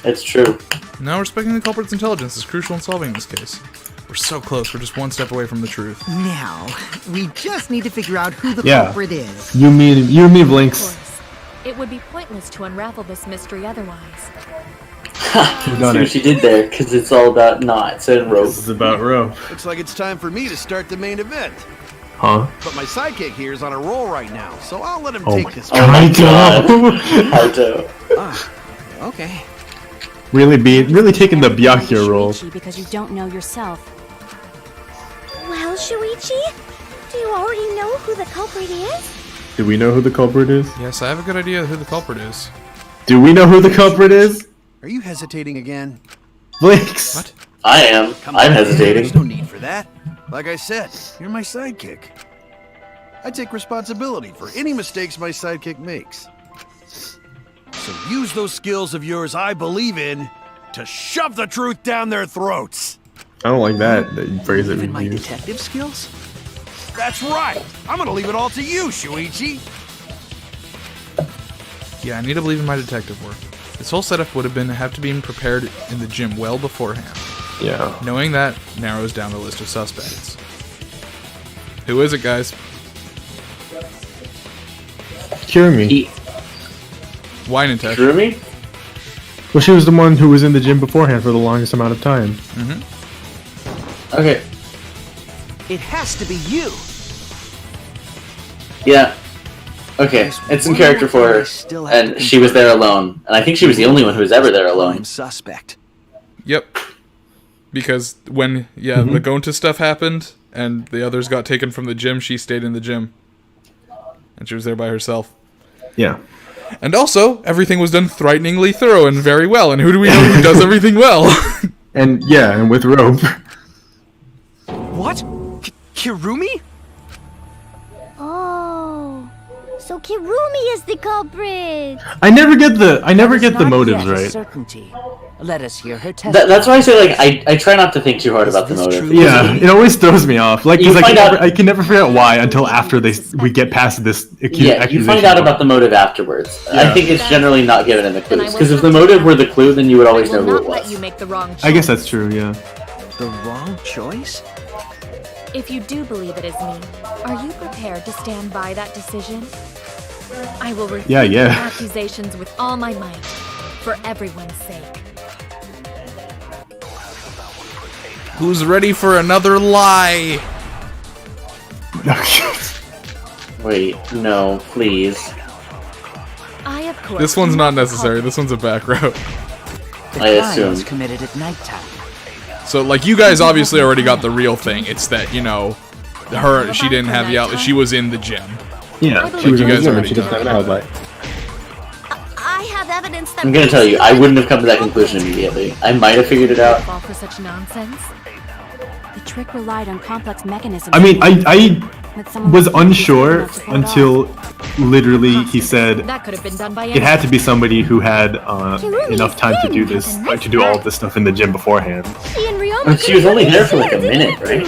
It's true. Now, respecting the culprit's intelligence is crucial in solving this case. We're so close. We're just one step away from the truth. Now, we just need to figure out who the Yeah. culprit is. You mean Of Blinx? course. It would be pointless to unravel this mystery otherwise. We've See done what it. she did there, because it's all about knots and rope. This is about rope. Looks like it's time for me to start the main event. Huh? But my sidekick here is on a roll right now, so I'll let him Oh take my this. God. Haruto. Okay. Really taking the Byakuya role. Shuichi, because you don't know yourself. Well, Shuichi, do you already know who the culprit is? Do we know who the culprit is? Yes, I have a good idea who the culprit is. Do we know who the culprit is? Are you hesitating again? Blinx. What? I am. Come I'm on, hesitating. There's no need for that. Like I said, you're my sidekick. I take responsibility for any mistakes my sidekick makes. So use those skills of yours I believe in to shove the truth down their throats. I don't like that phrase that Even my we use. detective skills? That's right. I'm gonna leave it all to you, Shuichi. Yeah, I need to believe in my detective work. This whole setup would have to be prepared in the gym well beforehand. Yeah. Knowing that narrows down the list of suspects. Who is it, guys? Kirumi. Why Nintendo? Kirumi? Well, she was the one who was in the gym beforehand for the longest amount of time. Mm-hmm. Okay. It has to be you. Yeah. Okay, it's in character for her, and she was there alone. And I think she was the only one who was ever there alone. Suspect. Yep. Because when, the Gonta stuff happened, and the others got taken from the gym, she stayed in the gym. And she was there by herself. Yeah. And also, everything was done frighteningly thorough and very well. And who do we know who does everything well? And with rope. What? Kirumi? Oh, so Kirumi is the culprit. I never get the motives Yet a right. certainty. Let us hear her testimony. That's why I say, like, I try not to think too hard about the motive. Yeah, it always throws me off. Like, You because find out- I can never figure out why until after we get past this Yeah, you find out about the motive afterwards. I Yeah. think it's generally not given in the clues. Because if the motive were the clue, then you would always know who it Let was. you make the wrong choice. I guess that's true. Yeah. The wrong choice? If you do believe it is me, are you prepared to stand by that decision? I will refute Yeah. the accusations with all my might, for everyone's sake. Who's ready for another lie? Wait, no, please. I, of course, This one's am not the necessary. culprit. This one's a back route. The I crime was assume. committed at nighttime. So, like, you guys obviously already got the real thing. It's that, she didn't have the outlet. She was in the gym. Yeah. But She was you in the guys gym, already she doesn't have an alibi. I have evidence that I'm gonna tell you, I wouldn't have come to that conclusion immediately. I might have figured it out. Fall for such nonsense. The trick relied on complex mechanisms. I mean, I was unsure until literally he said That could have been done by it had to be somebody who had enough time to do this, to do all of this stuff in the gym beforehand. And she was only there for like a minute, right?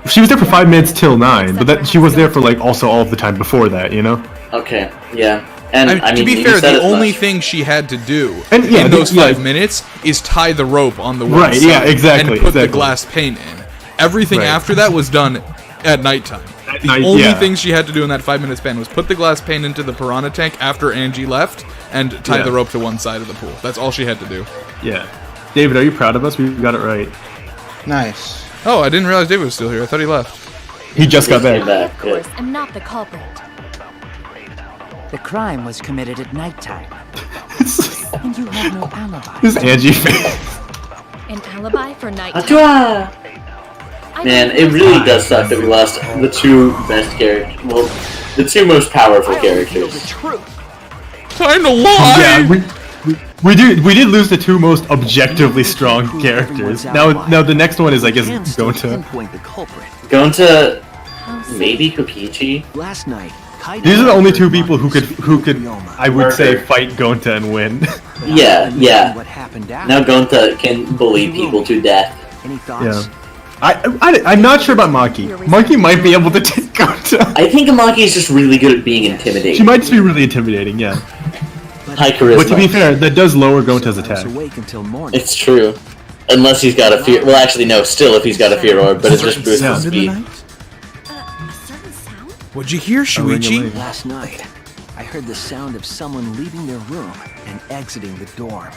She was there for 5 minutes till 9, but that she was there for like also all of the time before that, you know? Okay, yeah. And I mean, to be you fair, said the as only much. thing she had to do And, yeah, in those yeah. 5 minutes is tie the rope on the one Right, side yeah, exactly, and put the exactly. glass pane in. Everything Right. after that was done at nighttime. The night, only yeah. thing she had to do in that 5 minute span was put the glass pane into the piranha tank after Angie left and tie Yeah. the rope to one side of the pool. That's all she had to do. Yeah. David, are you proud of us? We got it right. Nice. Oh, I didn't realize David was still here. I thought he left. He just got back. Of course, I'm not the culprit. The crime was committed at nighttime. And you have no alibi. This is Angie fan. An alibi for nighttime. Atua! Man, it really does suck that we lost the two best characters. Well, the two most powerful characters. Kinda lie! Yeah, we did lose the two most objectively strong characters. Now the next one is, I guess, Gonta. Gonta, maybe Kokichi. Last night, These are the only two people who could I would say fight Gonta and win. Yeah. Now Gonta can bully people to death. Any thoughts? Yeah. I'm not sure about Maki. Maki might be able to take Gonta. I think Amaki is just really good at being intimidating. She might just be really intimidating, yeah. High charisma. But to be fair, that does lower Gonta's attack. It's true. Unless he's got a fear. Well, actually, no. Still, if he's got a fear orb, but it just boosts his speed. What'd you hear, Shuichi? Last night, I heard the sound of someone leaving their room and exiting the dorm.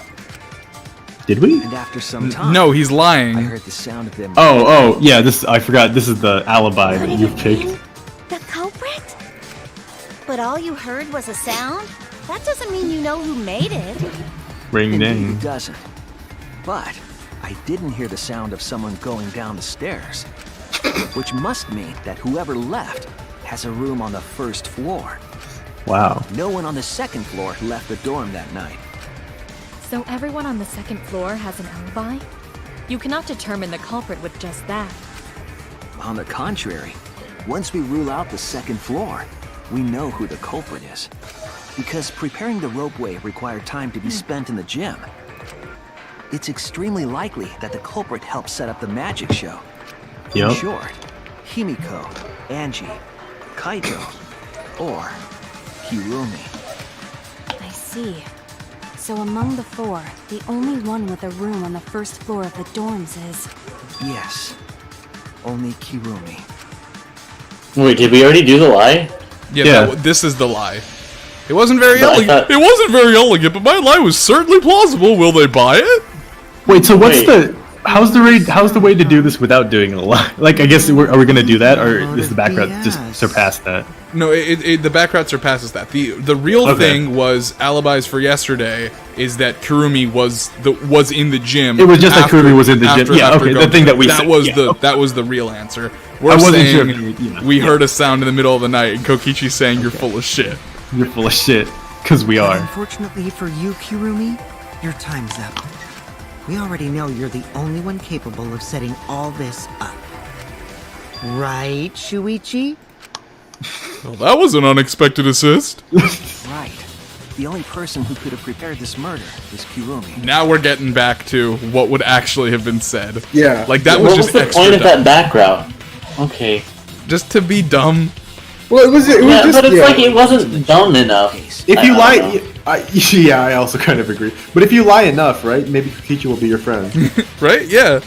Did we? And after some time, No, he's lying. I heard the sound of them. Oh, yeah. I forgot. This is the alibi that you've picked. The culprit? But all you heard was a sound? That doesn't mean you know who made it. Ring Indeed, ding. it doesn't. But I didn't hear the sound of someone going down the stairs, which must mean that whoever left has a room on the first floor. Wow. No one on the second floor left the dorm that night. So everyone on the second floor has an alibi? You cannot determine the culprit with just that. On the contrary, once we rule out the second floor, we know who the culprit is. Because preparing the ropeway required time to be spent in the gym. It's extremely likely that the culprit helped set up the magic show. Yep. In short, Himiko, Angie, Kaito, or Hirumi. I see. So among the four, the only one with a room on the first floor of the dorms is... Yes, only Kirumi. Wait, did we already do the lie? Yeah. This is the lie. It wasn't very But I elegant. thought- It wasn't very elegant, but my lie was certainly plausible. Will they buy it? Wait, so how's the way to do this without doing a lie? Like, I guess, are we gonna do that, or is the background just surpass that? No, the background surpasses that. The real thing was alibis for yesterday is that Kurumi was in the gym. It was just that Kurumi was in the gym. Yeah, after okay, the Goku. thing that we that said, was yeah. that was the real answer. I We're wasn't saying sure if you- we heard a sound in the middle of the night, and Kokichi's saying you're full of shit. You're full of shit, because we are. Unfortunately for you, Kirumi, your time's up. We already know you're the only one capable of setting all this up. Right, Shuichi? Well, that was an unexpected assist. Right. The only person who could have prepared this murder is Kirumi. Now we're getting back to what would actually have been said. Yeah. Like that What was just the extra point of dumb. that background? Okay. Just to be dumb. Well, it was just, But it's like it wasn't dumb enough. If you I don't know. yeah, I also kind of agree. But if you lie enough, right, maybe Kokichi will be your friend. Right? Yeah.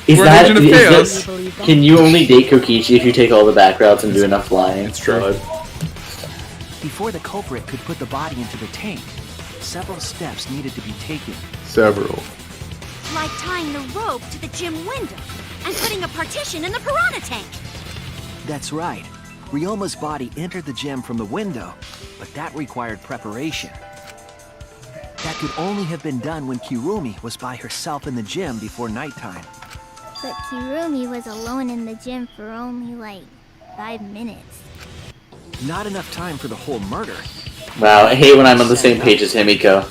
Is We're an that, agent of is chaos. that- can you only date Kokichi if you take all the backgrounds and do enough lying? It's true. Before the culprit could put the body into the tank, several steps needed to be taken. Several. Like tying the rope to the gym window and putting a partition in the piranha tank. That's right. Ryoma's body entered the gym from the window, but that required preparation. That could only have been done when Kirumi was by herself in the gym before nighttime. But Kirumi was alone in the gym for only like 5 minutes. Not enough time for the whole murder. Wow, I hate when I'm on the same page as Himiko.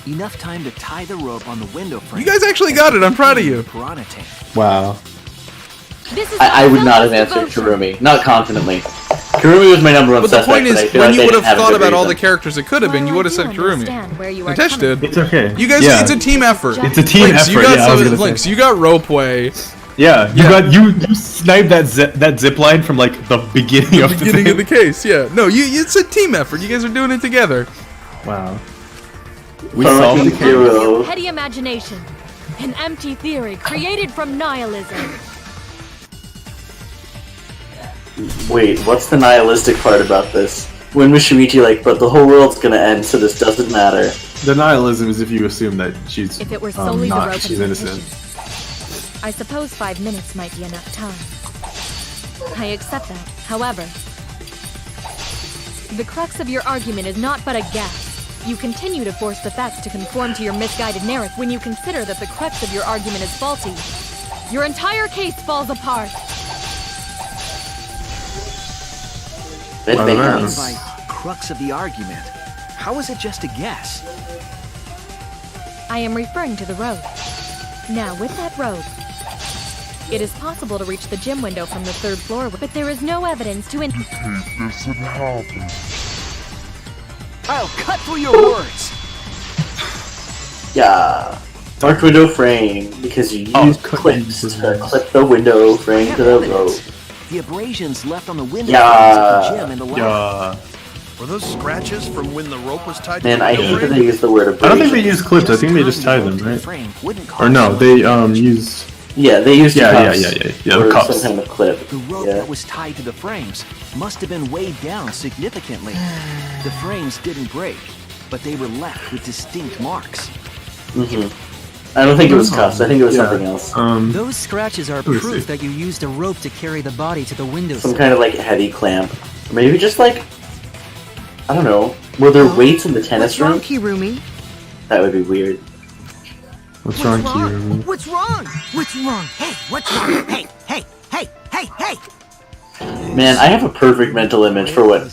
Enough time to tie the rope on the window frame. You guys actually got it. I'm proud of you. Piranha tank. Wow. This is I would not have selfless answered devotion. Karumi. Not confidently. Karumi was my number one But the suspect. point is, but I feel when like you I would didn't have a thought good about all the reason. characters it could have been, you would have said Karumi. Nitesh did. It's okay. You guys, Yeah. it's a team effort. It's a team Vlinx, You effort, got yeah, I was some gonna Vlinx, say. you got Ropeway. Yeah, you sniped that zip line from like the beginning of the Beginning thing. of the case, yeah. No, it's a team effort. You guys are doing it together. Wow. We solved the Your petty imagination. An empty theory created from nihilism. Wait, what's the nihilistic part about this? When was Shuichi like, but the whole world's gonna end, so this doesn't matter? The nihilism is if you assume that she's If it were solely the rope and she's innocent. I suppose 5 minutes might be enough time. I accept that. However, the crux of your argument is not but a guess. You continue to force the facts to conform to your misguided narrative when you consider that the crux of your argument is faulty. Your entire case falls apart. It makes By sense. crux of the argument, how is it just a guess? I am referring to the road. Now, with that road, it is possible to reach the gym window from the 3rd floor, but there is no evidence to indicate this would happen. I'll cut through your words. Yeah. Dark window frame, because you use clips to clip the window frame to the road. The abrasions left on the window Yeah. of the gym and the lab. Were those scratches from when the rope was tied Man, to the I window hate that frame? they use the word I don't think they abrasion. use clips. I think they just tie them, right? Or no, they use. Yeah, they used yeah, cuffs the or cuffs. some kind of clip. The rope Yeah. that was tied to the frames must have been weighed down significantly. The frames didn't break, but they were left with distinct marks. I don't think it was cuffs. I think it was something else. Those scratches are let me see. proof that you used a rope to carry the body to the window. Some kind of like heavy clamp. Or maybe just like, I don't know. Were there weights in the tennis room? Kirumi? That would be weird. What's wrong, Kirumi? What's wrong? What's wrong? Hey, what's wrong? Hey, hey, hey, hey, hey! Man, I have a perfect mental image for what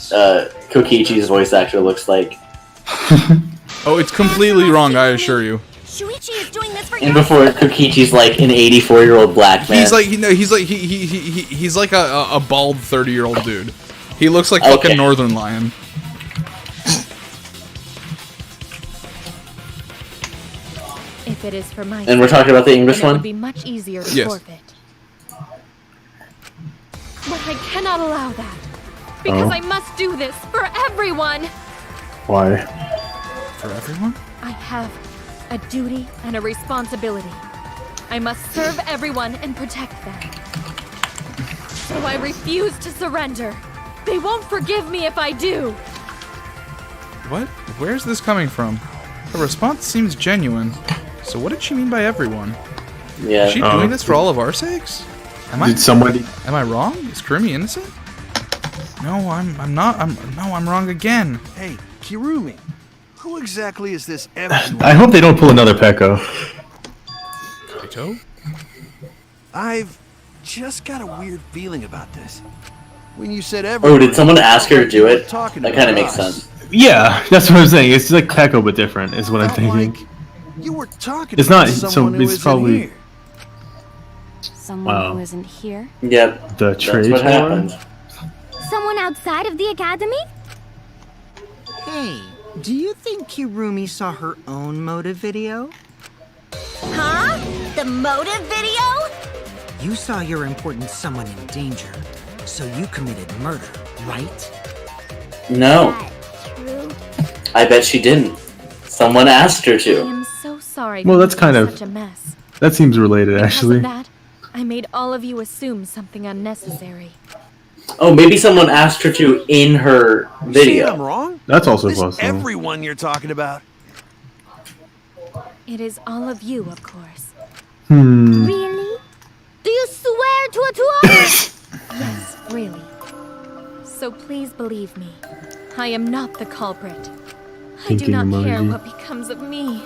Kokichi's voice actor looks like. Oh, it's completely wrong, I assure you. Shuichi is doing this for And before Kokichi's like an 84-year-old black man. He's like a bald 30-year-old dude. He looks like fucking Northern Lion. if it is for my And we're talking about the English then it one? would be much easier to Yes. forfeit. But I cannot allow that. Because I must do this for everyone. Why? For everyone? I have a duty and a responsibility. I must serve everyone and protect them. So I refuse to surrender. They won't forgive me if I do. What? Where's this coming from? Her response seems genuine. So what did she mean by everyone? Yeah. Is she doing this for all of our sakes? Did somebody? Am I wrong? Is Kurumi innocent? No, I'm not. I'm wrong again. Hey, Kirumi, who exactly is this everyone? I hope they don't pull another Pekko. Kaito? I've just got a weird feeling about this. When you said everyone... Oh, did someone ask her to do it? talking That kind of about makes us. sense. Yeah, that's what I'm saying. It's like Pekko, but different, is what I'm thinking. You were talking It's about not. So someone who it's isn't probably here. Someone Wow. who isn't here? Yep. the That's trade what war. happened. Someone outside of the academy? Hey, do you think Kirumi saw her own motive video? Huh? The motive video? You saw your important someone in danger, so you committed murder, right? No. I bet she didn't. Someone asked her I to. am so sorry. Well, for that's making kind of- such a mess. That seems related, Because actually. of that, I made all of you assume something unnecessary. Oh, maybe someone asked her to in her Saying I'm video. wrong? That's also This possible. everyone you're talking about. It is all of you, of course. Really? Do you swear to a Yes, really. So please believe me. I am not the culprit. I do Thinking not care emoji. what becomes of me,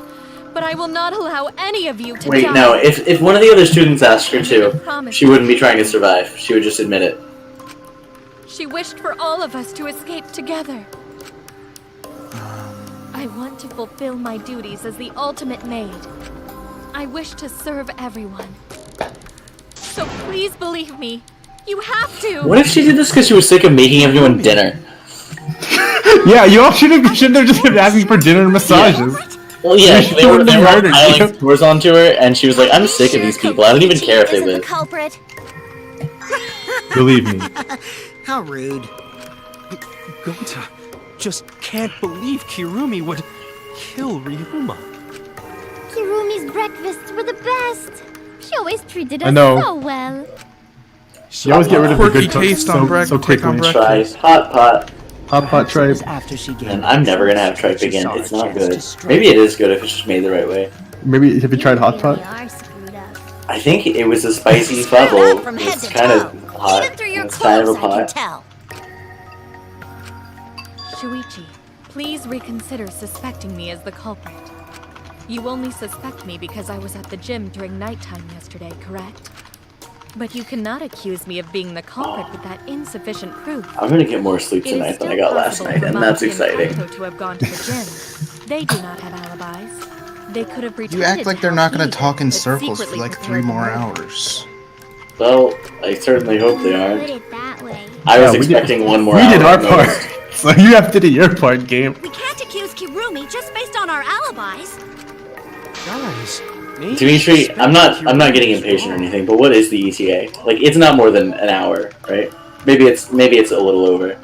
but I will not allow any of you to Wait, die. no. If one of the other students asked her I to, promise she wouldn't be trying to survive. She would just admit it. She wished for all of us to escape together. I want to fulfill my duties as the ultimate maid. I wish to serve everyone. So please believe me. You have to. What if she did this because she was sick of making everyone dinner? Yeah, you all shouldn't have just been asking for dinner and massages. Well, yeah, She they were wouldn't have murdered piling you. tours onto her, and she was like, I'm sick of these people. I don't even care if they Isn't the live. culprit. Believe me. How rude. Gonta just can't believe Kirumi would kill Ryuma. Kirumi's breakfasts were the best. She always treated I us know. so well. You always get rid of the Quirky good cooks taste on so quickly. Tripe, hot pot. Hot pot tripe. And I'm never gonna have tripe again. It's not good. Maybe it is good if it's just made the right way. Maybe have you tried hot pot? I think it was a spicy bubble. It's kind of hot. It's kind of a pot. Shuichi, please reconsider suspecting me as the culprit. You only suspect me because I was at the gym during nighttime yesterday, correct? But you cannot accuse me of being the culprit with that insufficient proof. I'm gonna get more sleep tonight than I got last night, and that's exciting. To have gone to the gym. They do not have alibis. They could have pretended You act like they're not going to talk in but circles for secretly like 3 prepared more the murder. hours. Well, I certainly hope they aren't. Put it that way. I was Yeah, we did- expecting one more We hour did our at part, most. so you have to do your part, game. We can't accuse Kirumi just based on our alibis. Guys, Dimitri, I'm not getting impatient or anything, but what is the ETA? Like, it's not more than an hour, right? Maybe it's a little over.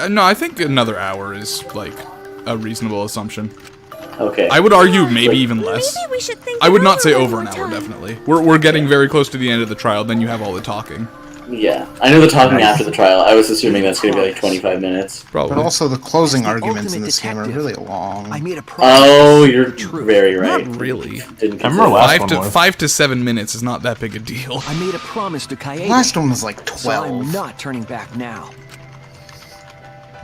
No, I think another hour is like a reasonable assumption. Okay. I would argue maybe even less. Maybe we should think I would it not say one over more an hour, time. definitely. We're getting very close to the end of the trial, then you have all the talking. Yeah, I know the talking after the trial. I was assuming that's gonna be like 25 minutes. Probably. But also the closing As the arguments in ultimate this game are detective, really long. I made a promise. Oh, you're very right. Not really. Didn't I remember consider last that. one. 5 to 7 minutes is not that big a deal. I made a promise to Kaede. Last one was like So I'm 12. not turning back now.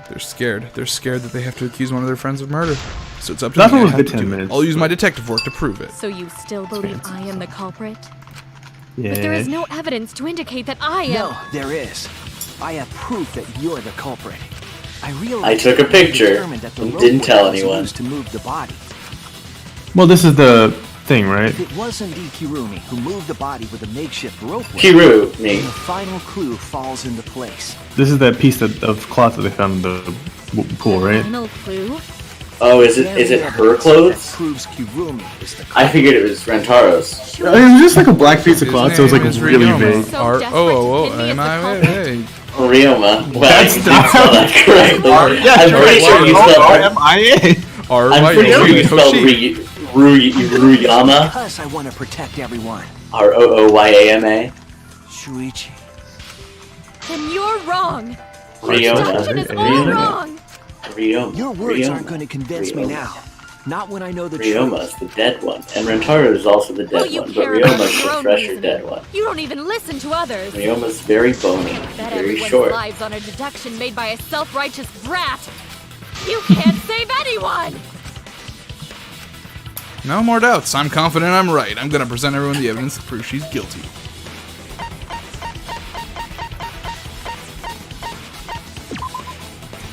They're scared. They're scared that they have to accuse one of their friends of murder. So it's up to That me. one was I good have to 10 do it. minutes, I'll use my but- detective work to prove it. So you still believe I am the culprit? Yeah. But there is no evidence to indicate that I am. No, there is. I have proof that you're the culprit. I realized I took a that you picture determined that the and didn't rope tell was anyone. used to move the body. Well, this is the thing, right? If it was indeed Kirumi who moved the body with a makeshift rope, Kirumi. then the final clue falls into place. This is that piece of cloth that they found in the pool, right? Final clue? Oh, is it her clothes? Proves Kirumi is the I figured it was Rentaro's. It was just like a black piece of cloth, so it was like His name is really Ryoma. big. R-O-O-M-I-A. Ryoma. Well, I That's didn't spell that correctly. Yeah, I'm pretty sure you spelled R-O-M-I-A. I'm pretty sure you spelled Ruyama. Because I want to protect everyone. R-O-O-Y-A-M-A. Shuichi. Then you're wrong. Ryoma. Deduction is all wrong. Ryoma. Your words Ryoma. aren't going to convince me now. Not when I know the Ryoma's truth. the dead one, and Rentaro is also the Well, dead you one, but care about Ryoma's your the own fresher reasoning. dead one. You don't even listen to others. Ryoma's very bony, Bet very everyone's short. lives on a deduction made by a self-righteous brat. You can't save anyone. No more doubts. I'm confident I'm right. I'm gonna present everyone the evidence that proves she's guilty.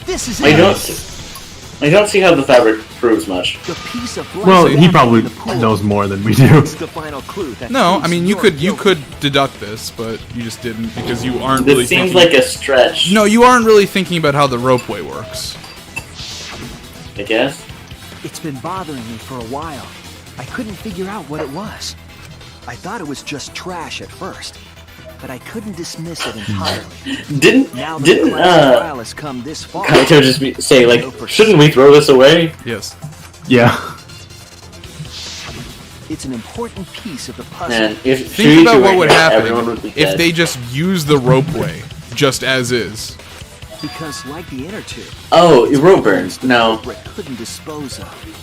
This is I it. don't see how the fabric proves much. The piece of Well, glass he in probably the pool. knows more than we do. It's the final clue that No, proves I mean you you're could guilty. deduct this, but you just didn't because you aren't really This seems thinking. like a stretch, No, you aren't really thinking about how the ropeway works. I guess. It's been bothering me for a while. I couldn't figure out what it was. I thought it was just trash at first, but I couldn't dismiss it entirely. Didn't Now that the class trial has come this far, Kaito just say like, shouldn't we throw this away? Yes. Yeah. it's an important piece of the puzzle. Man, if Think Shuichi about were what would here, happen everyone would be if dead. they just use the ropeway just as is. Because like the inner tube, Oh, it rope burns. No. Brick couldn't dispose of.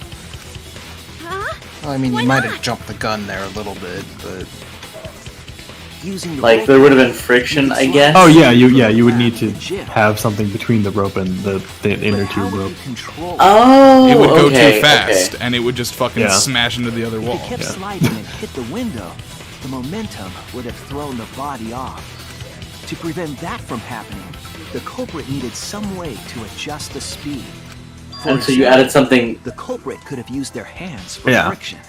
Well, I mean, you might have jumped the gun there a little bit, but Using the Like rope there would have been friction, I guess. Oh yeah, you would need to have something between the rope and the inner tube rope. control. Oh, It would go okay, too fast, okay. and it would just fucking Yeah. smash into the other If wall. it kept sliding and hit the window, the momentum would have thrown the body off. To prevent that from happening, the culprit needed some way to adjust the speed. For And so you example, added something. The culprit could have used their hands for Yeah. friction.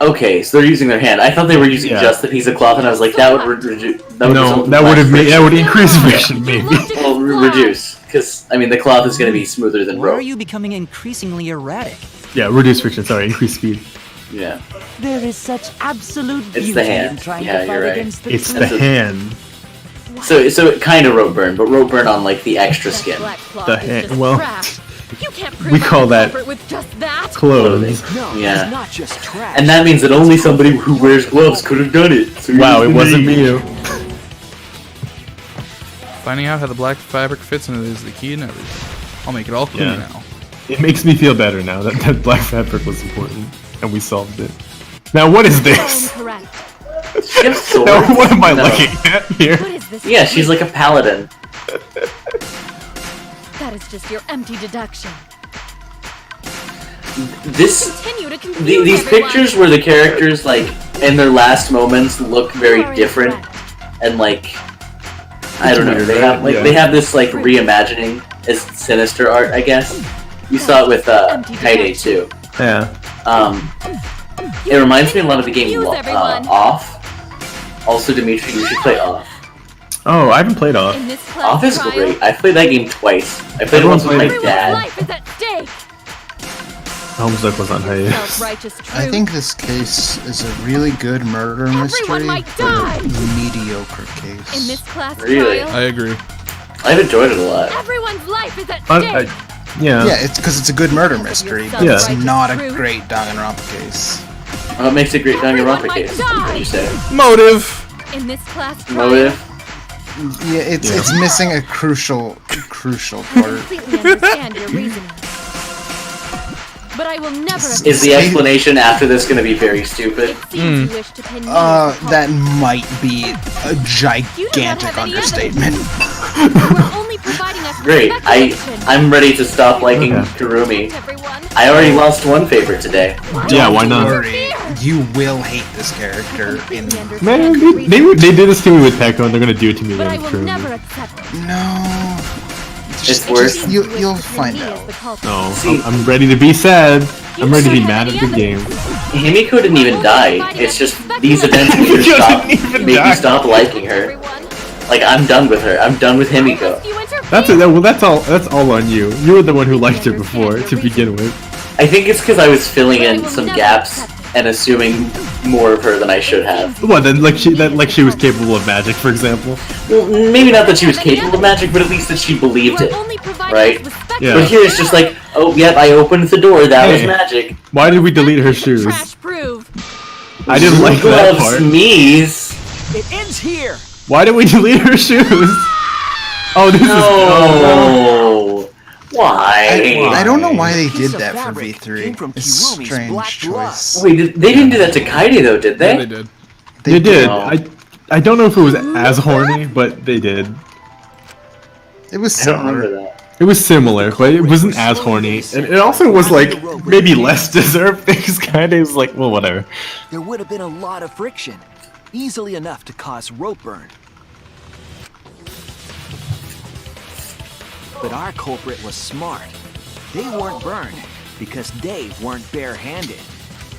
Okay, so they're using their hand. I thought they were using just the piece of cloth, and I was like, that would reduce. That would increase friction, maybe. Well, reduce, because I mean the cloth is going to be smoother than Why are rope. you becoming increasingly erratic? Yeah, reduce friction. Sorry, increase speed. Yeah. There is such absolute It's beauty the in hand. trying Yeah, to fight you're right. against the It's truth. the hand. So it kind of rope burn, but rope burn on like the extra skin. The hand. Well, You can't we call that with just that. clothes. No, Yeah. it's not just trash. And that means that only somebody who wears gloves could have done it. So Wow, it wasn't me. Finding out how the black fabric fits into it is the key and everything. I'll make it all clear now. It makes me feel better now that black fabric was important and we solved it. Now, what is this? Correct. She has swords? Now, what am I No. looking at here? What is this? Yeah, she's like a paladin. That is just your empty deduction. This Continue to confuse these everyone. pictures where the characters like in their last moments look very different and like I don't know, weird, they right? have like Yeah. they have this like reimagining as sinister art, I guess. You saw it with Kaide too. Yeah. It reminds me a lot of the game Confuse everyone. Off. Also, Dimitri, you should play Off. Oh, I haven't played off. In this class Off is trial, great. I played that game twice. I played it Everyone once with my played it. dad. life is at stake. Homestuck was on hiatus. Self-righteous truth. I think this case is a really good murder mystery, might but a die. mediocre case. In this class Really? trial, I agree. I've enjoyed it a lot. everyone's life is at I, stake. yeah. Yeah, it's because it's a good murder mystery, but Yeah. it's not a great Danganronpa case. What makes it a great Everyone Danganronpa might case? die. Would you say? Motive! In this class trial, Motive? Yeah, it's missing a crucial I part. completely understand your reasoning. But I will never Is the explanation after this going to be very stupid? seems you wish to pin me as the That might be a gigantic understatement. We're only providing us with Great. speculation. I'm ready to stop liking Kurumi. I already lost one favorite today. Yeah, why not? Don't worry, you will hate this character in. Man, they did this to me with Pekko, and they're gonna do it to me But I again with will Kurumi. never accept it. No. It's worse. You'll find out. No, I'm ready to be sad. I'm ready to be mad at the game. Himiko didn't even die. It's just these events make me stop liking her. Like, I'm done with her. I'm done with Himiko. That's it. Well, that's all on you. You were the one who liked her before to begin with. I think it's because I was filling in some gaps and assuming more of her than I should have. What? Then like she was capable of magic, for example. Well, maybe not that she was capable of magic, but at least that she believed it. Right? Yeah. But here it's just like, oh, yep, I opened the door. That was Hey. magic. Why did we delete her shoes? Prove. I didn't like that Gloves, part. Sneeze. It ends here. Why did we delete her shoes? Oh, this is. No. Why? I don't know why they did Piece of that for fabric came from V3. It's Kirumi's strange black choice. gloves. Wait, they didn't do that to Kaide though, did they? Yeah, they did. They did. Oh. I don't know if it was as horny, but they did. It was I don't similar. remember that. It was similar, but it wasn't as horny, and it also was like maybe less deserved. Things kind of was like, well, whatever. There would have been a lot of friction, easily enough to cause rope burn. But our culprit was smart. They weren't burned because they weren't barehanded.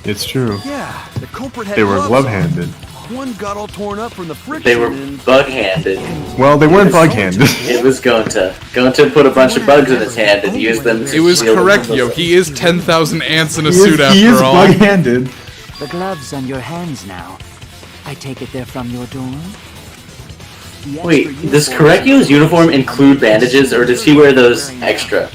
It's true. Yeah, the culprit had They were gloves glove-handed. on. One got all torn up from the friction. They were and bug-handed. Well, they weren't bug-handed. It was going to put a bunch of bugs in his hand and use them to It was shield him correct, from yo. the- He is 10,000 ants in a suit He is after all. bug-handed. The gloves on your hands now. I take it they're from your dorm? Wait, does Correcchio's uniform include bandages, or does he wear those extra?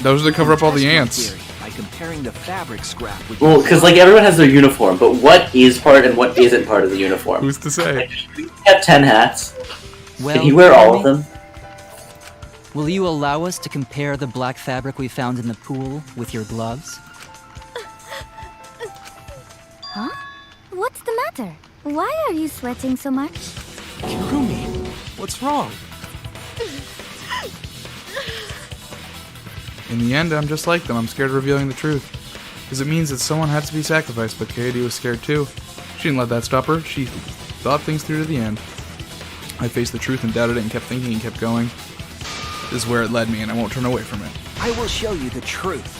Those are to cover up all the ants. By comparing the fabric scrap with Well, because like everyone has their uniform, but what is part and what isn't part of the uniform? Who's to say? He have 10 hats. Well, Can he wear all of them? Will you allow us to compare the black fabric we found in the pool with your gloves? Huh? What's the matter? Why are you sweating so much? Kirumi, what's wrong? In the end, I'm just like them. I'm scared of revealing the truth. Because it means that someone had to be sacrificed, but Kaede was scared too. She didn't let that stop her. She thought things through to the end. I faced the truth and doubted it and kept thinking and kept going. This is where it led me, and I won't turn away from it. I will show you the truth.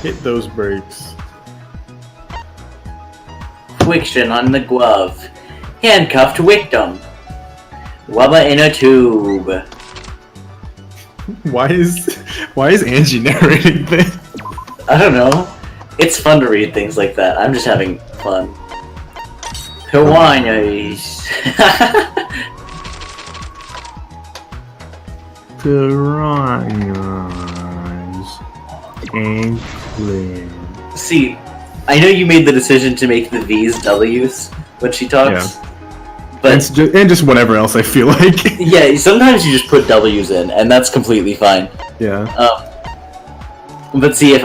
Hit those brakes. Friction on the glove. Handcuffed victim. Wubba in a tube. Why is Angie narrating this? I don't know. It's fun to read things like that. I'm just having fun. Hawaii's. See, I know you made the decision to make the V's W's when she talks. Yeah. But and just whatever else I feel like. Yeah, sometimes you just put W's in, and that's completely fine. Yeah. But see, if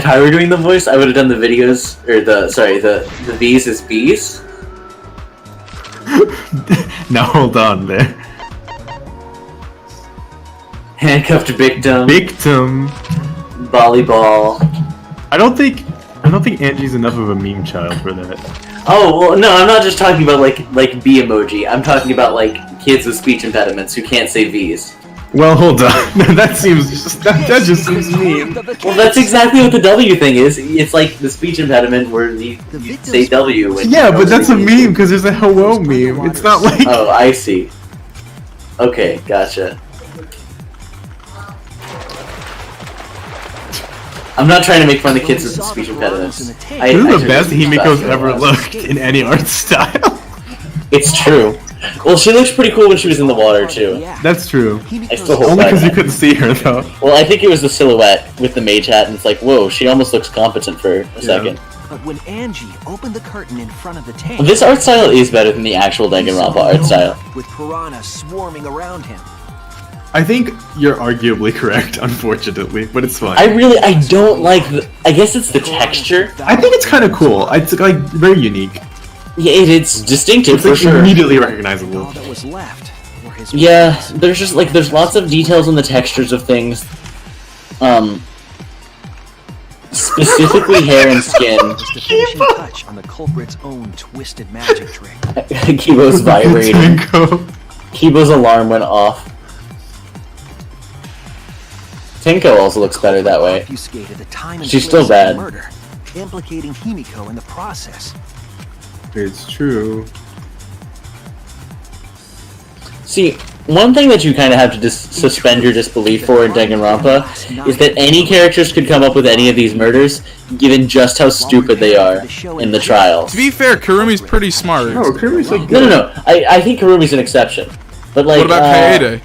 I were doing the voice, I would have done the videos, or the V's as B's. Now hold on there. Handcuffed victim. Victim. Volleyball. I don't think Angie's enough of a meme child for that. Oh well, no, I'm not just talking about like B emoji. I'm talking about like kids with speech impediments who can't say V's. Well, hold on. that just seems mean. Well, that's exactly what the W thing is. It's like the speech impediment where you say W. When Yeah, but that's a meme because there's a hello meme. It's not like. Oh, I see. Okay, gotcha. I'm not trying to make fun of the kids with speech impediments. This is the best Himiko's ever looked in any art style. It's true. Well, she looks pretty cool when she was in the water too. That's true. I still hold Only by because you that. couldn't see her though. Well, I think it was the silhouette with the mage hat, and it's like, whoa, she almost looks competent for a second. But when Angie opened the curtain in front of the tank, This art style is better than the actual Danganronpa art style. with piranhas swarming around him. I think you're arguably correct, unfortunately, but it's fine. I don't like I guess it's the texture. I think it's kind of cool. It's like very unique. Yeah, it's distinctive It's for like sure. immediately recognizable. All that was left were his Yeah, there's just like there's lots of details in the textures of things. Specifically hair and skin. was the finishing touch on the culprit's own twisted magic trick. Kibo's vibrating. Kibo's alarm went off. Tenko also looks better that way. Obfuscated the time and She's still place of the bad. murder, implicating Himiko in the process. It's true. See, one thing that you kind of have to suspend your disbelief for in Danganronpa is that any characters could come up with any of these murders, given just how stupid they are in the trials. To be fair, Kurumi's pretty smart. No, Kurumi's like No. I think Kurumi's an exception. But like, What about Kaede?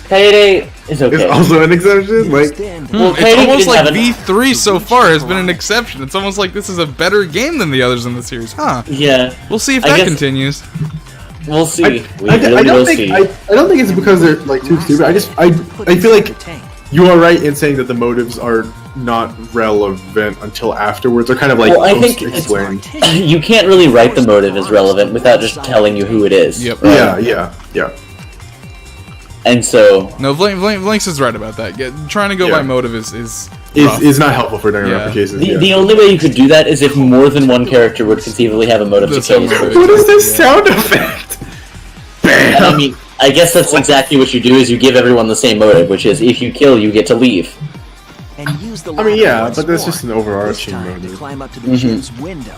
Kaede is okay. It's also an exception? Like, Well, It's Kaede almost didn't like have an- V3 so far has been an exception. It's almost like this is a better game than the others in the series, huh? Yeah. We'll see if I that guess- continues. We'll see. We I really don't will think see. I don't think it's because they're like too stupid. I feel like you are right in saying that the motives are not relevant until afterwards. They're kind of like Well, I think explained. you can't really write the motive as relevant without just telling you who it is. Yep. right? Yeah. And so No, Vlinx is right about that. Trying to go by motive is rough. Is not helpful for Danganronpa cases. the only way you could do that is if more than one character would conceivably have a motive to kill this person. What is this sound effect? And I mean, I guess that's exactly what you do is you give everyone the same motive, which is if you kill, you get to leave. And use the I mean, yeah, once but that's more, just an overarching this time to motive. climb up to the Mhm. gym's window.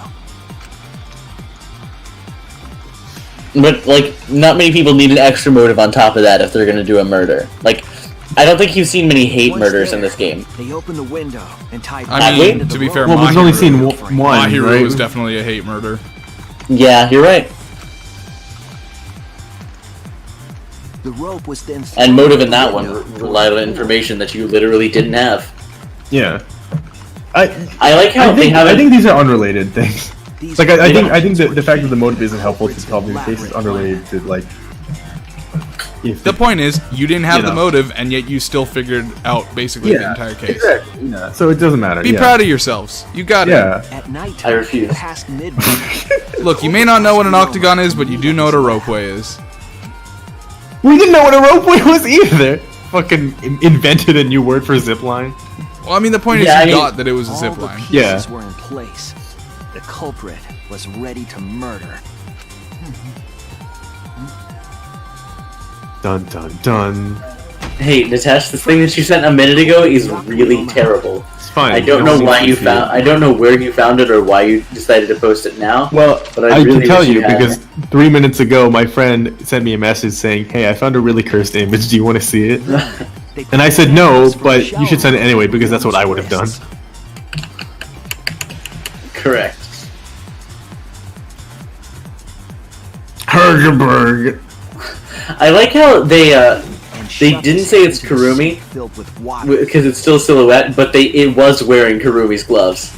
But like, not many people need an extra motive on top of that if they're gonna do a murder. Like, I don't think you've seen many hate murders in this game. They opened the window and tied I mean, to be fair, Well, we've only seen one, Mahiru right? was definitely a hate murder. Yeah, you're right. The rope was then And motive in that one relied on information that you literally didn't have. Yeah. I like how they have. I think these are unrelated things. Like I think that the fact that the motive isn't helpful to solve these cases is unrelated to like The point is, you didn't have You the know. motive, and yet you still figured out basically the entire case. Exactly. Yeah. So it doesn't matter. Be proud of yourselves. You got Yeah. it. At night, I refuse. past midnight. Look, you may not know what an octagon is, but you do know what a ropeway is. We didn't know what a ropeway was either. Fucking invented a new word for zipline. Well, I mean, the point is you got that it was a All zip the line. pieces Yeah. were in place. The culprit was ready to murder. Dun dun dun. Hey, Natasha, this thing that you sent a minute ago is really terrible. It's fine. I don't know why you found. I don't know where you found it or why you decided to post it now. Well, but I really can tell wish you had. because 3 minutes ago, my friend sent me a message saying, "Hey, I found a really cursed image. Do you want to see it?" And I said no, but you should send it anyway because that's what I would have done. Correct. Hergeberg. I like how they didn't say it's Kurumi because it's still silhouette, but it was wearing Kurumi's gloves.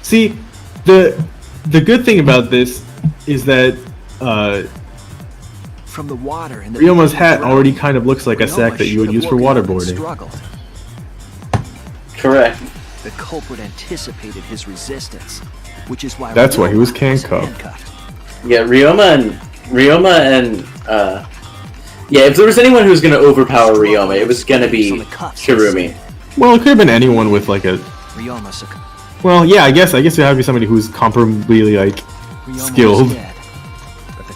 See, the good thing about this is that From the water in the Ryoma's hat already kind of looks like a sack that you would use for waterboarding. struggled. Correct. The culprit anticipated his resistance, which is why That's why he was Ryoma handcuffed. Yeah, Ryoma and yeah, if there was anyone who was going to overpower Ryoma, it was going to be Kurumi. Well, it could have been anyone with like a. Ryoma succumbed. Well, yeah, I guess it would have to be somebody who's comparably like skilled.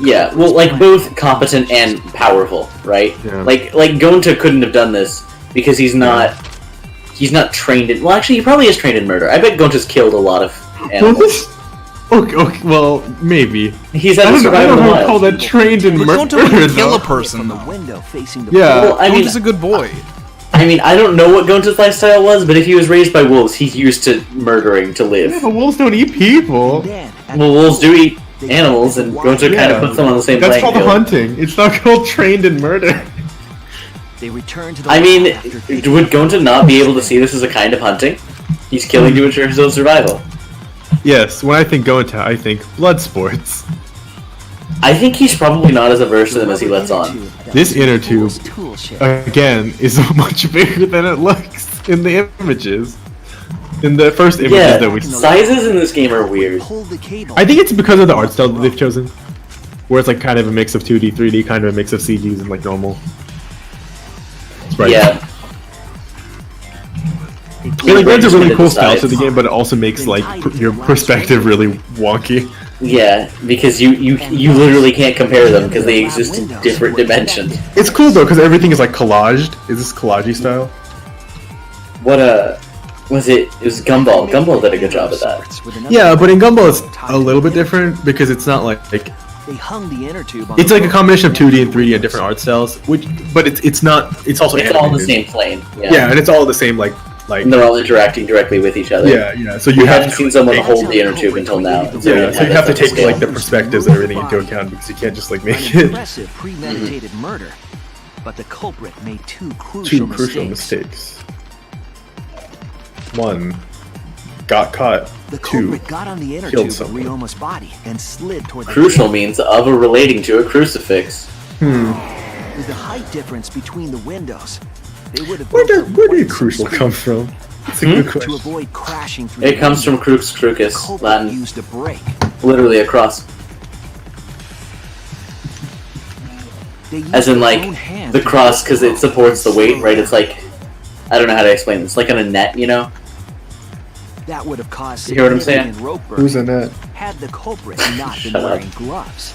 Yeah, well, like both competent and powerful, right? Yeah. Like Gonta couldn't have done this because he's not trained in. Well, actually, he probably is trained in murder. I bet Gonta's killed a lot of animals. Okay, well, maybe. He's at I a don't know survival how to wild. call that trained in But murder. Gonta wouldn't kill though. a person, though. Window facing the Yeah. Well, I mean, Gonta's a good boy. I mean, I don't know what Gonta's lifestyle was, but if he was raised by wolves, he's used to murdering to live. Yeah, but wolves don't eat people. Well, wolves do eat animals, and Gonta kind of puts them on the same That's playing called field. hunting. It's not called trained in murder. They returned to the I mean, lab after would Gonta not be able to see this as a kind of hunting? He's killing to ensure his own survival. Yes, when I think Gonta, I think blood sports. I think he's probably not as averse to them as he lets on. This inner tube, again, is much bigger than it looks in the images. In the first images Yeah, that we sizes in this game are weird. I think it's because of the art style that they've chosen. Where it's like kind of a mix of 2D, 3D, kind of a mix of CGs and like normal. Sprites. Yeah. It like brings a really cool style sides. to the game, but it also makes like your perspective really wonky. Yeah, because you literally can't compare them because they exist in different dimensions. It's cool though because everything is like collaged. Is this collage style? What was it? It was Gumball. Gumball did a good job at that. Yeah, but in Gumball it's a little bit different because it's not like They hung the inner tube on it's like a combination of 2D and 3D and different art styles. But it's not. It's also It's all on the animated. same plane. Yeah, and it's all the same like. And they're all interacting directly with each other. Yeah. So we you haven't have seen someone hold the inner tube until now. So you have to take like the perspectives and everything into account because you can't just like make an it impressive premeditated murder, but the culprit made two crucial mistakes. One, got caught. The Two, culprit got on the inner killed tube of someone. Ryoma's body and slid toward the Crucial means of or relating to a crucifix. With the height difference between the windows, they would have Where did crucial come from? That's a good to question. avoid crashing through. It comes from crux crucus, Latin. Used a brake. Literally a cross. As in like the cross because it supports the weight, right? It's like I don't know how to explain this. It's like on a net, you know? That would have caused You hear what I'm saying? significant rope burn Who's in that? had the culprit not been Shut up. wearing gloves.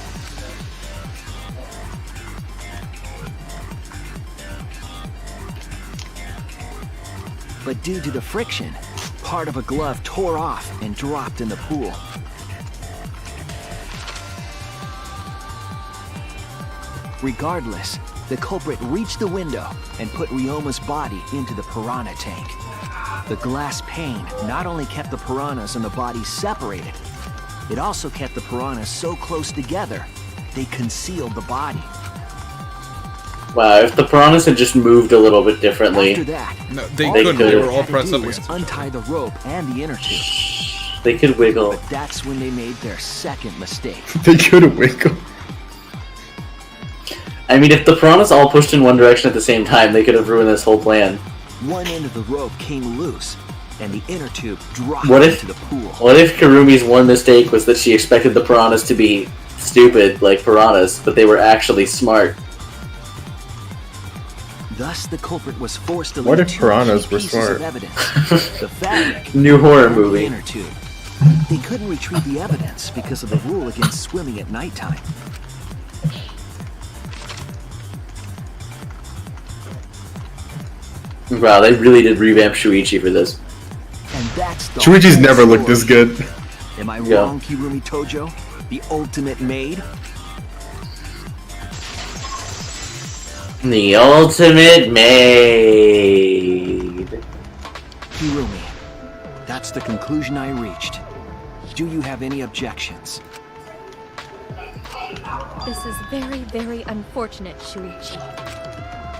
But due to the friction, part of a glove tore off and dropped in the pool. Regardless, the culprit reached the window and put Ryoma's body into the piranha tank. The glass pane not only kept the piranhas and the body separated, it also kept the piranhas so close together, they concealed the body. Wow, if the piranhas had just moved a little bit differently, After that, No, they all couldn't. They the were all had to pressed do up was against untie the rope and the inner tube. they could wiggle. But that's when they made their second mistake. They could have wiggled. I mean, if the piranhas all pushed in one direction at the same time, they could have ruined this whole plan. One end of the rope came loose, and the inner tube dropped What if, into the pool. what if Karumi's one mistake was that she expected the piranhas to be stupid, like piranhas, but they were actually smart? Thus, the culprit was forced to What leave if two piranhas key were pieces smart? of evidence. The fabric New horror and the movie. inner tube. They couldn't retrieve the evidence because of the rule against swimming at nighttime. Wow, they really did revamp Shuichi for this. And that's the Shuichi's whole never looked story. this good. Am I Yeah. wrong, Kirumi Tojo? The ultimate maid? The ultimate maid. Kirumi, that's the conclusion I reached. Do you have any objections? This is very, very unfortunate, Shuichi.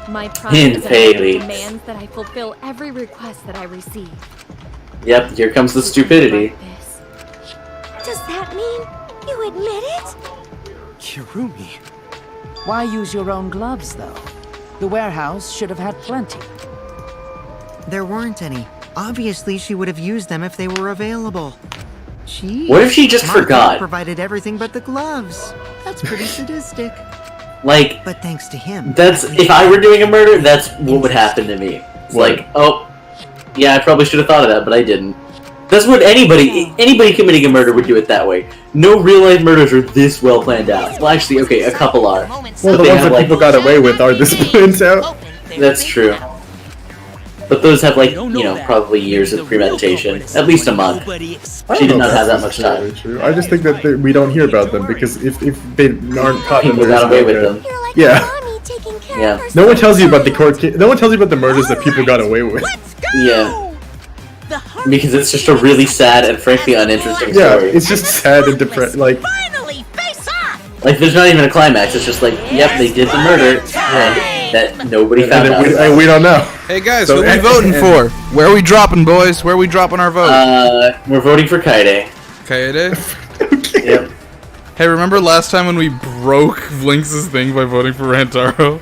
My In promise Phalanx. demands that I fulfill every request that I receive. Yep, here comes the stupidity. Does that mean you admit it? Kirumi. Why use your own gloves, though? The warehouse should have had plenty. There weren't any. Obviously, she would have used them if they were available. Jeez. What if she just Marco forgot? provided everything but the gloves. That's pretty sadistic. Like, But thanks to him. that's if I were doing a murder, that's what would happen to me. It's like, oh, yeah, I probably should have thought of that, but I didn't. That's what anybody committing a murder would do it that way. No real life murders are this well planned out. Well, actually, okay, a couple are. Well, But the they ones have, that people got away with are this planned out. That's true. But those have, like, you know, probably years of premeditation. At least a month. She did not have that much time. True. I just think that we don't hear about them because if they aren't caught, then People there's got away with like them. Yeah. Yeah. No one tells you about the court. No one tells you about the murders that people got away with. Yeah. Because it's just a really sad and frankly uninteresting Yeah, story. it's just sad and depressed. Like, Like, there's not even a climax. It's just like, yep, they did the murder, and that nobody found out. we don't know. Hey guys, So- who we voting for? Where are we dropping, boys? Where are we dropping our vote? We're voting for Kaede. Kaede? Yep. Hey, remember last time when we broke Vlinx's thing by voting for Rantaro?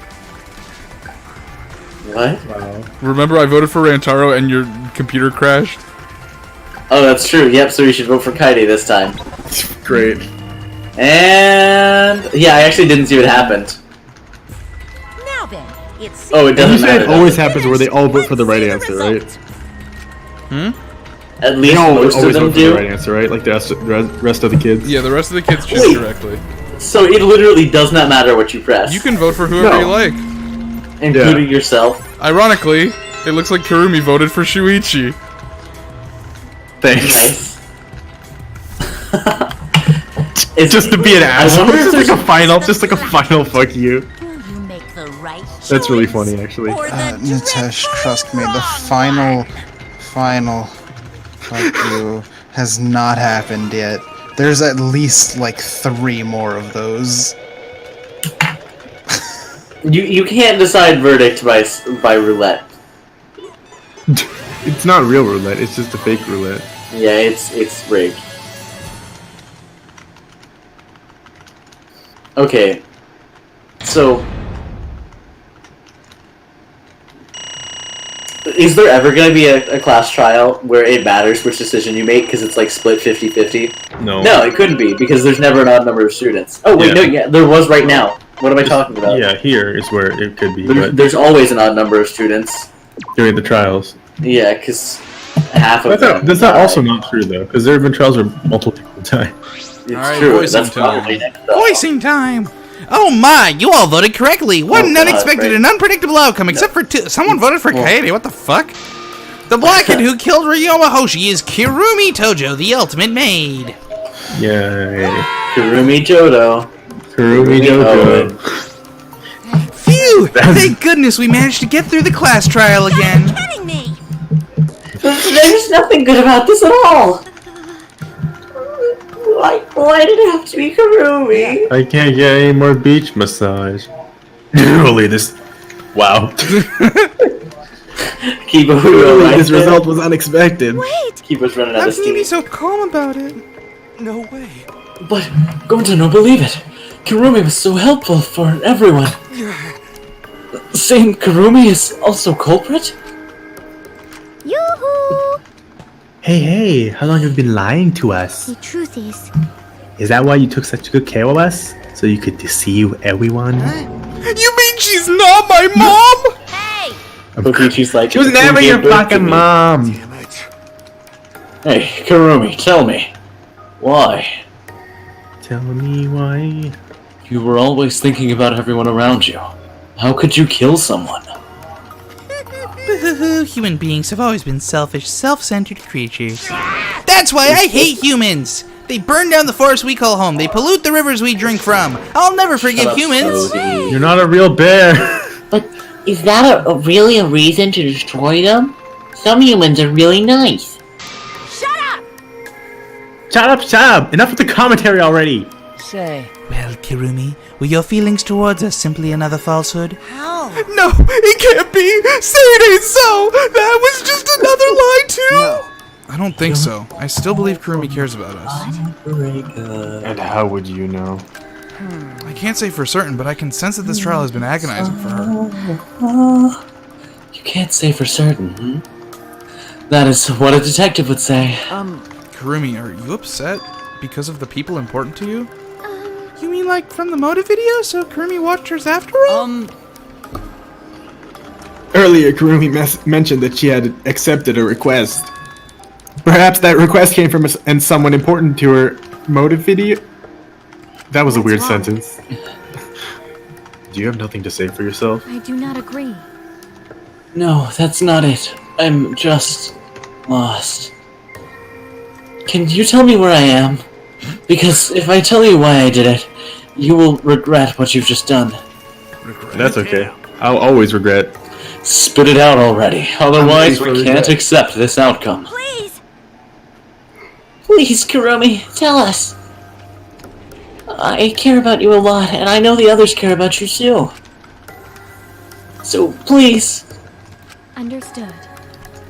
What? Wow. Remember I voted for Rantaro and your computer crashed? Oh, that's true. Yep, so we should vote for Kaede this time. Great. And yeah, I actually didn't see what happened. Now then, it's Oh, it You doesn't said matter. it though. always happens where they all vote for the right answer, right? At They least all most of always them vote for the do. right answer, right? Like the rest of the kids. Yeah, the rest of the kids choose Wait. directly. So it literally does not matter what you press, You can vote for whoever No. you like. including yourself. Ironically, it looks like Karumi voted for Shuichi. Thanks. Nice. It's Just to be an asshole. wonder if Just like there's- a final. Just like a final. Fuck you. you make the right That's really funny, actually. Nitesh, trust me, the final fuck you has not happened yet. There's at least like 3 more of those. You can't decide verdict by roulette. It's not real roulette. It's just a fake roulette. Yeah, it's rigged. Okay, so is there ever going to be a class trial where it matters which decision you make because it's like split 50-50? No. No, it couldn't be because there's never an odd number of students. Oh wait, Yeah. there was right now. What am I talking about? Yeah, here is where it could be. But There's always an odd number of students. during the trials. Yeah, because half of them. That's not also not true though, because there have been trials where multiple people die. It's Alright, true. voicing That's time. probably next up. Voicing time! Oh my, you all voted correctly! What Oh an God, unexpected right. and unpredictable outcome, except for two. Someone voted for Kaede, what the fuck? The black kid who killed Ryoma Hoshi is Kirumi Tojo, the ultimate maid. Yay. Kurumi Jodo. Kurumi Jojo. Phew! Thank goodness we managed to get through the class trial again. kidding me. There's nothing good about this at all. Why did it have to be Karumi? I can't get any more beach massage. Holy this. Wow. Keep This result was unexpected. Wait! Keep us running out How of can you be steam. so calm about it? No way. But Gonta, no, believe it. Kurumi was so helpful for everyone. Saying Kurumi is also culprit? Yoo-hoo! Hey, how long have you been lying to us? The truth is that why you took such good care of us? So you could deceive everyone? You mean she's not my mom? Kokichi's like, She was never your fucking mom! Hey, Kurumi, tell me. Why? Tell me why. You were always thinking about everyone around you. How could you kill someone? Human beings have always been selfish, self-centered creatures. That's why I hate humans! They burn down the forest we call home. They pollute the rivers we drink from. I'll never forgive humans. You're not a real bear. But is that really a reason to destroy them? Some humans are really nice. Shut up! Enough with the commentary already! Say. Well, Kirumi, were your feelings towards us simply another falsehood? How? No, it can't be! Say it ain't so! That was just another lie too! I don't think so. I still believe Kurumi cares about us. And how would you know? I can't say for certain, but I can sense that this trial has been agonizing for her. You can't say for certain, That is what a detective would say. Kurumi, are you upset because of the people important to you? You mean like from the motive video, so Kurumi watched hers after all? Earlier, Kurumi mentioned that she had accepted a request. Perhaps that request came from someone important to her motive video? That was a weird sentence. Do you have nothing to say for yourself? I do not agree. No, that's not it. I'm just lost. Can you tell me where I am? Because if I tell you why I did it, you will regret what you've just done. That's okay. I'll always regret. Spit it out already. Otherwise, we can't accept this outcome. Please, Kurumi, tell us. I care about you a lot, and I know the others care about you too. So, please. Understood.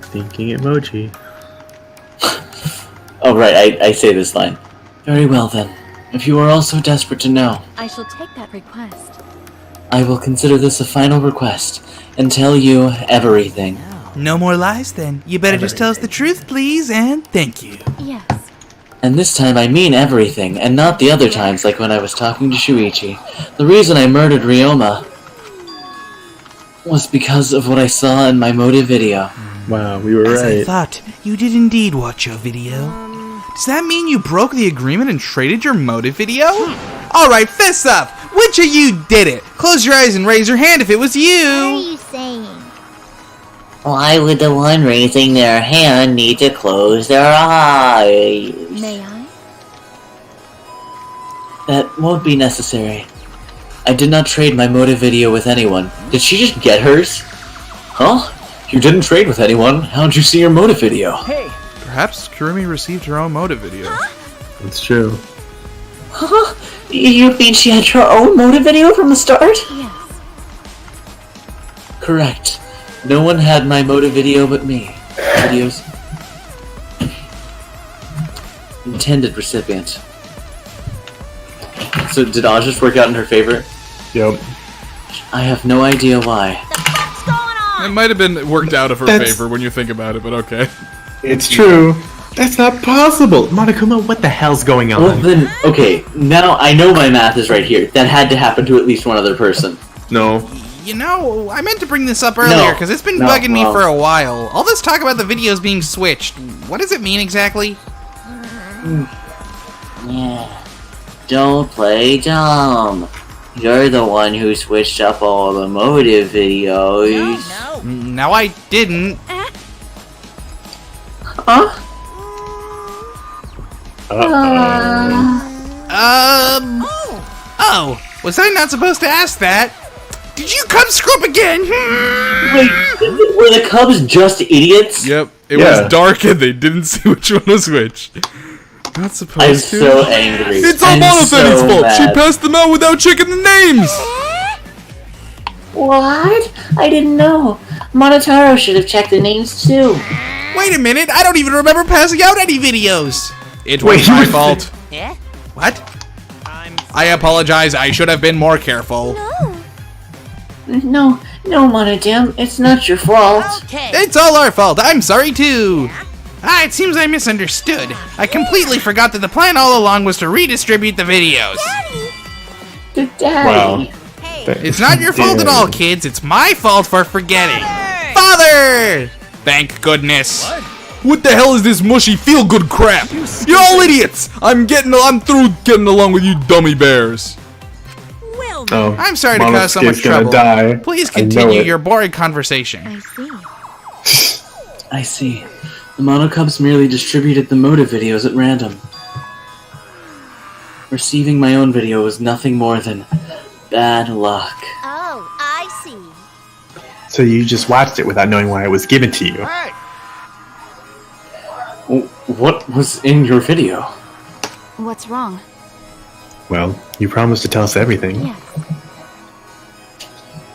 Thinking emoji. Oh, right, I say this line. Very well, then. If you are all so desperate to know, I shall take that request. I will consider this a final request and tell you everything. No more lies, then. You better just tell us the truth, please, and thank you. Yes. And this time I mean everything, and not the other times like when I was talking to Shuichi. The reason I murdered Ryoma was because of what I saw in my motive video. Wow, we were As right. I thought, you did indeed watch your video. Does that mean you broke the agreement and traded your motive video? Alright, fists up! Which of you did it? Close your eyes and raise your hand if it was What are you! you saying? Why would the one raising their hand need to close their eyes? May I? That won't be necessary. I did not trade my motive video with anyone. Did she just get hers? Huh? You didn't trade with anyone. How'd you see your motive video? Hey! Perhaps Kurumi received her own motive video. It's true. Huh? You mean she had her own motive video from the start? Yes. Correct. No one had my motive video but me. Videos. Intended recipient. So did Oz just work out in her favor? Yep. I have no idea why. It might have been worked out of her That's- favor when you think about it, but okay. It's true. That's not possible! Monokuma, what the hell's going on? Well then, okay, now I know my math is right here. That had to happen to at least one other person. No. You know, I meant to bring this up earlier because it's been bugging me for a while. All this talk about the videos being switched, what does it mean exactly? Yeah. Don't play dumb. You're the one who switched up all the motive videos. No, I didn't. Huh? Oh, was I not supposed to ask that? Did you come screw up again? Wait, were the Cubs just idiots? Yep, it was dark and they didn't see which one was which. Not supposed I'm to. so angry. It's all I'm Monofetti's so fault. mad. She passed them out without checking the names. What? I didn't know. Monotaro should have checked the names too. Wait a minute, I don't even remember passing out any videos. It was my fault. Yeah? What? I apologize, I should have been more careful. No. No, Monodam, it's not your fault. It's all our fault. I'm sorry too. It seems I misunderstood. I completely forgot that the plan all along was to redistribute the videos. Daddy. Wow. It's not your fault at all, kids. It's my fault for forgetting. Father! Thank goodness. What the hell is this mushy feel-good crap? You're all idiots! I'm through getting along with you dummy bears. Oh, I'm sorry to cause so much Monosuke's gonna trouble. die. Please I know continue it. your boring conversation. I see. The Monocubs merely distributed the motive videos at random. Receiving my own video was nothing more than bad luck. Oh, I see. So you just watched it without knowing why it was given to you. What was in your video? What's wrong? Well, you promised to tell us everything. Yes.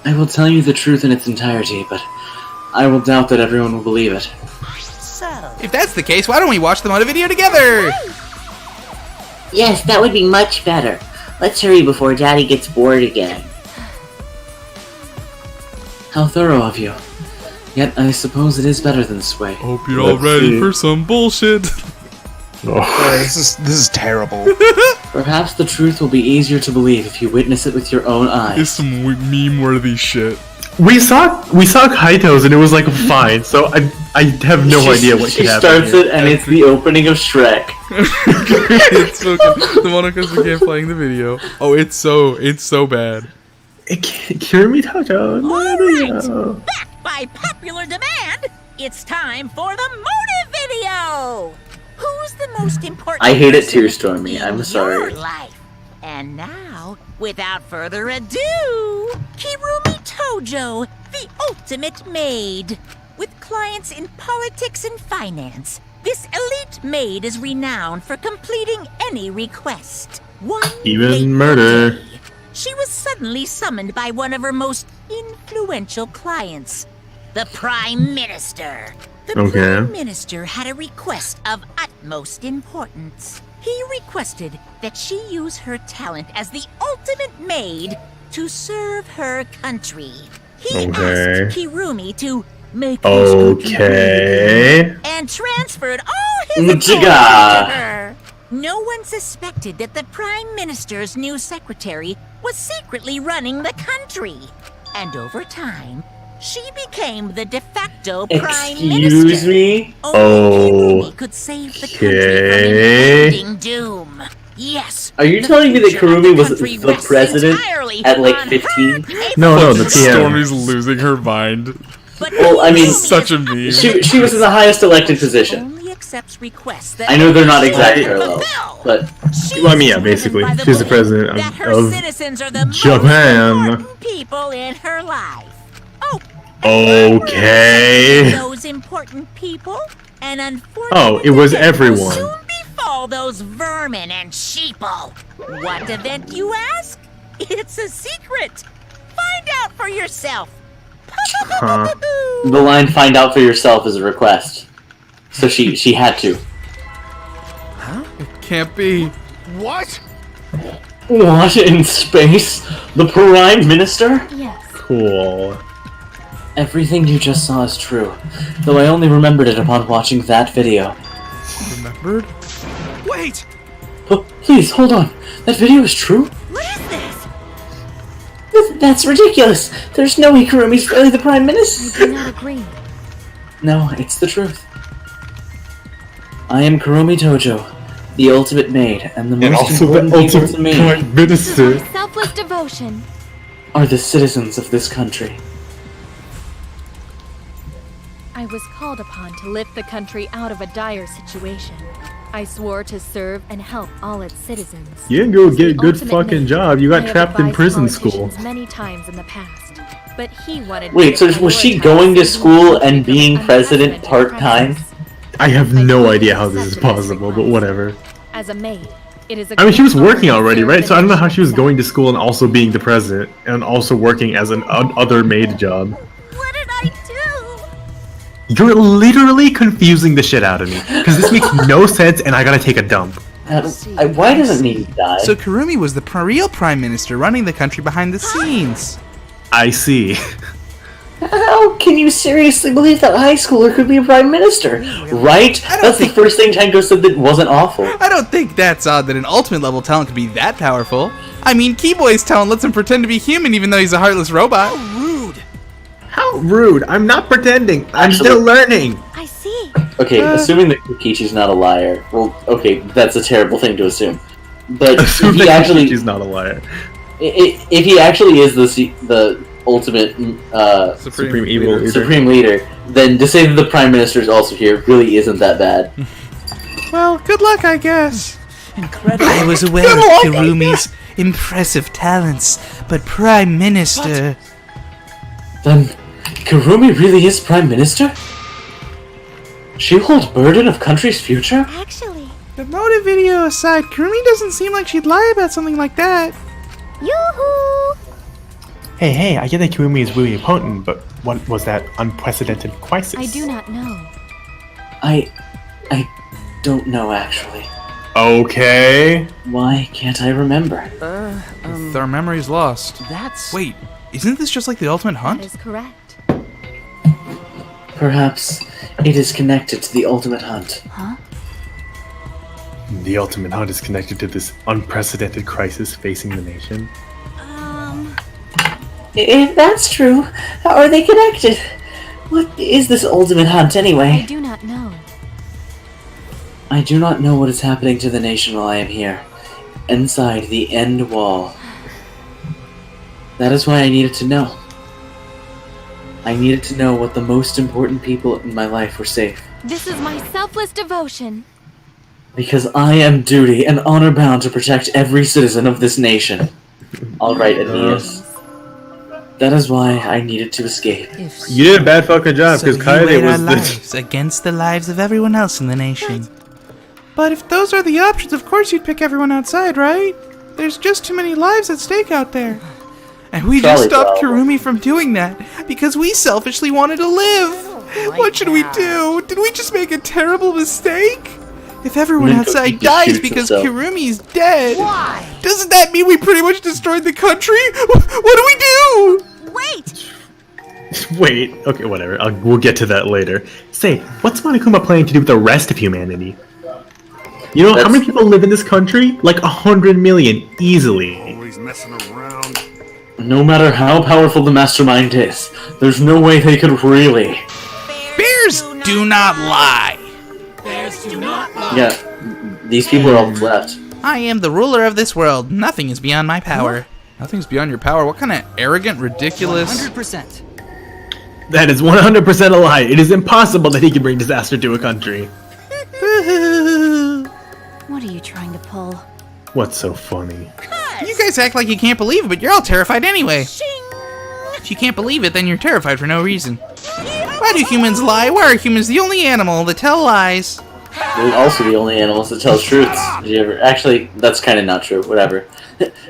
I will tell you the truth in its entirety, but I will doubt that everyone will believe it. If that's the case, why don't we watch the motive video together? Yes, that would be much better. Let's hurry before Daddy gets bored again. How thorough of you. Yet I suppose it is better than this way. Hope you're all ready for some bullshit. This is terrible. Perhaps the truth will be easier to believe if you witness it with your own eyes. It's some meme-worthy shit. We saw Kaito's and it was like fine, so I have no idea what she could happen. starts it and it's the opening of Shrek. It's so good. The Monocubs began playing the video. Oh, it's so bad. Kirumi Tojo. Alright, back by popular demand, it's time for the motive video! Who's the most important I hate it person too, Stormy. I'm in sorry. your life? And now, without further ado, Kirumi Tojo, the ultimate maid. With clients in politics and finance, this elite maid is renowned for completing any request. Even murder. She was suddenly summoned by one of her most influential clients, the Prime Minister. The Prime Minister had a request of utmost importance. He requested that she use her talent as the ultimate maid to serve her country. He asked Kirumi to make his country and transferred all his authority to her. No one suspected that the Prime Minister's new secretary was secretly running the country. And over time, she became the de facto Prime Minister. Excuse me? Only Kirumi could save the country from impending doom. Yes. Are you telling me that Kirumi was the president at like 15? No, the PM. Stormy's losing her mind. Well, I mean, such a meme. She was in the highest elected position. Accepts requests that I know they're not exact parallels, but well, I mean, yeah, basically, she's the president of citizens are the Japan. most people in her life. Okay. Those important people, and unfortunately, Oh, it was everyone. soon befall those vermin and sheeple. What event, you ask? It's a secret. Find out for yourself. Huh. the line "find out for yourself" is a request, so she had to. It can't be. What? What in space? The Prime Minister? Yes. Cool. Everything you just saw is true, though I only remembered it upon watching that video. Remembered? Wait! Please, hold on. That video is true? What is this? That's ridiculous. There's no way Kurumi's really the Prime Minister. I do not agree. No, it's the truth. I am Kirumi Tojo, the ultimate maid, and the most important people to me Prime Minister. Selfless devotion. are the citizens of this country. I was called upon to lift the country out of a dire situation. I swore to serve and help all its citizens. You didn't go As get the a good ultimate fucking maid, job. You I got have trapped in advised prison school. politicians many times in the past, but he wanted me Wait, to so was she prioritize going to saving school the and being from president unprecedented part-time? crisis. I have no idea how this is possible, but whatever. As a maid, it is a I mean, she was great honor working to already, serve right? the So I don't know how nation she was and going to school and also being the president and also working as an other maid job. What did I do? You're literally confusing the shit out of me because this makes no sense, and I gotta take a dump. Why doesn't he die? So Kirumi was the real Prime Minister running the country behind the scenes. I see. How can you seriously believe that a high schooler could be a prime minister? Right? That's the first thing Tango said that wasn't awful. I don't think that's odd that an ultimate level talent could be that powerful. I mean, Keyboy's talent lets him pretend to be human even though he's a heartless robot. How rude! I'm not pretending. I'm still learning. I see. Okay, assuming that Kokichi's not a liar. Well, okay, that's a terrible thing to assume. But if he actually, he's not a liar. If he actually is the ultimate Supreme evil leader. Supreme leader, then to say that the Prime Minister is also here really isn't that bad. Well, good luck, I guess. Incredible. I was aware of Kirumi's impressive talents, but Prime Minister... Then Kirumi really is Prime Minister? She holds burden of country's future? Actually. The motive video aside, Kirumi doesn't seem like she'd lie about something like that. Yoo-hoo! Hey, I get that Kirumi is really potent, but what was that unprecedented crisis? I do not know. I don't know, actually. Okay. Why can't I remember? Our memory's lost. That's... Wait, isn't this just like the Ultimate Hunt? That is correct. Perhaps it is connected to the Ultimate Hunt. Huh? The Ultimate Hunt is connected to this unprecedented crisis facing the nation. If that's true, how are they connected? What is this Ultimate Hunt anyway? I do not know. I do not know what is happening to the nation while I am here, inside the end wall. That is why I needed to know. I needed to know what the most important people in my life were safe. This is my selfless devotion. Because I am duty and honor bound to protect every citizen of this nation. Alright, Aeneas. That is why I needed to escape. You did a bad fucking job, because Kaede was lives against the lives of everyone else in the nation. But if those are the options, of course you'd pick everyone outside, right? There's just too many lives at stake out there. And we just stopped Kirumi from doing that because we selfishly wanted to live. What should we do? Did we just make a terrible mistake? If everyone outside dies because Kirumi's dead, doesn't that mean we pretty much destroyed the country? What do we do? Wait! Wait, okay, whatever. We'll get to that later. Say, what's Monokuma planning to do with the rest of humanity? You know, how many people live in this country? Like 100 million, easily. Always messing around. No matter how powerful the mastermind is, there's no way they could really. Bears do not lie. Bears do not lie. Yeah, these people are all left. I am the ruler of this world. Nothing is beyond my power. Nothing's beyond your power. What kind of arrogant, ridiculous... 100%. That is 100% a lie. It is impossible that he can bring disaster to a country. What are you trying to pull? What's so funny? You guys act like you can't believe it, but you're all terrified anyway. If you can't believe it, then you're terrified for no reason. Why do humans lie? Why are humans the only animal that tell lies? We're also the only animals that tell truths. Did you ever... Actually, that's kind of not true. Whatever.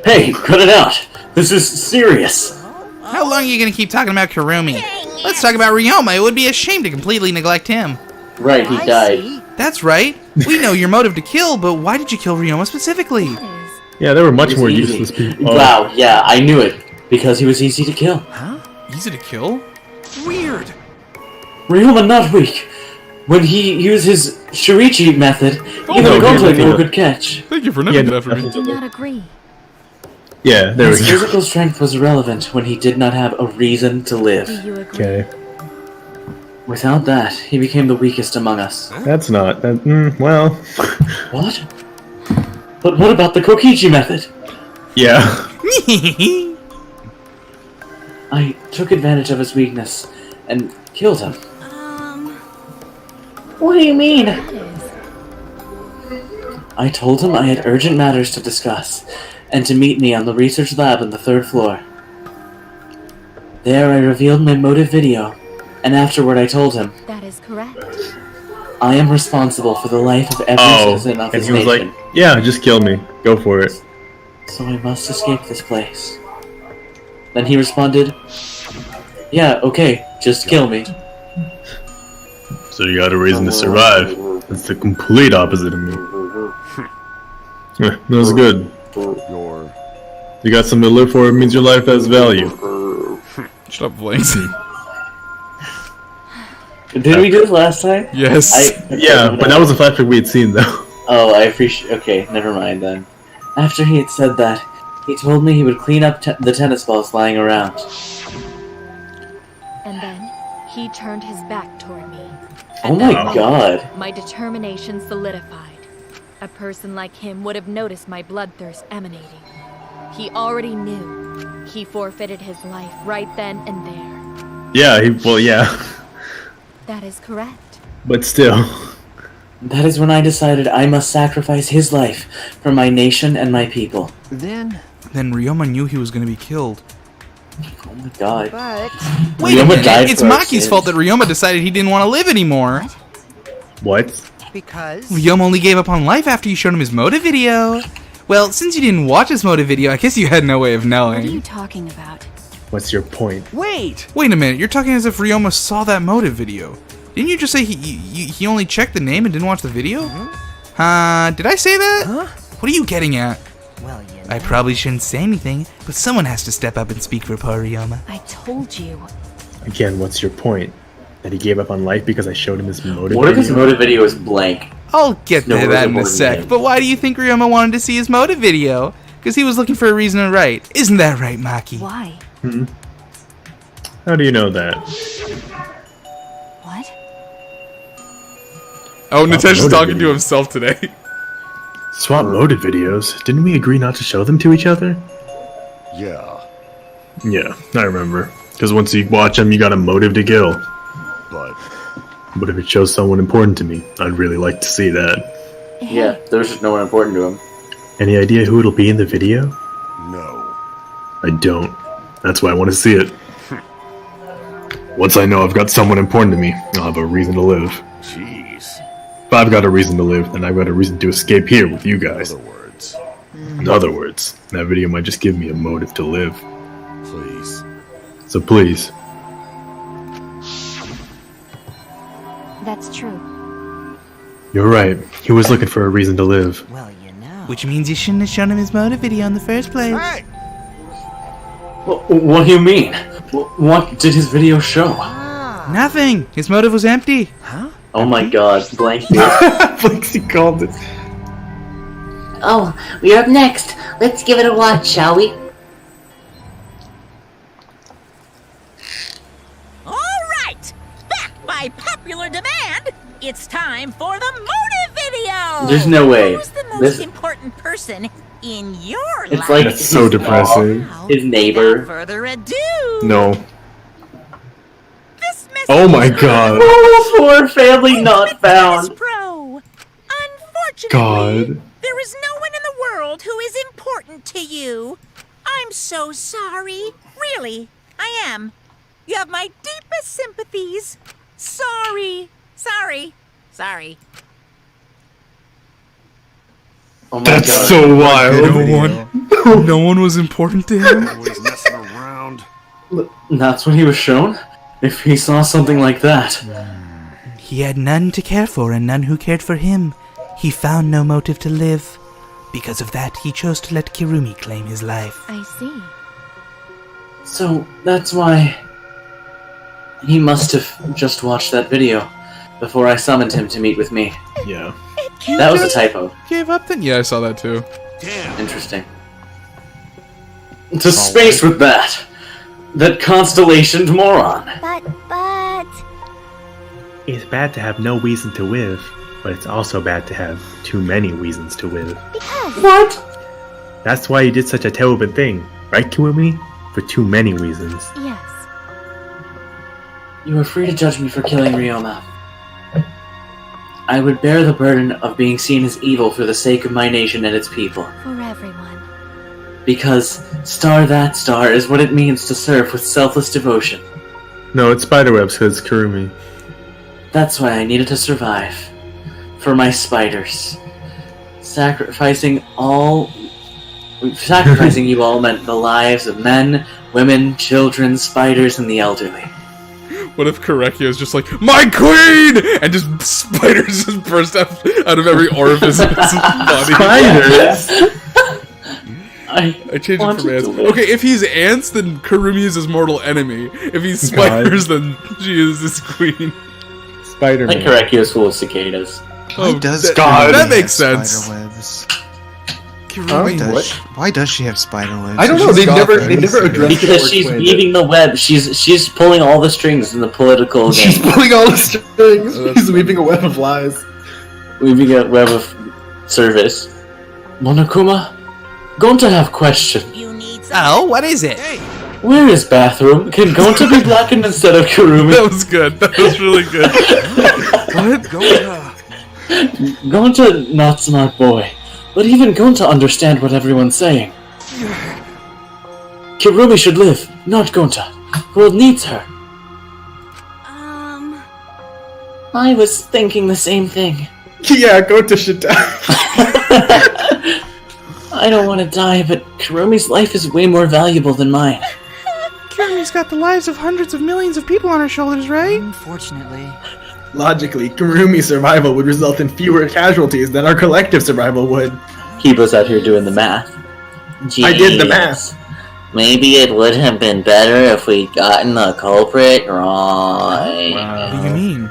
Hey, cut it out. This is serious. How long are you going to keep talking about Kirumi? Let's talk about Ryoma. It would be a shame to completely neglect him. Right, he died. That's right. We know your motive to kill, but why did you kill Ryoma specifically? Yeah, there were much more useless people. Wow, yeah, I knew it. Because he was easy to kill. Huh? Easy to kill? Weird. Ryoma not weak. When he used his Shurichi method, even a Gonto could catch. Thank you for naming that for me. I do not agree. Yeah, there we His go. physical strength was irrelevant when he did not have a reason to live. Do you agree? Okay. Without that, he became the weakest among us. That's not... well... What? But what about the Kokichi method? Yeah. I took advantage of his weakness and killed him. What do you mean? I told him I had urgent matters to discuss, and to meet me on the research lab on the 3rd floor. There I revealed my motive video, and afterward I told him, That is correct. I am responsible for the life of every citizen of and this he was nation. like, yeah, just kill me. Go for it. So I must escape this place. Then he responded, yeah, okay, just kill me. So you got a reason to survive. That's the complete opposite of me. That was good. You got something to live for, it means your life has value. Shut up, Vlinx. Did we do this last time? Yes. Yeah, but that was a flashback we had seen, though. Oh, I appreciate. Okay, never mind then. After he had said that, he told me he would clean up the tennis balls lying around. And then he turned his back toward me. Oh my god. My determination solidified. A person like him would have noticed my bloodthirst emanating. He already knew. He forfeited his life right then and there. Yeah, yeah. That is correct. But still. That is when I decided I must sacrifice his life for my nation and my people. Then Ryoma knew he was going to be killed. Oh my god. But Wait a minute, it's Maki's fault that Ryoma decided he didn't want to live anymore. What? Because Ryoma only gave up on life after you showed him his motive video. Well, since you didn't watch his motive video, I guess you had no way of What are you knowing. talking about? What's your point? wait. Wait a minute, you're talking as if Ryoma saw that motive video. Didn't you just say he only checked the name and didn't watch the video? Did I say that? Huh? What are you getting at? Well, I probably shouldn't say anything, but someone has to step up and speak for poor Ryoma. I told you. Again, what's your point? That he gave up on life because I showed him his motive What if his video? motive video is blank? I'll get No, to it that in a wasn't sec, him. but why do you think Ryoma wanted to see his motive video? Because he was looking for a reason to write. Isn't that right, Maki? Why? How do you know that? What? Oh, Nitesh's motive talking to video. himself today. Swap motive videos? Didn't we agree not to show them to each other? Yeah, Yeah, I remember. Because once you watch them, you got a motive to kill. but But if it shows someone important to me, I'd really like to see that. Yeah, there was just no one important to him. Any idea who it'll be in the video? no. I don't. That's why I want to see it. Once I know I've got someone important to me, I'll have a reason to live. Jeez. If I've got a reason to live, then I've got a reason to escape here with you guys. Other words, In other words, that video might just give me a motive to live. please. So please, That's true. you're right. He was looking for a reason to live. Well, you know. Which means you shouldn't have shown him his motive video in the first place. Hey! What do you mean? What did his video show? Nothing. His motive was empty. Oh my god, blank Flexi called it. Oh, we're up next. Let's give it a watch, shall we? All right! Back by popular demand, it's time for the motive video! There's no way. Who's the most This- important person in your life? It's like That's so his depressing. dog, his neighbor. Without further ado, No. this message Oh my is god. Oh, poor family not found. Pro. Unfortunately, God. there is no one in the world who is important to you. I'm so sorry. Really, I am. You have my deepest sympathies. Sorry. Sorry. Oh my That's god. so wild. No one was important to him. Always messing around. That's what he was shown? If he saw something like that. He had none to care for and none who cared for him. He found no motive to live. Because of that, he chose to let Kirumi claim his life. I see. So, that's why he must have just watched that video before I summoned him to meet with me. Yeah. That was a typo. Gave up then? Yeah, I saw that too. Damn. Interesting. To space with that! That constellationed moron! But... It's bad to have no reason to live, but it's also bad to have too many reasons to live. Because... What? That's why you did such a terrible thing, right, Kirumi? For too many reasons. Yes. You are free to judge me for killing Ryoma. I would bear the burden of being seen as evil for the sake of my nation and its people. For everyone. Because star that star is what it means to serve with selfless devotion. No, it's spiderwebs because Kirumi. That's why I needed to survive. For my spiders. Sacrificing you all meant the lives of men, women, children, spiders, and the elderly. What if Korekio is just like, my queen! And just spiders just burst out of every orifice in his body. Spiders? I changed it wanted from ants. to live. Okay, if he's ants, then Kurumi is his mortal enemy. If he's spiders, then she is his queen. Spider-Man. I think Karekio's full of cicadas. Why does that Kurumi makes have sense. Spider webs? Kurumi, Why does she have spider webs? I don't know. They never addressed Because it or she's explained weaving the web. She's pulling all the strings in the political She's game. pulling all the strings. She's weaving a web of lies. Weaving a web of service. Monokuma, going to have question. Oh, what is it? Where is bathroom? Can Gonta be blackened instead of Kurumi? That was good. That was really good. What? Gonta, not smart boy. But even Gonta understand what everyone's saying. Kurumi should live, not Gonta. World needs her. I was thinking the same thing. Yeah, Gonta should die. I don't want to die, but Kurumi's life is way more valuable than mine. Kurumi's got the lives of hundreds of millions of people on her shoulders, right? Unfortunately. Logically, Kurumi's survival would result in fewer casualties than our collective survival would. Kibo's out here doing the math. I did the math. Maybe it would have been better if we'd gotten the culprit right. What do you mean?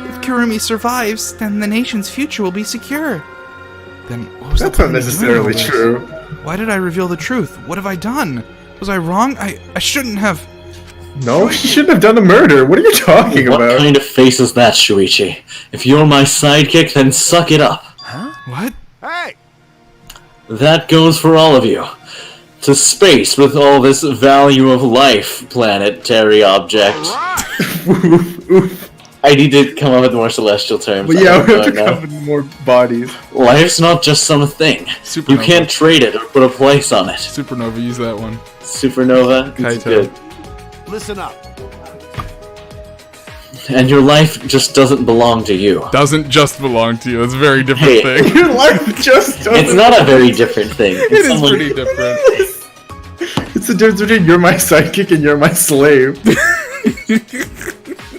If Kurumi survives, then the nation's future will be secure. Then what was That's the not point of necessarily doing all true. this? Why did I reveal the truth? What have I done? Was I wrong? I shouldn't have. No, you shouldn't have done a murder. What are you talking What about? kind of face is that, Shuichi? If you're my sidekick, then suck it up. Huh? What? Hey! That goes for all of you. To space with all this value of life, planetary object. I need to come up with more celestial terms. But yeah, I we don't have to know. come with more bodies. Life's not just some thing. Supernova. You can't trade it or put a place on it. Supernova, use that one. Supernova, it's Kaito. good. Listen up. And your life just doesn't belong to you. Doesn't just belong to you. It's a very different Hey. thing. Your life just doesn't. It's not a very different thing. It It's is someone- pretty different. It's the difference between you're my sidekick and you're my slave.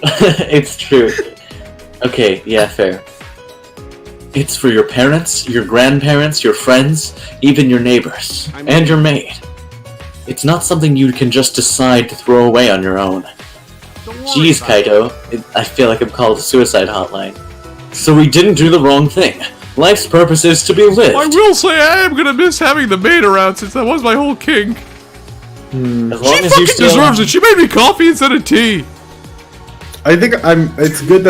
It's true. Okay, yeah, fair. It's for your parents, your grandparents, your friends, even your neighbors, and your maid. It's not something you can just decide to throw away on your own. Jeez, Kaito, I feel like I'm called a suicide hotline. So we didn't do the wrong thing. Life's purpose is to be lived. I will say I am gonna miss having the maid around since that was my whole kink. As long She as you fucking still deserves it. She made me coffee instead of tea. I think it's good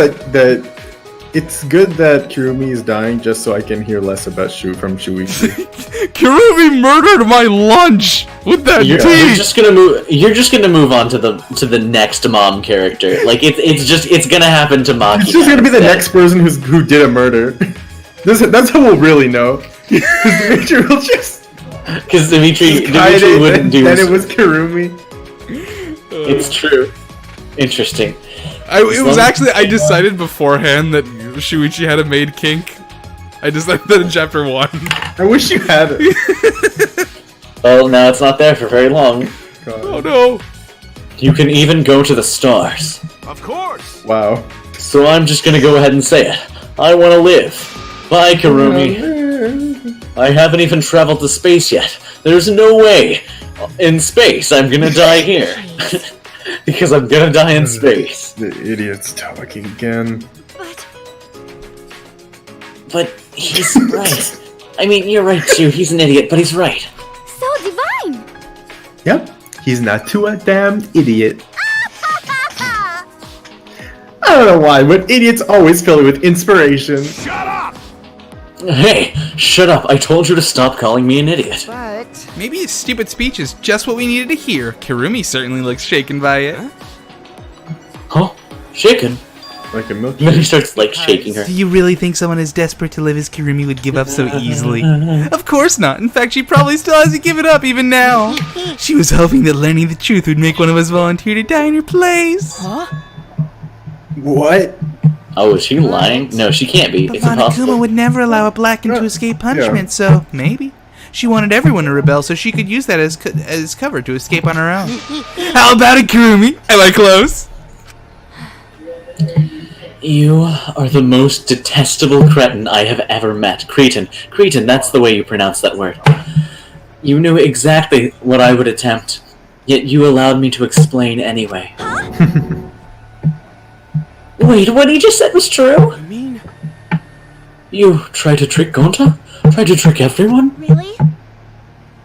it's good that Kurumi is dying just so I can hear less about from Shuichi. Kurumi murdered my lunch with that You're tea. just gonna move. You're just gonna move on to the next mom character. Like it's gonna happen to Maki. It's just gonna be the next person who did a murder. That's how we'll really know. Dimitri will just. Because Dimitri Kaede, wouldn't do. Then it was Kurumi. It's true. Interesting. I decided beforehand that Shuichi had a maid kink. I decided that in chapter 1. I wish you had it. Well, now it's not there for very long. Oh no! You can even go to the stars. Of course. Wow. So I'm just gonna go ahead and say it. I want to live. Bye, Kurumi. I haven't even traveled to space yet. There's no way in space I'm gonna die here. Because I'm gonna die in space. The idiot's talking again. But he's right. I mean, you're right too. He's an idiot, but he's right. So divine! Yep. He's not too a damn idiot. I don't know why, but idiots always fill it with inspiration. Hey, shut up. I told you to stop calling me an idiot. But maybe his stupid speech is just what we needed to hear. Kurumi certainly looks shaken by it. Huh? Shaken? Like a milk. And then he starts like shaking her. Do you really think someone as desperate to live as Kurumi would give up so easily? Of course not. In fact, she probably still hasn't given up even now. She was hoping that learning the truth would make one of us volunteer to die in her place. Huh? What? Oh, is she lying? No, she can't be. But It's impossible. Monokuma would never allow a Blacken to escape punishment, so maybe. She wanted everyone to rebel so she could use that as cover to escape on her own. How about it, Kurumi? Am I close? You are the most detestable cretin I have ever met. Cretin, that's the way you pronounce that word. You knew exactly what I would attempt, yet you allowed me to explain anyway. Wait, what he just said was true? I mean... You tried to trick Gonta? Tried to trick everyone? Really?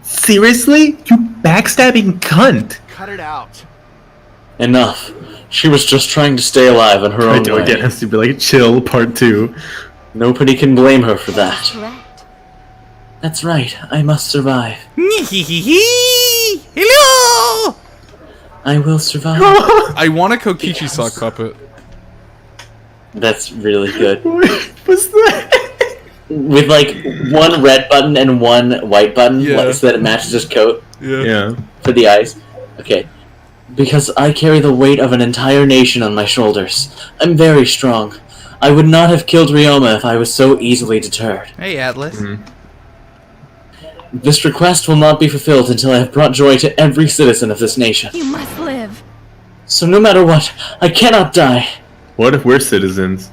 Seriously? You backstabbing cunt! Cut it out. Enough. She was just trying to stay alive in her own way. It has to be like chill part 2. Nobody can blame her for that. Correct. That's right, I must survive. Hello! I will survive. I want a Kokichi sock puppet. That's really good. What's that? With like one red button and one white button, Yeah. so that it matches his coat Yeah. for the eyes. Okay. Because I carry the weight of an entire nation on my shoulders. I'm very strong. I would not have killed Ryoma if I was so easily deterred. Hey, Atlas. This request will not be fulfilled until I have brought joy to every citizen of this nation. You must live. So no matter what, I cannot die. What if we're citizens?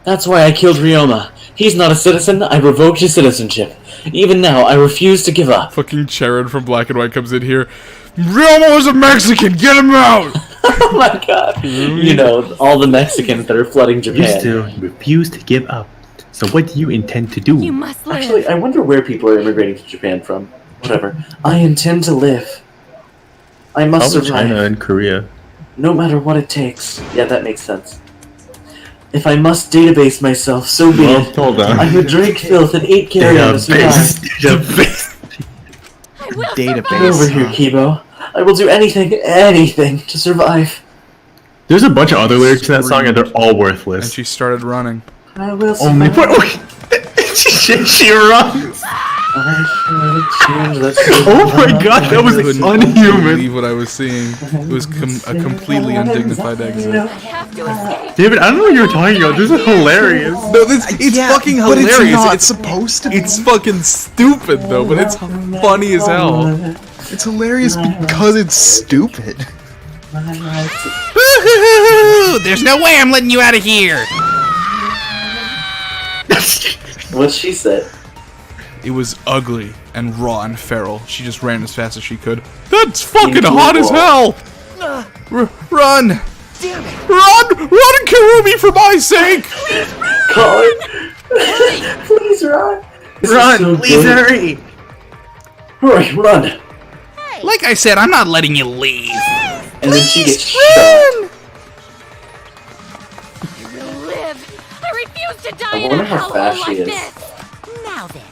That's why I killed Ryoma. He's not a citizen, I revoked his citizenship. Even now, I refuse to give up. Fucking Charon from Black and White comes in here. Ryoma was a Mexican, get him out! Oh my god. You know, all the Mexicans that are flooding Japan. You still refuse to give up. So what do you intend to do? You must live. Actually, I wonder where people are immigrating to Japan from. Whatever. I intend to live. I must Probably survive. China and Korea. No matter what it takes. Yeah, that makes sense. If I must database myself, so be it. Hold on. I would drink filth and eat carrion to survive. Database. Over here, Kibo. I will do anything to survive. There's a bunch of other lyrics in that song, and they're all And worthless. she started running. I will Only survive. she runs. Oh my god, that was couldn't unhuman. believe what I was seeing. It was a completely undignified exit. David, I don't know what you're talking about. This is hilarious. No, it's Yeah, fucking but hilarious. it's not supposed to be. It's fucking stupid though, but it's funny as hell. It's hilarious because it's stupid. Woohoo! There's no way I'm letting you out of here. What's she said? It was ugly and raw and feral. She just ran as fast as she could. That's fucking Into hot a as wall. hell! Run! Damn it! Run, Kirumi, for my sake! Colin! Please run! This is Run, so please good. hurry. Hurry, run! Like I said, I'm not letting you leave. And then she gets shot. I will live. I refuse to die I in wonder a how hellhole fast like she is. this. Now then,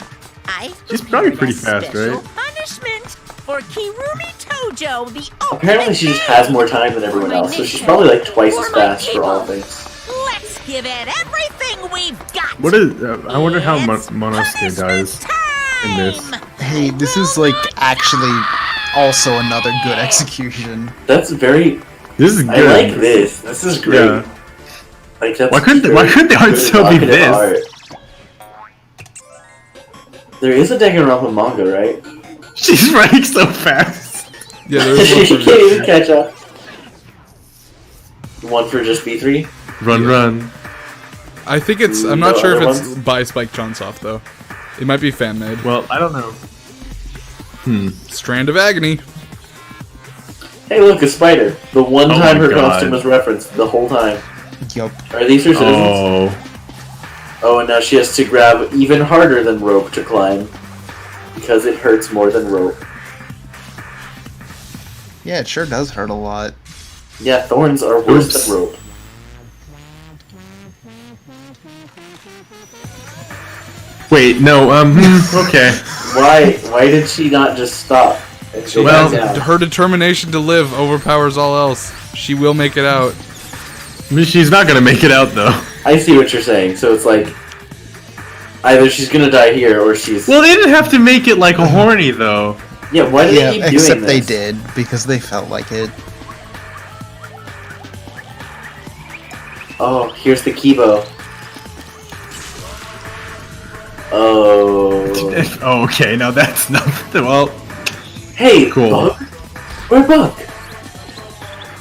I've She's probably prepared pretty a fast, special right? punishment for Kirumi Tojo, the Apparently she just has more time than everyone else, so she's probably like twice as fast for all things. Let's give it everything we've got. What is? I wonder how Monosuke dies in this. Hey, this is like actually also another good execution. That's very... This is I good. like this. This is great. Yeah. Like, that's Why couldn't the art good still be evocative this? art. There is a Danganronpa manga, right? She's running so fast. Yeah, there's She one can't for even catch up. One for just B3? Run. I think it's. I'm not No sure if other it's ones? by Spike Chunsoft though. It might be fan made. Well, I don't know. Strand of Agony. Hey, look, a spider. The one Oh time my her God. costume was referenced the whole time. Yup. Are these her citizens? Oh. Oh, and now she has to grab even harder than rope to climb. Because it hurts more than rope. Yeah, it sure does hurt a lot. Yeah, thorns are worse Oops. than rope. Wait, no. Okay. Why did she not just stop? And go Well, back down? Her determination to live overpowers all else. She will make it out. She's not gonna make it out though. I see what you're saying. So it's like either she's gonna die here or she's. Well, they didn't have to make it like horny though. Yeah, why do Yeah, they keep except doing they this? did because they felt like it. Oh, here's the Kibo. Oh. Oh, okay, now that's nothing. Well, Hey, cool. Bug? Where Bug?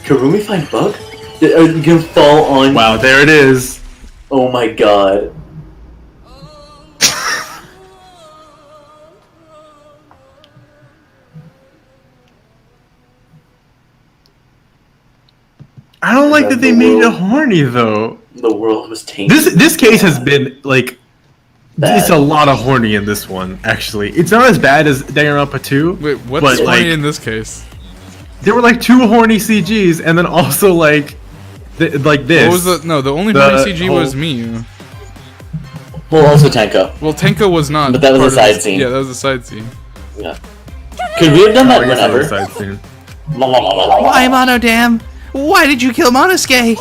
Kirumi find Bug? Are you gonna fall on? Wow, there it is. Oh my god. I don't like that they made it horny though. The world was tainted. This case has been like. It's a lot of horny in this one, actually. It's not as bad as Danganronpa 2. Wait, what's horny in this case? There were like 2 horny CGs, and then also like this. What was the only horny CG was me. Well, also Tenko. Well, Tenko was not. But that was a side scene. Yeah, that was a side scene. Yeah. Could we have done that whenever? Side scene. Why, Monodam? Why did you kill Monosuke?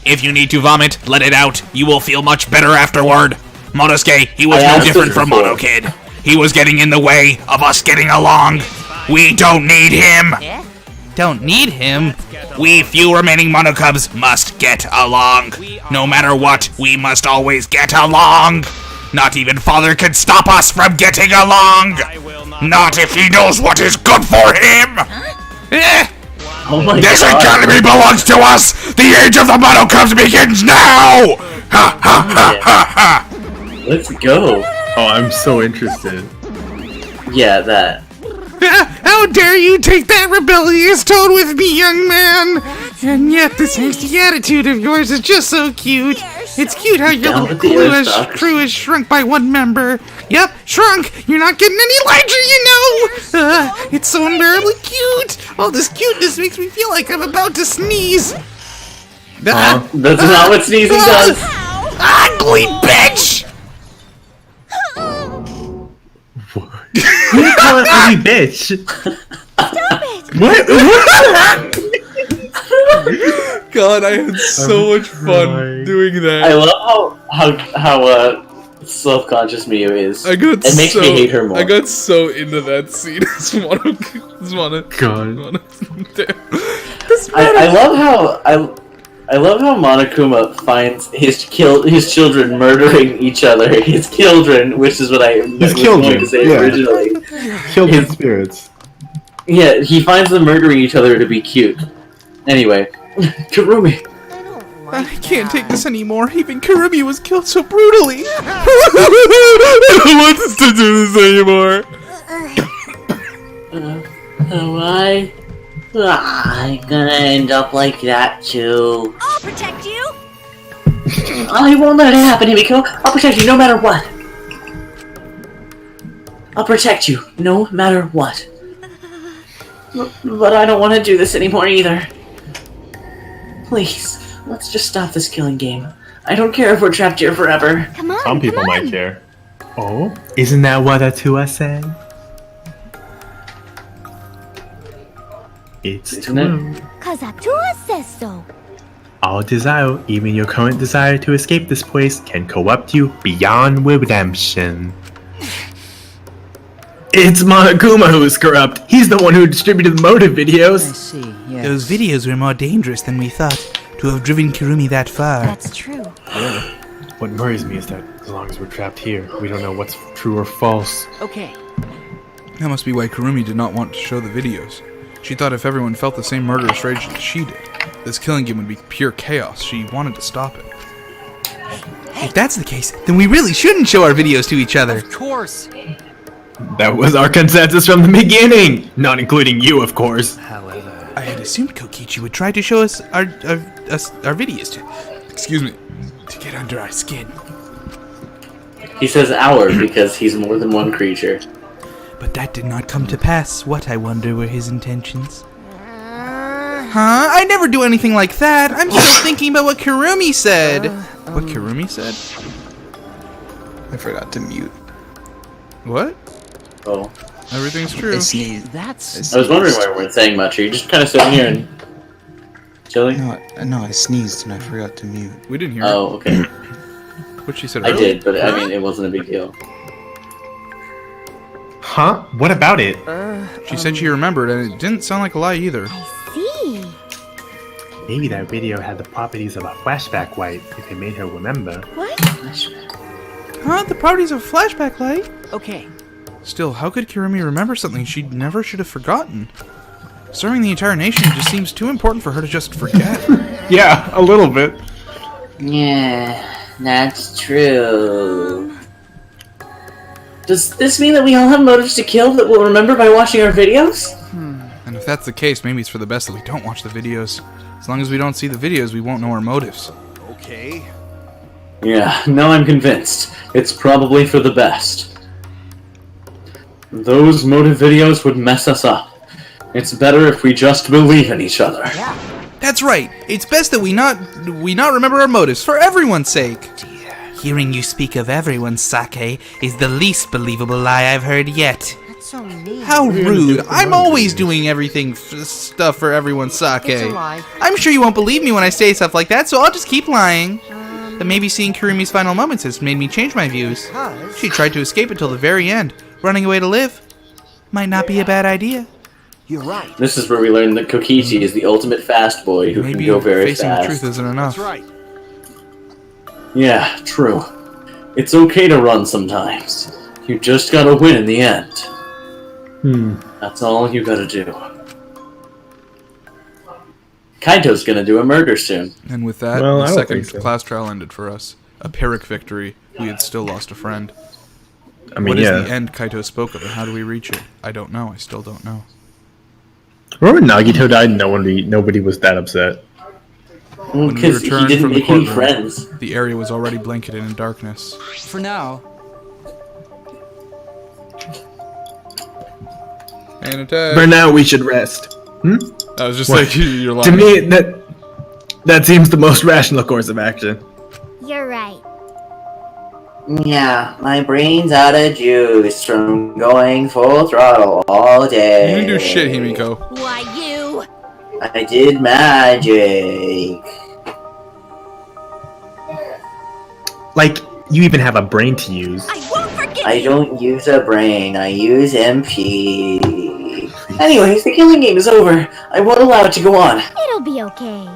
If you need to vomit, let it out. You will feel much better afterward. Monosuke, he was no different from Mono Kid. He was getting in the way of us getting along. We don't need him. Don't need him? We few remaining Monocubs must get along. No matter what, we must always get along. Not even Father can stop us from getting along. Not if he knows what is good for him. Oh my this God. academy belongs to us! The age of the Monocubs begins now! Ha ha ha ha ha! Let's go. Oh, I'm so interested. Yeah, that. How dare you take that rebellious tone with me, young man! And yet this hasty attitude of yours is just so cute. It's cute how your little crew is shrunk by 1 member. Yep, shrunk! You're not getting any larger, you know! It's so unbearably cute! All this cuteness makes me feel like I'm about to sneeze. That's not what sneezing does. Ugly bitch! Who you call an ugly bitch? Stop it! What? God, I had so much fun doing that. I love how self-conscious Miyu is. It makes me hate her more. I got so into that scene. God. I love how Monokuma finds his children murdering each other. His children, which is what I was going to say originally. Children spirits. Yeah, he finds them murdering each other to be cute. Anyway, Kurumi. I can't take this anymore. Even Kurumi was killed so brutally. I don't want us to do this anymore. I'm gonna end up like that too. I'll protect you. I won't let it happen, Himiko. I'll protect you no matter what. I'll protect you no matter what. But I don't want to do this anymore either. Please, let's just stop this killing game. I don't care if we're trapped here forever. Come on, Some people might care. Oh, isn't that what Atua said? It's true. Cause Atua says so. All desire, even your current desire to escape this place, can corrupt you beyond redemption. It's Monokuma who is corrupt. He's the one who distributed the motive videos. I see, yes. Those videos were more dangerous than we thought. To have driven Kurumi that far. That's true. What worries me is that as long as we're trapped here, we don't know what's true or false. Okay. That must be why Kurumi did not want to show the videos. She thought if everyone felt the same murderous rage that she did, this killing game would be pure chaos. She wanted to stop it. If that's the case, then we really shouldn't show our videos to each other. Of course. That was our consensus from the beginning! Not including you, of course. However, I had assumed Kokichi would try to show us our videos to get under our skin. He says our because he's more than one creature. But that did not come to pass. What, I wonder, were his intentions? Huh? I never do anything like that. I'm still thinking about what Kurumi said. What Kurumi said? I forgot to mute. What? Oh. Everything's true. I sneezed. I was wondering why we weren't saying much. Are you just kind of sitting here and chilling? No, I sneezed and I forgot to mute. We didn't hear Oh, okay. What she said I earlier? did, but I mean, it wasn't a big deal. Huh? What about it? She said she remembered, and it didn't sound like a lie either. See? Maybe that video had the properties of a flashback light if it made her remember. What? Huh? The properties of flashback light? Okay. Still, how could Kurumi remember something she never should have forgotten? Serving the entire nation just seems too important for her to just forget. Yeah, a little bit. Yeah, that's true. Does this mean that we all have motives to kill that we'll remember by watching our videos? And if that's the case, maybe it's for the best that we don't watch the videos. As long as we don't see the videos, we won't know our motives. Okay. Yeah, now I'm convinced. It's probably for the best. Those motive videos would mess us up. It's better if we just believe in each other. That's right. It's best that we not remember our motives for everyone's sake. Hearing you speak of everyone's sake is the least believable lie I've heard yet. That's so mean. How rude. I'm always doing everything stuff for everyone's sake. It's a lie. I'm sure you won't believe me when I say stuff like that, so I'll just keep lying. But maybe seeing Kurumi's final moments has made me change my views. She tried to escape until the very end. Running away to live might not be a bad idea. You're right. This is where we learn that Kokichi is the ultimate fast boy who Maybe can go very facing fast. the truth isn't enough. That's right. Yeah, true. It's okay to run sometimes. You just gotta win in the end. That's all you gotta do. Kaito's gonna do a murder soon. And with that, Well, I the don't second think so. class trial ended for us. A Pyrrhic victory. We had still lost a friend. I mean, What is yeah. the end Kaito spoke of, and how do we reach it? I don't know. I still don't know. Remember when Nagito died? Nobody was that upset. When we Because he returned didn't from the make any courtroom, friends. the area was already blanketed in darkness. For now. And attack. For now, we should rest. I was just What? like, you're To lying. me, that seems the most rational course of action. You're right. Yeah, my brain's out of juice from going full throttle all day. You didn't do shit, Himiko. Why, you? I did magic. Like, you even have a brain to use. I won't forget I don't use a brain, I use MP. Anyways, the killing game is over. I won't allow it to go on. It'll be okay.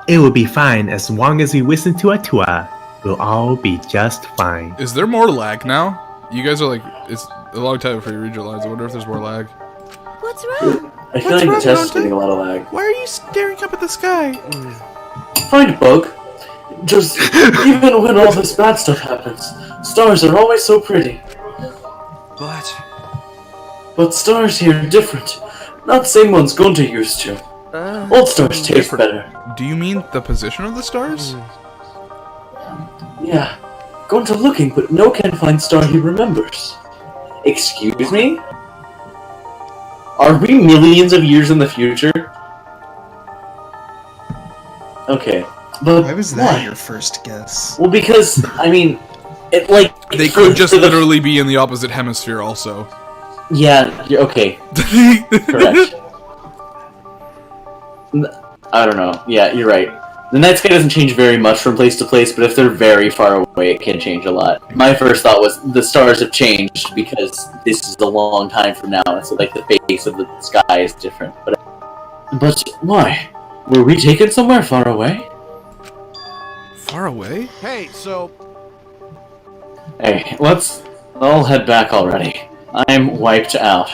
It will be fine as long as we listen to Atua. We'll all be just fine. Is there more lag now? You guys are like, it's a long time before you read your lines. I wonder if there's more lag. What's wrong? I feel like the test is getting a lot of lag. Why are you staring up at the sky? Find a bug. Just, even when all this bad stuff happens, stars are always so pretty. But stars here are different. Not the same ones Gunta used to. Old stars taste better. Do you mean the position of the stars? Yeah. Gunta looking, but no can find star he remembers. Excuse me? Are we millions of years in the future? Okay. But Why was that your first guess? Well, because, I mean, it like... They could just literally be in the opposite hemisphere also. Yeah, okay. Correct. I don't know. Yeah, you're right. The night sky doesn't change very much from place to place, but if they're very far away, it can change a lot. My first thought was the stars have changed because this is a long time from now, and so like the face of the sky is different. But why? Were we taken somewhere far away? Far away? Hey, so... Hey, let's all head back already. I'm wiped out.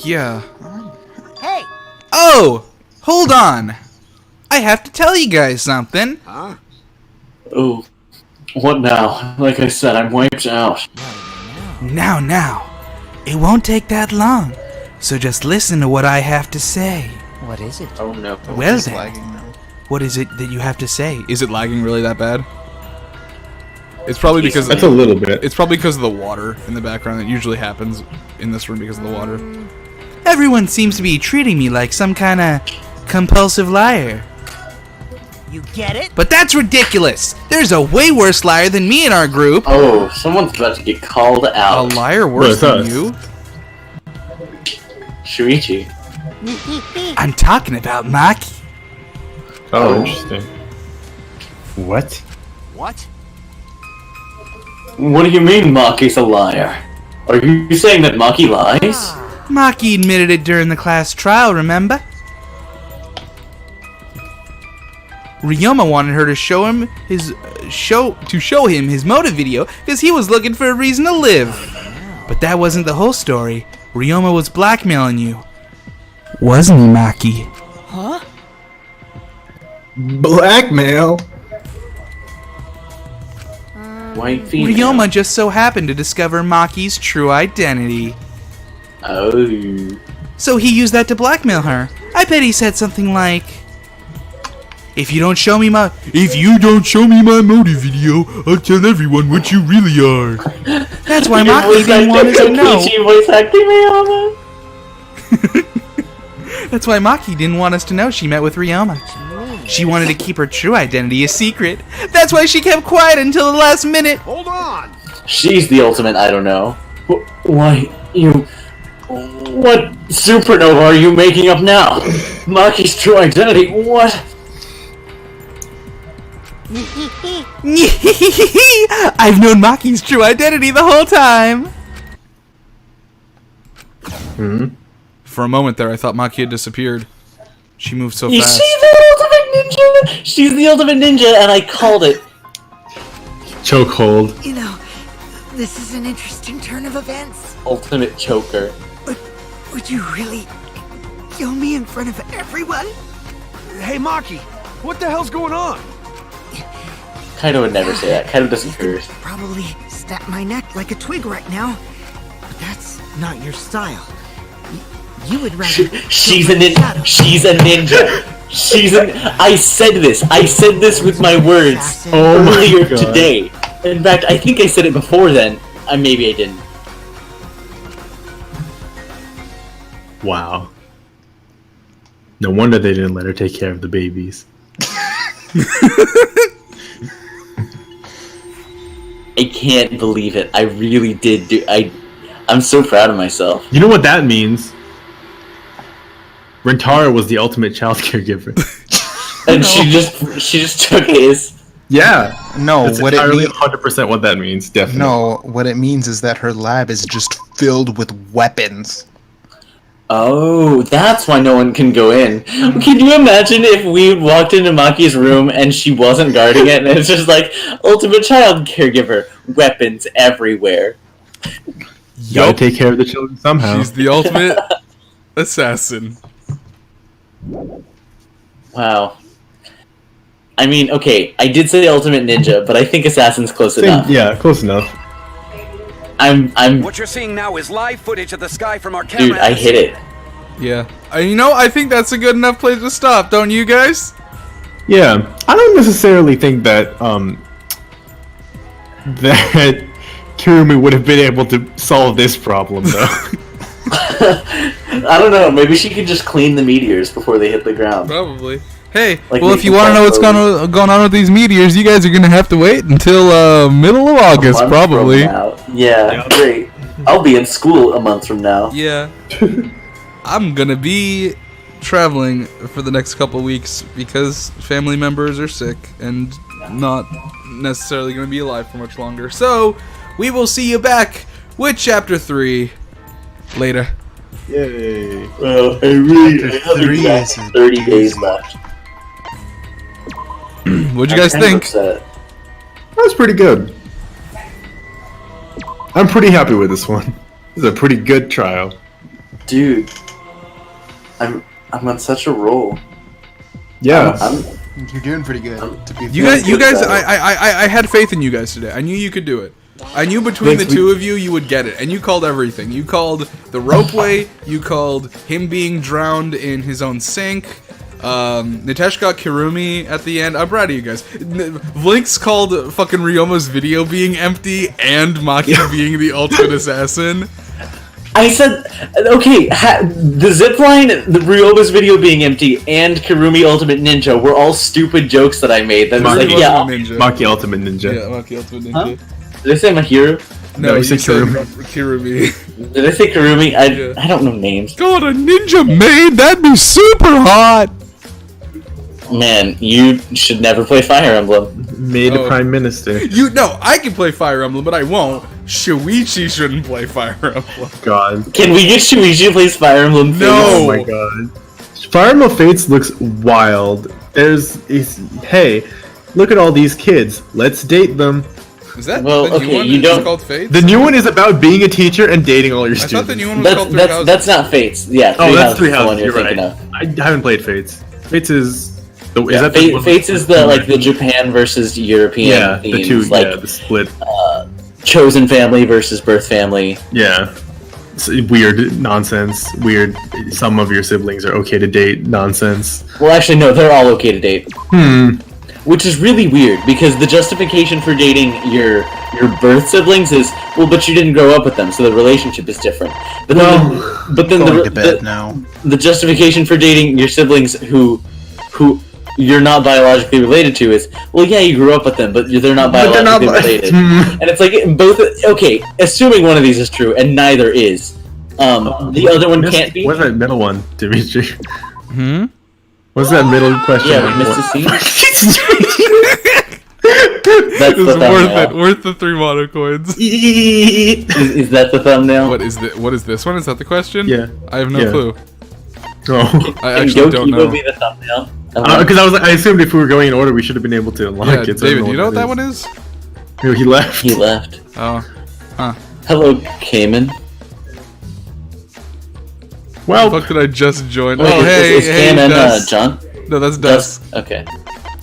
Yeah. Hey! Oh! Hold on! I have to tell you guys something. Huh? Oh, what now? Like I said, I'm wiped out. Now. It won't take that long. So just listen to what I have to say. What is it? Oh no. Well It's then, lagging now. what is it that you have to say? Is it lagging really that bad? It's probably because That's a little bit. It's probably because of the water in the background. That usually happens in this room because of the water. Everyone seems to be treating me like some kind of compulsive liar. You get it? But that's ridiculous! There's a way worse liar than me in our group! Oh, someone's about to get called A out. liar worse Well, than it's you? Shuichi. I'm talking about Maki. Oh, interesting. What? What? What do you mean Maki's a liar? Are you saying that Maki lies? Maki admitted it during the class trial, remember? Ryoma wanted her to show him his motive video because he was looking for a reason to live. But that wasn't the whole story. Ryoma was blackmailing you. Wasn't he, Maki? Huh? Blackmail? white female. Ryoma just so happened to discover Maki's true identity. Oh. So he used that to blackmail her. I bet he said something like, If you don't show me my motive video, I'll tell everyone what you really are. That's why Maki didn't want us to know. Voice acting Ryoma. That's why Maki didn't want us to know she met with Ryoma. She wanted to keep her true identity a secret. That's why she kept quiet until the last minute. Hold on. She's the ultimate I don't know. Why, you... What supernova are you making up now? Maki's true identity, what? I've known Maki's true identity the whole time. For a moment there, I thought Maki had disappeared. She moved so fast. She's the ultimate ninja! She's the ultimate ninja, and I called it. Chokehold. You know, this is an interesting turn of events. Ultimate choker. Would you really kill me in front of everyone? Hey, Maki, what the hell's going on? Kaido would never say that. Kaido doesn't curse. Probably snap my neck like a twig right now, but that's not your style. You would rather. She's a ninja. She's a ninja. I said this. I said this with my words earlier today. In fact, I think I said it before then. Maybe I didn't. Wow. No wonder they didn't let her take care of the babies. I can't believe it. I really did do. I'm so proud of myself. You know what that means? Rentaro was the ultimate child caregiver. And she just took his. Yeah. No, that's what it entirely means. 100% what that means. Definitely. No, what it means is that her lab is just filled with weapons. Oh, that's why no one can go in. Can you imagine if we walked into Maki's room and she wasn't guarding it, and it's just like, ultimate child caregiver, weapons everywhere. You gotta take care of the children somehow. She's the ultimate assassin. Wow. I mean, okay, I did say ultimate ninja, but I think assassin's close enough. Yeah, close enough. I'm. What you're seeing now is live footage of the sky from our camera. Dude, I hit it. Yeah. I think that's a good enough place to stop, don't you guys? Yeah, I don't necessarily think that that Kirumi would have been able to solve this problem though. I don't know. Maybe she could just clean the meteors before they hit the ground. Probably. Hey, Like well, if you want to know what's going on with these meteors, you guys are going to have to wait until middle of August, probably. Yeah, great. I'll be in school a month from now. Yeah. I'm going to be traveling for the next couple weeks because family members are sick and not necessarily going to be alive for much longer. So, we will see you back with Chapter 3 later. Yay. Well, I have 30 days left. What'd you guys think? That was pretty good. I'm pretty happy with this one. This is a pretty good trial. Dude, I'm on such a roll. Yeah. You're doing pretty good. You guys, I had faith in you guys today. I knew you could do it. I knew between the two of you, you would get it. And you called everything. You called the ropeway. You called him being drowned in his own sink. Nitesh got Kirumi at the end. I'm proud of you guys. Vlinx called fucking Ryoma's video being empty and Maki being the ultimate assassin. I said, okay, the zipline, the Ryoma's video being empty, and Kirumi Ultimate Ninja were all stupid jokes that I made. That was like, yeah, Maki Ultimate Ninja. Yeah, Maki Ultimate Ninja. Huh? Did I say Mahiru? No, you said Kirumi. Kirumi. Did I say Kirumi? I don't know names. God, a ninja maid? That'd be super hot! Man, you should never play Fire Emblem. Made a prime minister. I can play Fire Emblem, but I won't. Shuichi shouldn't play Fire Emblem. God. Can we get Shuichi to play Fire Emblem? No! Oh my god. Fire Emblem Fates looks wild. Hey, look at all these kids. Let's date them. Is that well, the new one? It's called Fates? The new one is about being a teacher and dating all your students. I thought the new one was called That's not Fates. Yeah, that's Three Houses. You're You're right. of. I haven't played Fates. Fates is Is that the one Fates is the like the Japan versus European themes, the two, like the split. chosen family versus birth family. Yeah, it's weird nonsense. Weird. Some of your siblings are okay to date nonsense. Well, actually, no, they're all okay to date. Which is really weird because the justification for dating your birth siblings is, well, but you didn't grow up with them, so the relationship is different. But then, the justification for dating your siblings who you're not biologically related to is, well, yeah, you grew up with them, but they're not biologically related. And it's like both. Okay, assuming one of these is true, and neither is. The other one can't be. What's that middle one, Dimitri? What's that middle question? Yeah, we missed a scene. That's It's the thumbnail. worth the 3 mono coins. Is that the thumbnail? What is this one? Is that the question? Yeah. I have no Yeah. clue. Oh. I actually don't know. Be the thumbnail. Because I assumed if we were going in order, we should have been able to unlock Yeah, it. So I David, don't do you know what that it one is? No, he left. He left. Oh. Huh. Hello, Cayman. Well, the fuck did I just join? Wait, oh, hey, is hey, Cayman, Dust. John? No, that's Dust. Okay.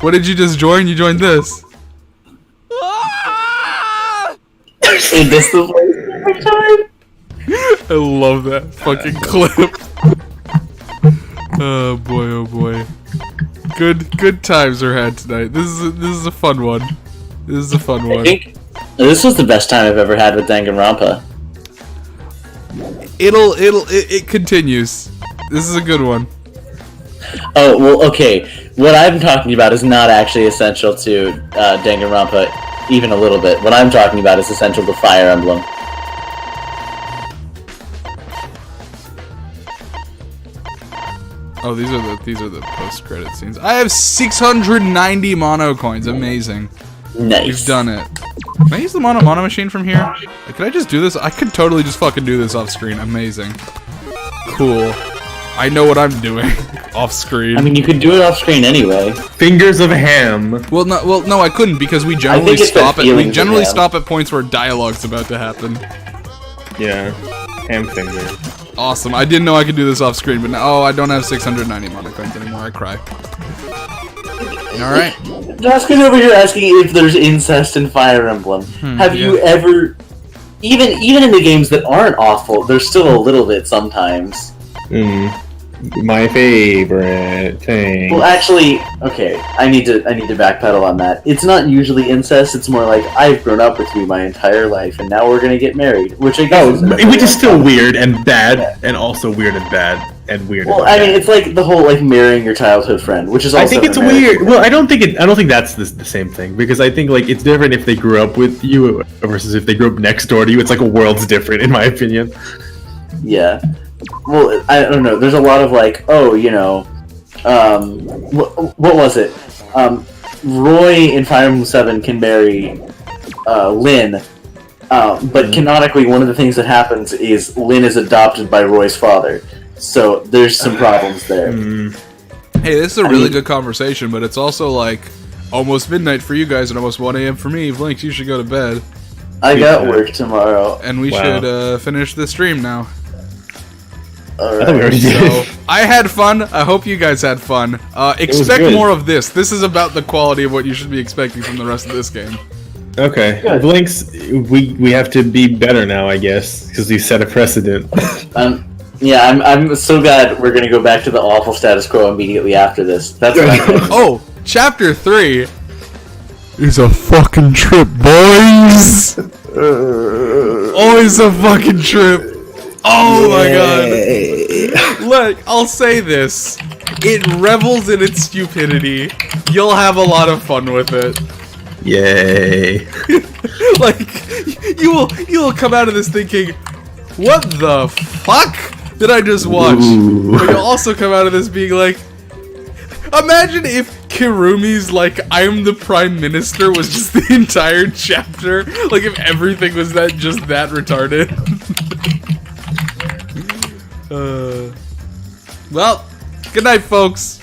What did you just join? You joined this. Is this the voice time? I love that fucking clip. Oh boy, oh boy. Good times are had tonight. This is a fun one. This is a fun one. I think this was the best time I've ever had with Danganronpa. It continues. This is a good one. Oh, well, okay. What I'm talking about is not actually essential to Danganronpa, even a little bit. What I'm talking about is essential to Fire Emblem. Oh, these are the post-credit scenes. I have 690 mono coins. Amazing. Nice. We've done it. Can I use the mono machine from here? Could I just do this? I could totally just fucking do this off screen. Amazing. Cool. I know what I'm doing off screen. I mean, you could do it off screen anyway. Fingers of ham. Well, no, I couldn't because we generally stop at points where dialogue's about to happen. Yeah. Ham finger. Awesome. I didn't know I could do this off screen, but now I don't have 690 mono coins anymore. I cry. All right. Josh's over here asking if there's incest in Fire Emblem. Have you ever, even in the games that aren't awful, there's still a little bit sometimes. My favorite thing. Well, actually, okay, I need to backpedal on that. It's not usually incest. It's more like I've grown up with you my entire life, and now we're gonna get married, which I guess which is still weird and bad, and also weird and bad and weird. Well, I mean, it's like the whole like marrying your childhood friend, which is also. I think it's weird. Well, I don't think that's the same thing because I think like it's different if they grew up with you versus if they grew up next door to you. It's like a world's different, in my opinion. Yeah. Well, I don't know. There's a lot of like, oh, you know, what was it? Roy in Fire Emblem 7 can marry Lynn, but canonically, one of the things that happens is Lynn is adopted by Roy's father. So there's some problems there. Hey, this is a really good conversation, but it's also like almost midnight for you guys and almost 1 a.m. for me. Vlinx, you should go to bed. I got work tomorrow, and we should finish the stream now. All right. I thought we already did. So, I had fun. I hope you guys had fun. Expect good. more of this. This is about the quality of what you should be expecting from the rest of this game. Okay, Vlinx, we have to be better now, I guess, because we set a precedent. Yeah, I'm so glad we're gonna go back to the awful status quo immediately after this. That's what I Oh, chapter 3 is a fucking trip, boys. Always a fucking trip. Oh my god. Look, I'll say this. It revels in its stupidity. You'll have a lot of fun with it. Yay. Like, you will come out of this thinking, what the fuck did I just watch? Ooh. But you'll also come out of this being like, imagine if Kirumi's like, I'm the Prime Minister was just the entire chapter. Like if everything was just that retarded. Well, good night, folks.